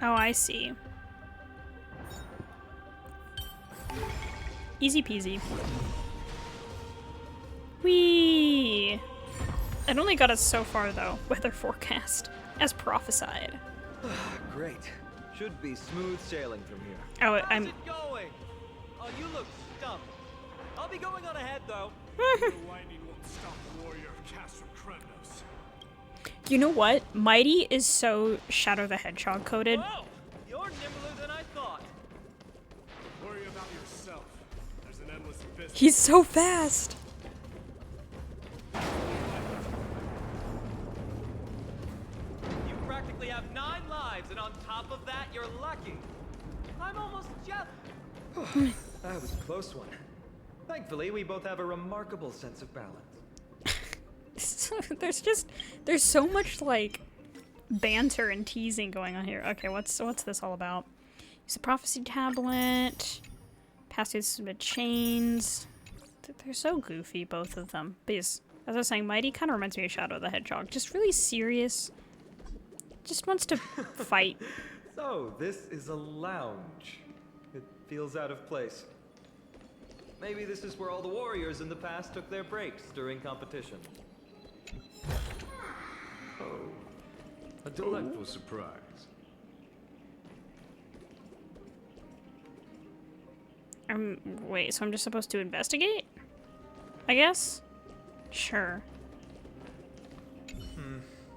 Oh, I see. Easy peasy. Whee! It only got us so far though. Weather forecast. As prophesied. Great. Should be smooth sailing from here. Oh, How's it going? Oh, you look stumped. I'll be going on ahead though. The lightning won't stop the warrior of Castrum Kremnos. You know what? Mighty is so Shadow the Hedgehog coded. Whoa! You're nimbler than I thought. Worry about yourself. He's so fast! You practically have 9 lives, and on top of that, you're lucky. I'm almost jealous. That was a close one. Thankfully, we both have a remarkable sense of balance. There's so much, like, banter and teasing going on here. Okay, what's this all about? Use a prophecy tablet. Pass through some chains. They're so goofy, both of them. Because, as I was saying, Mighty kind of reminds me of Shadow the Hedgehog. Just really serious. Just wants to fight. So, this is a lounge. It feels out of place. Maybe this is where all the warriors in the past took their breaks during competition. Oh, a delightful surprise. Wait, so I'm just supposed to investigate? I guess? Sure.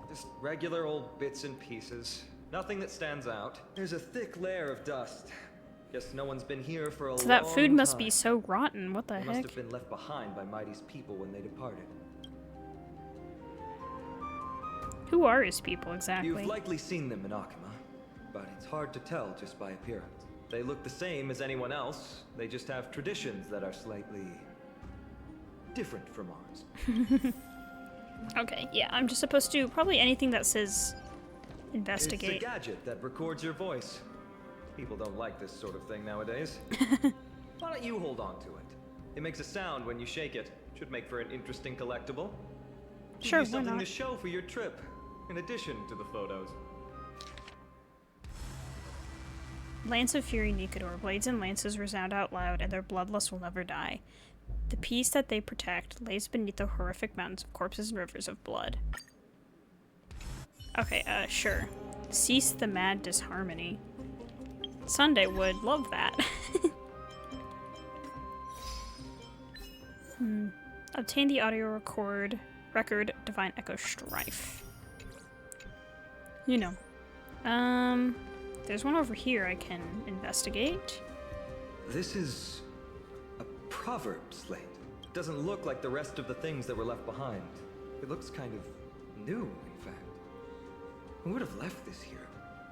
Just regular old bits and pieces. Nothing that stands out. There's a thick layer of dust. Guess no one's been here for a long time. So that food must be so rotten. What the They heck? must have been left behind by Mighty's people when they departed. Who are his people exactly? You've likely seen them in Akama, but it's hard to tell just by appearance. They look the same as anyone else. They just have traditions that are slightly different from ours. Okay, yeah, I'm just supposed to probably anything that says investigate. It's a gadget that records your voice. People don't like this sort of thing nowadays. Why don't you hold on to it? It makes a sound when you shake it. Should make for an interesting collectible. Sure, Give you why something not? to show for your trip, in addition to the photos. Lance of Fury Nikador. Blades and lances resound out loud, and their bloodlust will never die. The peace that they protect lays beneath the horrific mountains of corpses and rivers of blood. Okay, sure. Cease the mad disharmony. Sunday would love that. Obtain the audio record Divine Echo Strife. You know. There's one over here I can investigate. This is a proverb slate. It doesn't look like the rest of the things that were left behind. It looks kind of new, in fact. Who would have left this here?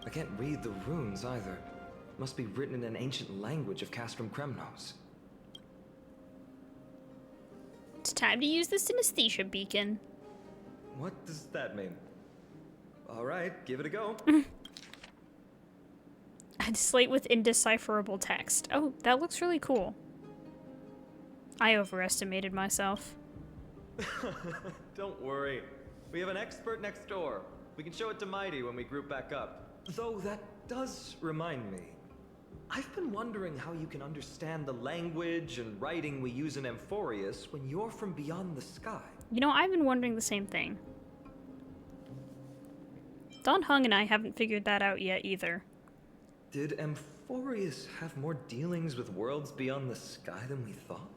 I can't read the runes either. Must be written in an ancient language of Castrum Kremnos. It's time to use the synesthesia beacon. What does that mean? Alright, give it a go. A slate with indecipherable text. Oh, that looks really cool. I overestimated myself. Don't worry. We have an expert next door. We can show it to Mighty when we group back up. Though that does remind me. I've been wondering how you can understand the language and writing we use in Amphorius when you're from beyond the sky. You know, I've been wondering the same thing. Don Hung and I haven't figured that out yet either. Did Amphorius have more dealings with worlds beyond the sky than we thought?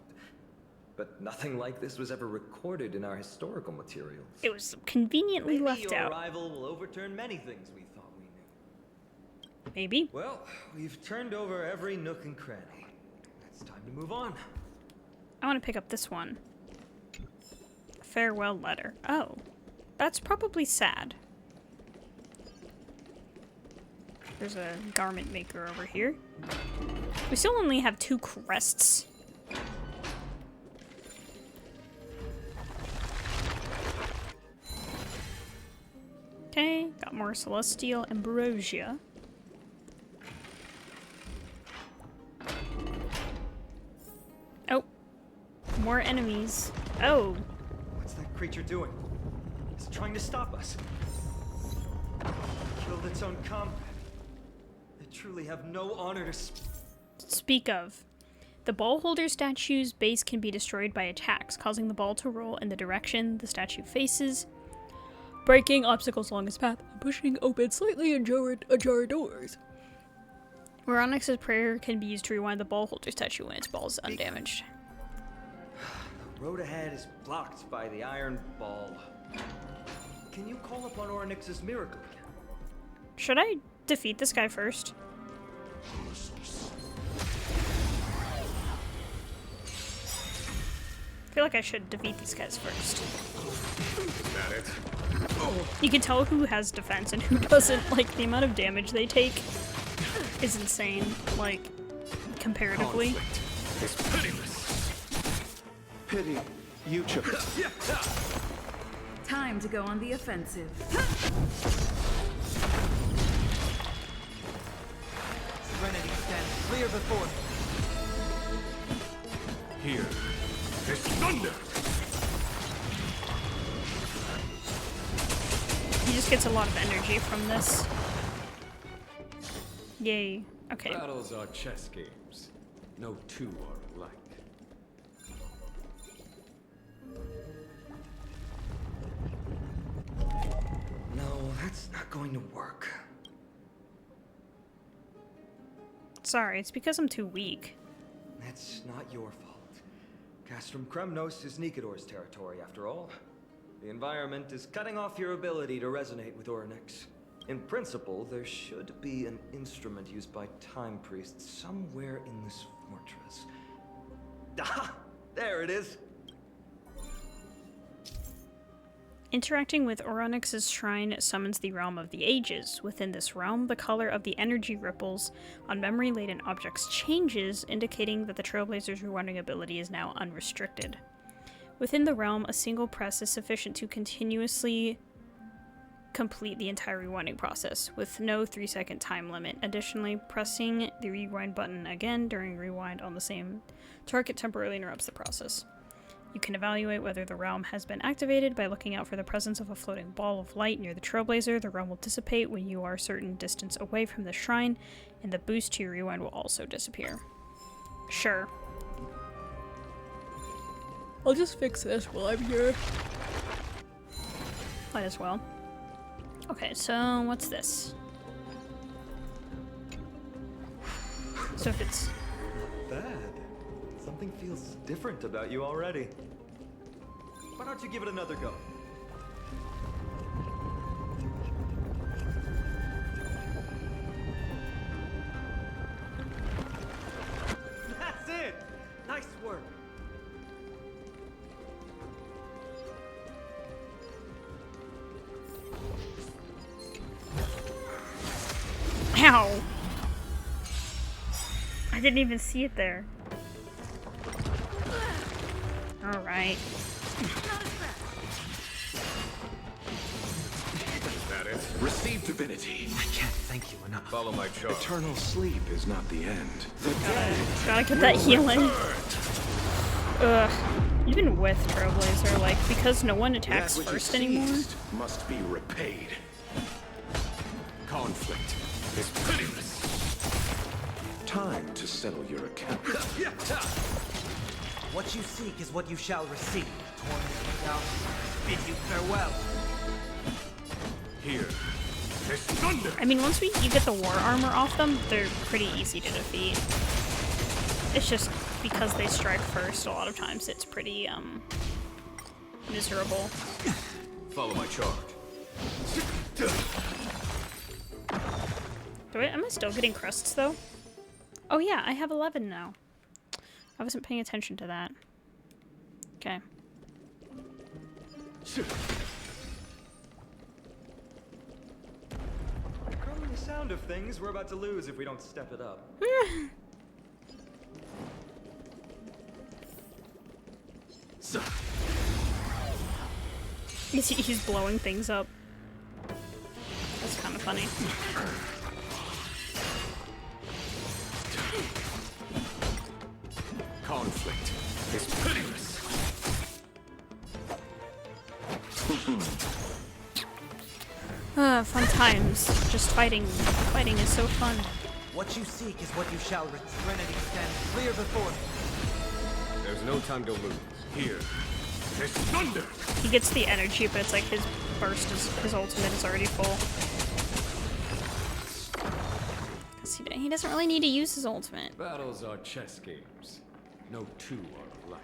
But nothing like this was ever recorded in our historical materials. It was conveniently Maybe left your out. arrival will overturn many things we thought we knew. Maybe. Well, we've turned over every nook and cranny. It's time to move on. I want to pick up this one. A farewell letter. Oh. That's probably sad. There's a garment maker over here. We still only have 2 crests. Okay, got more celestial ambrosia. Oh, more enemies. Oh, What's that creature doing? It's trying to stop us. Killed its own comrade. They truly have no honor to speak of. The ball holder statue's base can be destroyed by attacks, causing the ball to roll in the direction the statue faces, breaking obstacles along its path, and pushing open slightly ajar doors. Where Onyx's prayer can be used to rewind the ball holder statue when its ball is undamaged. The road ahead is blocked by the iron ball. Can you call upon Onyx's miracle again? Should I defeat this guy first? I feel like I should defeat these guys first. Is that it? You can tell who has defense and who doesn't. Like, the amount of damage they take is insane, like, comparatively. Conflict is pitiless. Pity, you chose. Time to go on the offensive. Serenity stands clear before me. Here is thunder. He just gets a lot of energy from this. Yay. Okay. Battles are chess games. No two are alike. No, that's not going to work. Sorry, it's because I'm too weak. That's not your fault. Castrum Kremnos is Nikador's territory, after all. The environment is cutting off your ability to resonate with Ornyx. In principle, there should be an instrument used by time priests somewhere in this fortress. Ah! There it is! Interacting with Oronyx's shrine summons the Realm of the Ages. Within this realm, the color of the energy ripples on memory-laden objects changes, indicating that the Trailblazer's rewinding ability is now unrestricted. Within the realm, a single press is sufficient to continuously complete the entire rewinding process, with no 3-second time limit. Additionally, pressing the rewind button again during rewind on the same target temporarily interrupts the process. You can evaluate whether the realm has been activated by looking out for the presence of a floating ball of light near the Trailblazer. The realm will dissipate when you are a certain distance away from the shrine, and the boost to your rewind will also disappear. Sure. I'll just fix this while I'm here. Might as well. Okay, so what's this? So if it's... Not bad. Something feels different about you already. Why don't you give it another go? That's it! Nice work! Ow! I didn't even see it there. Alright. Is that it? Receive divinity. I can't thank you enough. Follow my charge. Eternal sleep is not the end. Gotta get that healing. Ugh. Even with Trailblazer, like, because no one attacks That which first is anymore. seized must be repaid. Conflict is pitiless. Time to settle your account. What you seek is what you shall receive. Torn down, bid you farewell. Here is thunder. I mean, once you get the war armor off them, they're pretty easy to defeat. It's just because they strike first, a lot of times it's pretty, miserable. Follow my charge. Am I still getting crusts, though? Oh yeah, I have 11 now. I wasn't paying attention to that. Okay. From the sound of things, we're about to lose if we don't step it up. He's blowing things up. That's kind of funny. Conflict is pitiless. Fun times. Just fighting. Fighting is so fun. What you seek is what you shall receive. Serenity stands clear before me. There's no time to lose. Here is thunder. He gets the energy, but it's like his burst is, his ultimate is already full. He doesn't really need to use his ultimate. Battles are chess games. No two are alike.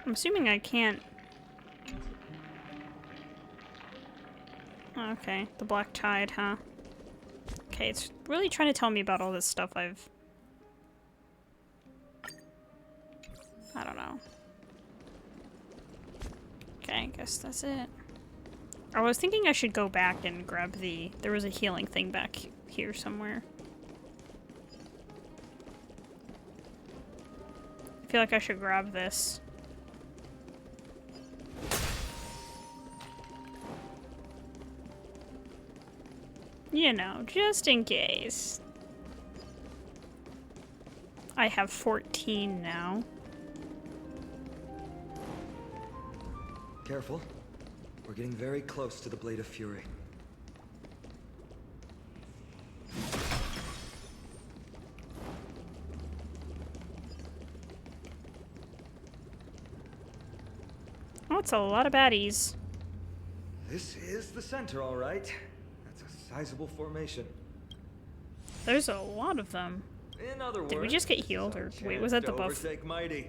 I'm assuming I can't... Okay, the Black Tide, huh? Okay, it's really trying to tell me about all this stuff I've... I don't know. Okay, I guess that's it. I was thinking I should go back and grab the... There was a healing thing back here somewhere. I feel like I should grab this. You know, just in case. I have 14 now. Careful. We're getting very close to the Blade of Fury. Oh, it's a lot of baddies. This is the center, all right. That's a sizable formation. There's a lot of them. In other words, did we just get healed, or wait, was that the buff? Overtake mighty.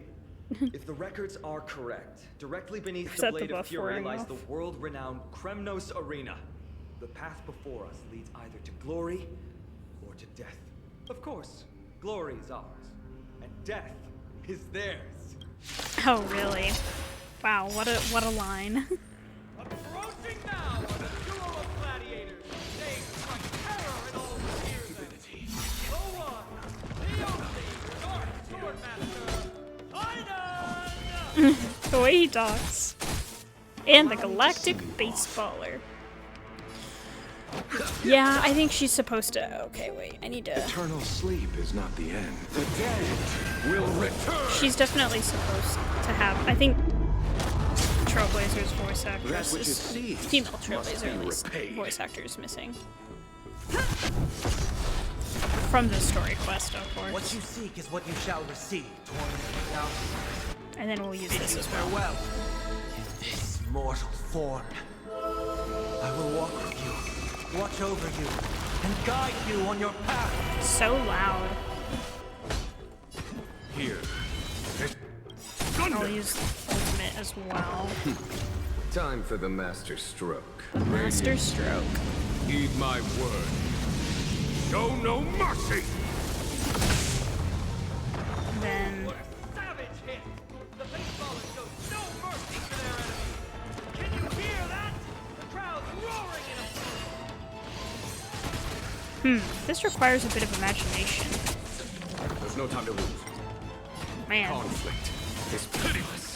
If the records are correct, directly beneath Was the that the Blade of buff Fury wearing lies off? the world-renowned Chrysos Arena. The path before us leads either to glory or to death. Of course, glory is ours, and death is theirs. Oh, really? Wow, what a line. Approaching now, a duo of gladiators, named by terror in all who hear them. The one, the only, Dark Swordmaster, Aidan! The way he talks. And the galactic baseballer. Yeah, I think she's supposed to... Okay, wait, I need to... Eternal sleep is not the end. The dead will return. She's definitely supposed to have... I think... Trailblazer's voice actress That which is... is seized Female must Trailblazer, be at least. repaid. Voice actor is missing. From the story quest, of course. What you seek is what you shall receive, tormented now. And then we'll use this as well. Farewell. In this mortal form, I will walk with you, watch over you, and guide you on your path. So loud. Here. I'll use ultimate as well. Time for the master stroke. The master stroke. Heed my word. Show no mercy. Then Savage hit! The baseballer shows no mercy to their enemy. Can you hear that? The crowd's roaring in applause. this requires a bit of imagination. There's no time to lose. Man. Conflict is pitiless.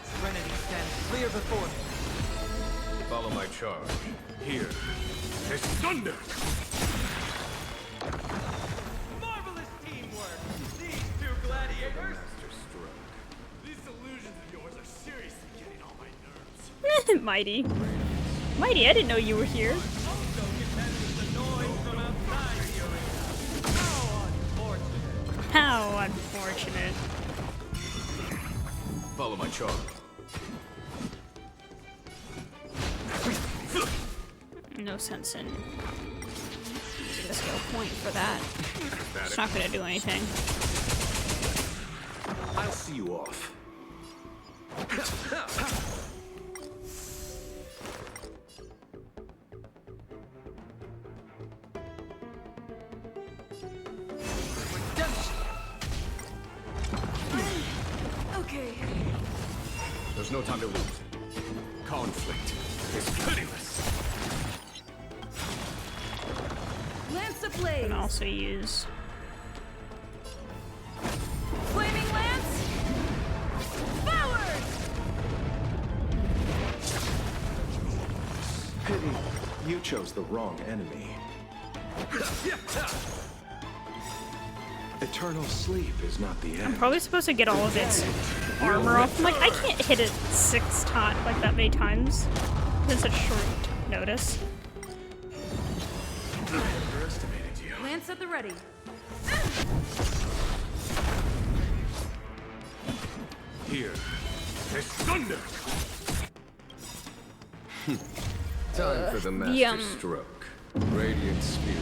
Serenity stands clear before me. Follow my charge. Here is thunder. Marvelous teamwork! These two gladiators! Master stroke. These illusions of yours are seriously getting on my nerves. Mighty. Mighty, I didn't know you were here. Also contend with the noise from outside the arena. How unfortunate. How unfortunate. Follow my charge. No sense in using the skill point for that. It's not gonna do anything. I'll see you off. Okay. There's no time to lose. Conflict is pitiless. Lance I ablaze! can also use... Flaming lance! Forward! Pity, you chose the wrong enemy. Eternal sleep is not the I'm end. probably supposed to get all of its armor off. I'm like, I can't hit it 6 times, like that many times in such short notice. Underestimated you. Lance at the ready. Here is thunder. Time for the master stroke. Radiant spirit,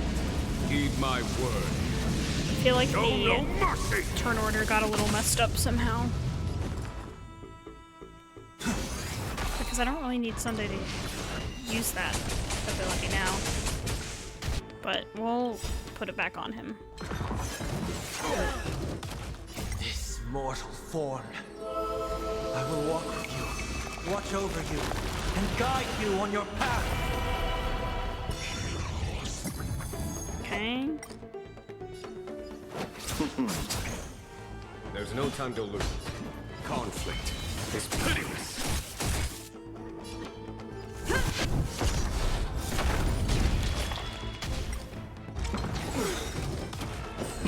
heed my word. I feel like Show no the mercy. turn order got a little messed up somehow. Because I don't really need Sunday to use that ability now. but we'll put it back on him. This mortal form. I will walk with you, watch over you, and guide you on your path. Okay. There's no time to lose. Conflict is pitiless.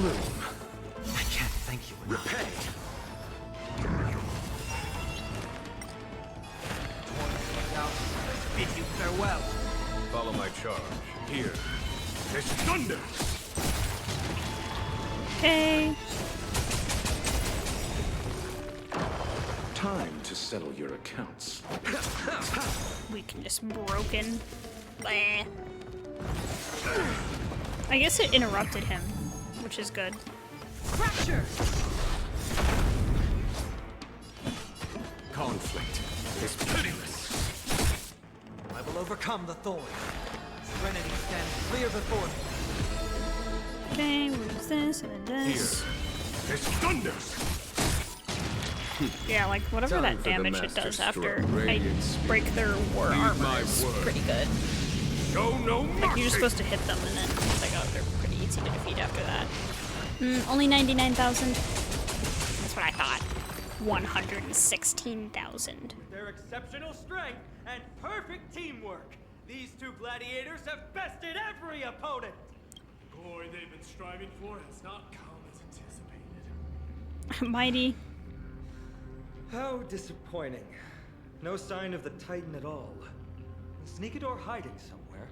I can't thank you enough. Repay. Bid you farewell. Follow my charge. Here. There's thunder! Okay. Time to settle your accounts. Weakness broken. Bleh. I guess it interrupted him, which is good. Fracture! Conflict is pitiless. I will overcome the thorn. Serenity stands clear before me. Okay, we'll use this and then this. There's thunder! Yeah, like whatever Time that for the damage it master does after stroke. I Radiant spirit. break their war Leave armor my is word. pretty good. Show no mercy! Like, you're just supposed to hit them and then it's like, oh, they're pretty easy to defeat after that. Only 99,000. That's what I thought. 116,000. Their exceptional strength and perfect teamwork. These two gladiators have bested every opponent. The glory they've been striving for has not come as anticipated. Mighty. How disappointing. No sign of the Titan at all. Is Nikador hiding somewhere?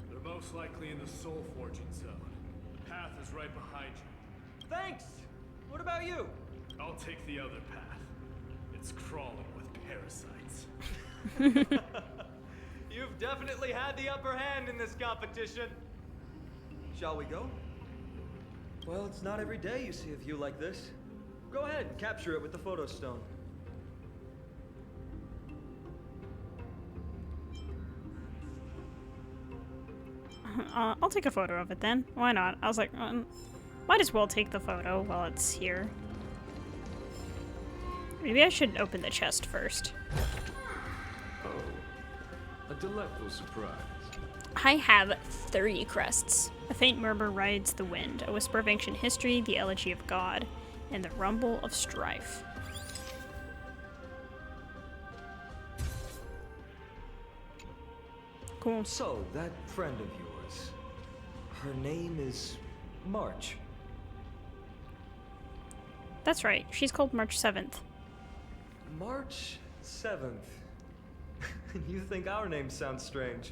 They're most likely in the soul forging zone. The path is right behind you. Thanks. What about you? I'll take the other path. It's crawling with parasites. You've definitely had the upper hand in this competition. Shall we go? Well, it's not every day you see a view like this. Go ahead and capture it with the photo stone. I'll take a photo of it then. Why not? I was like, might as well take the photo while it's here. Maybe I should open the chest first. Oh, a delightful surprise. I have 30 crests. A faint murmur rides the wind, a whisper of ancient history, the elegy of God, and the rumble of strife. Cool. So, that friend of yours, her name is March. That's right. She's called March 7th. March 7th. You think our name sounds strange.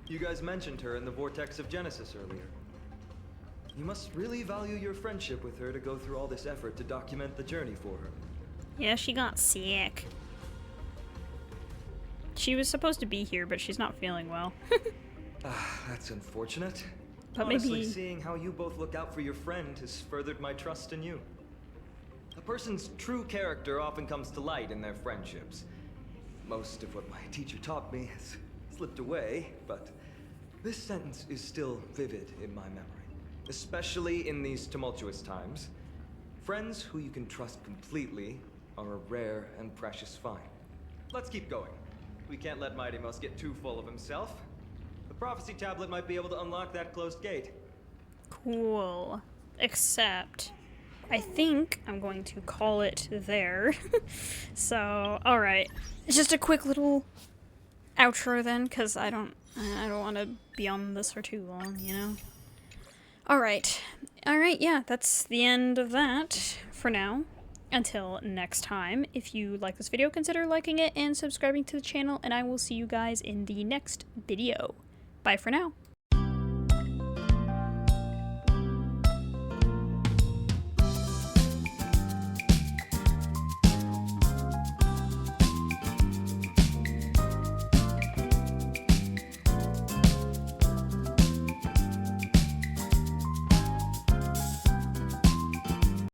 You guys mentioned her in the Vortex of Genesis earlier. You must really value your friendship with her to go through all this effort to document the journey for her. Yeah, she got sick. She was supposed to be here, but she's not feeling well. That's unfortunate. But Honestly, maybe... seeing how you both look out for your friend has furthered my trust in you. A person's true character often comes to light in their friendships. Most of what my teacher taught me has slipped away, but this sentence is still vivid in my memory. Especially in these tumultuous times. Friends who you can trust completely are a rare and precious find. Let's keep going. We can't let Mighty Mouse get too full of himself. The prophecy tablet might be able to unlock that closed gate. Cool. Except, I think I'm going to call it there. So, alright. It's just a quick little outro then, because I don't want to be on this for too long, you know? Alright. Alright, yeah, that's the end of that for now. Until next time, if you like this video, consider liking it and subscribing to the channel, and I will see you guys in the next video. Bye for now.